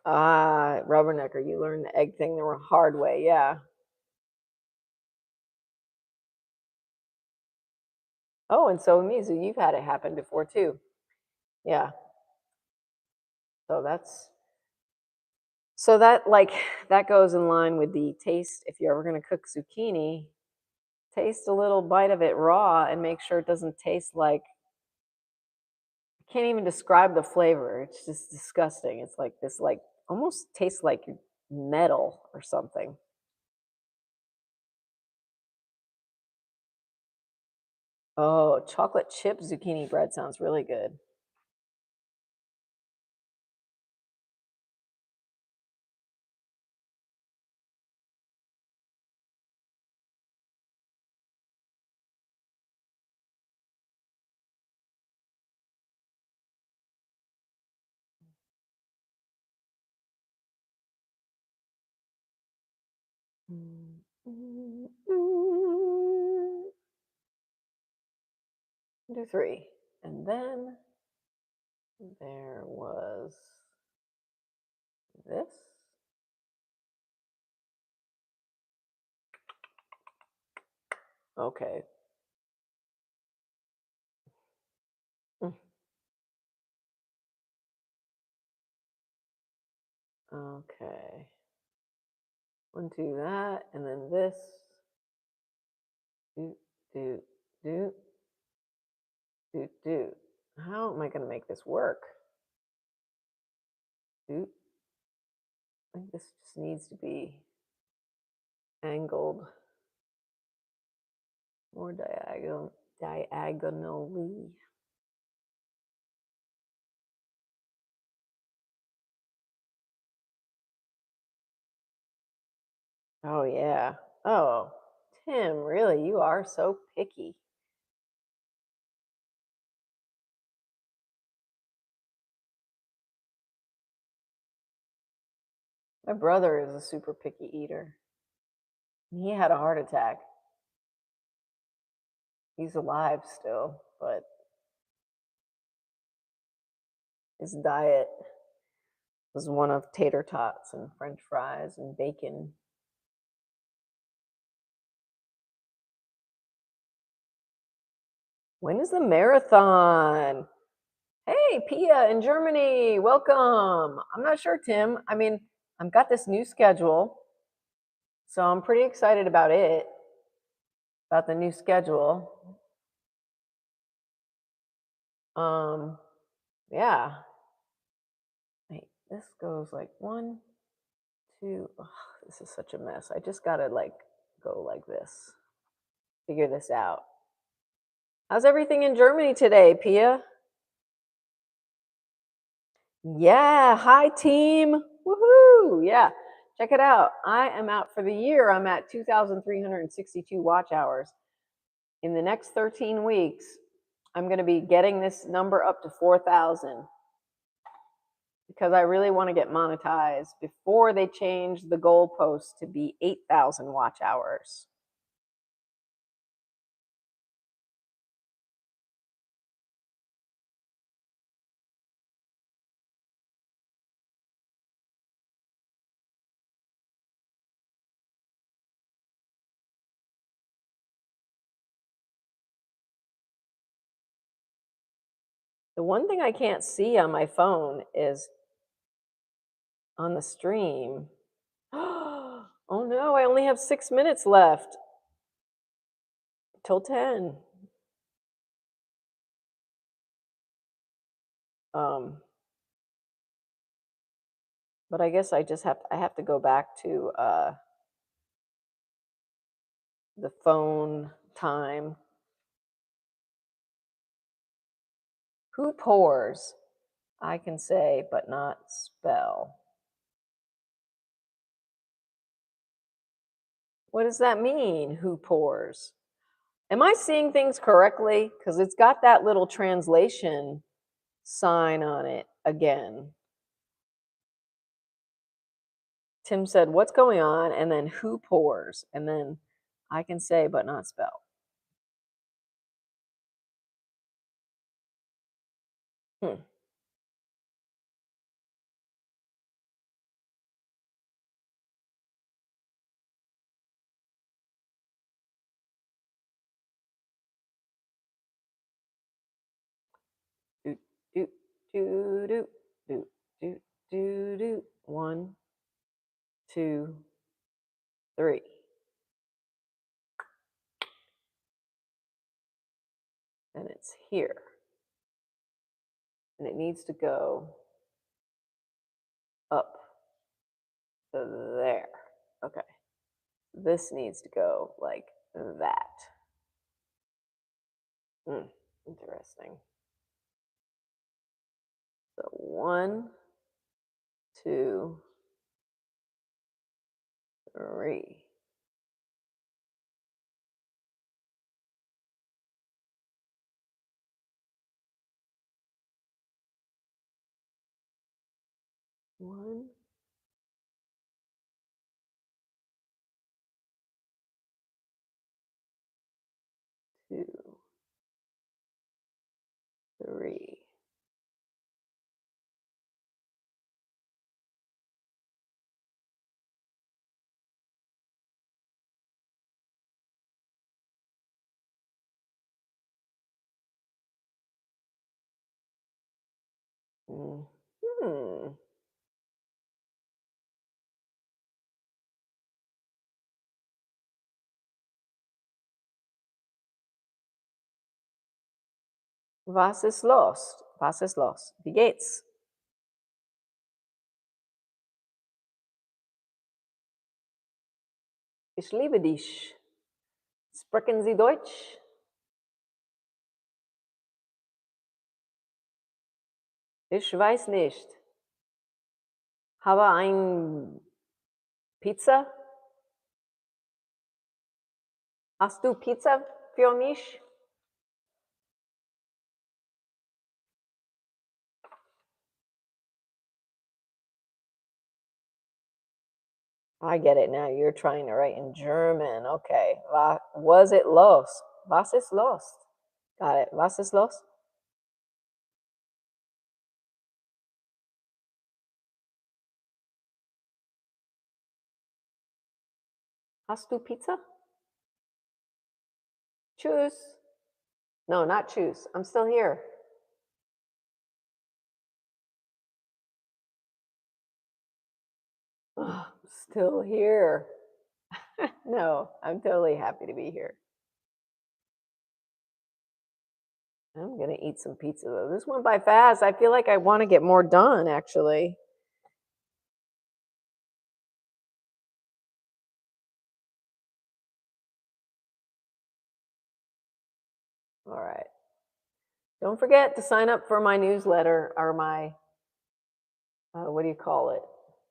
Ah, rubbernecker, you learned the egg thing the hard way. Yeah. Oh, and so Mizu, you've had it happen before too. Yeah. So that goes in line with the taste. If you're ever going to cook zucchini, taste a little bite of it raw and make sure it doesn't taste like, I can't even describe the flavor. It's just disgusting. It's like this, like almost tastes like metal or something. Oh, chocolate chip zucchini bread sounds really good. Mm, mm, mm. 2, 3. And then there was this. Okay. Mm. Okay. 1, 2, that, and then this. Do, do, do, do. How am I going to make this work? Do. I think this just needs to be angled more diagonally. Oh, yeah. Oh, Tim, really, you are so picky. My brother is a super picky eater. He had a heart attack. He's alive still, but his diet was one of tater tots and french fries and bacon. When is the marathon? Hey, Pia in Germany, welcome. I'm not sure, Tim. I mean, I've got this new schedule, so I'm pretty excited about it, about the new schedule. Yeah. Wait, this goes like 1, 2. Ugh, this is such a mess. I just gotta like go like this. Figure this out. How's everything in Germany today, Pia? Yeah, hi team. Woohoo! Yeah, check it out. I am out for the year. I'm at 2,362 watch hours. In the next 13 weeks, I'm going to be getting this number up to 4,000 because I really want to get monetized before they change the goalpost to be 8,000 watch hours. The one thing I can't see on my phone is on the stream. Oh no, I only have 6 minutes left till 10. But I guess I have to go back to the phone time. Who pours? I can say, but not spell. What does that mean? Who pours? Am I seeing things correctly? Because it's got that little translation sign on it again. Tim said, what's going on? And then who pours? And then I can say, but not spell. Hmm. Do, do, do, do, do, do, do, do. 1, 2, 3. And it's here. And it needs to go up to there. Okay. This needs to go like that. Interesting. So 1, 2, 3. One, 2, Hmm. Was ist los? Was ist los? Wie geht's? Ich liebe dich. Sprechen Sie Deutsch? Ich weiß nicht. Habe ein Pizza? Hast du Pizza für mich? I get it now. You're trying to write in German. Okay. Was it los? Was ist los? Got it. Was ist los? Hast du Pizza? Tschüss. No, not choose. I'm still here. Oh, still here. No, I'm totally happy to be here. I'm going to eat some pizza though. This went by fast. I feel like I want to get more done actually. All right. Don't forget to sign up for my newsletter or my, what do you call it?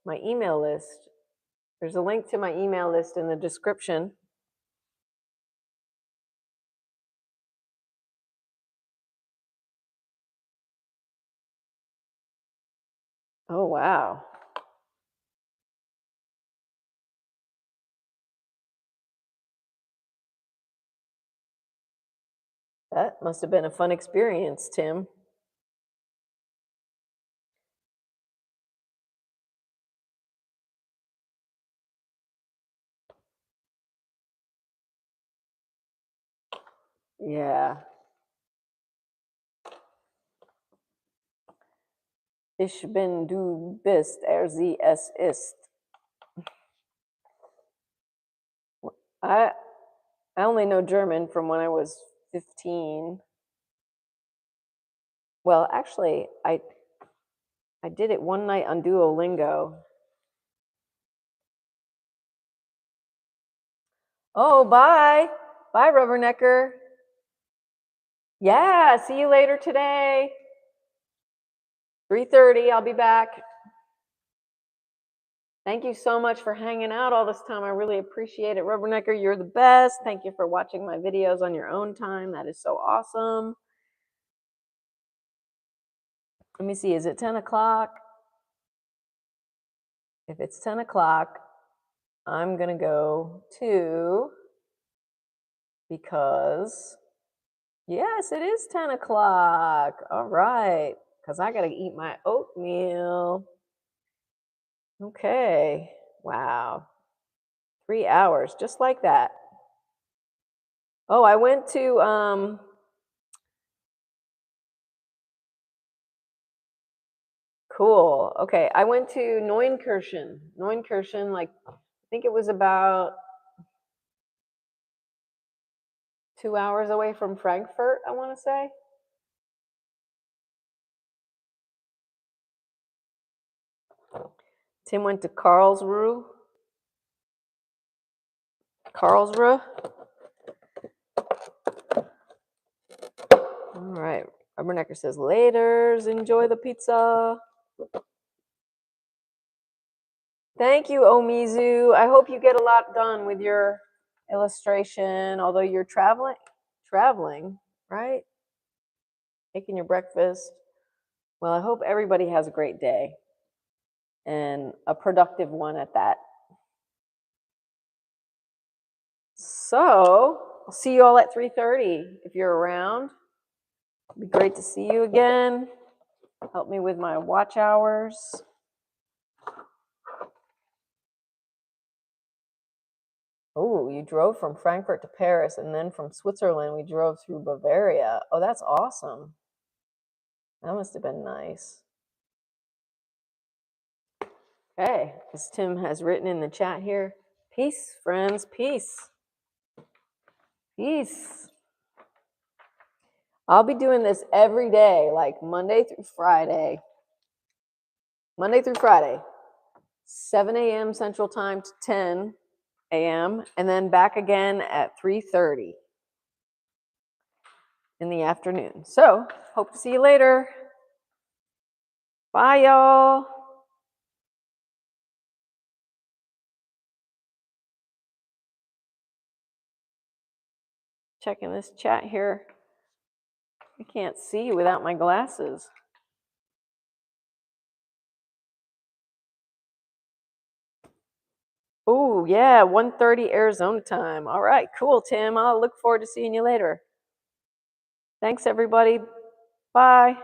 My email list. There's a link to my email list in the description. Oh, wow. That must have been a fun experience, Tim. Yeah. Ich bin, du bist, sie, es ist. I only know German from when I was 15. Well, actually, I did it one night on Duolingo. Oh, bye. Bye, Rubbernecker. Yeah, see you later today. 3:30, I'll be back. Thank you so much for hanging out all this time. I really appreciate it. Rubbernecker, you're the best. Thank you for watching my videos on your own time. That is so awesome. Let me see, is it 10 o'clock? If it's 10 o'clock, I'm going to go to, because, yes, it is 10 o'clock. All right, because I got to eat my oatmeal. Okay, wow. 3 hours, just like that. Oh, I went to, cool. Okay, I went to Neunkirchen. Neunkirchen, like, I think it was about 2 hours away from Frankfurt, I want to say. Tim went to Karlsruhe. Karlsruhe. All right. Rubbernecker says, laters, enjoy the pizza. Thank you, Omizu. I hope you get a lot done with your illustration, although you're traveling, right? Making your breakfast. Well, I hope everybody has a great day and a productive one at that. So I'll see you all at 3:30 if you're around. It'd be great to see you again. Help me with my watch hours. Oh, you drove from Frankfurt to Paris, and then from Switzerland, we drove through Bavaria. Oh, that's awesome. That must have been nice. Okay, as Tim has written in the chat here, peace, friends, peace. Peace. I'll be doing this every day, like Monday through Friday. Monday through Friday, 7 a.m. Central Time to 10 a.m. and then back again at 3:30 in the afternoon. So, hope to see you later. Bye, y'all. Checking this chat here. I can't see without my glasses. Oh, yeah, 1:30 Arizona time. All right, cool, Tim. I'll look forward to seeing you later. Thanks, everybody. Bye.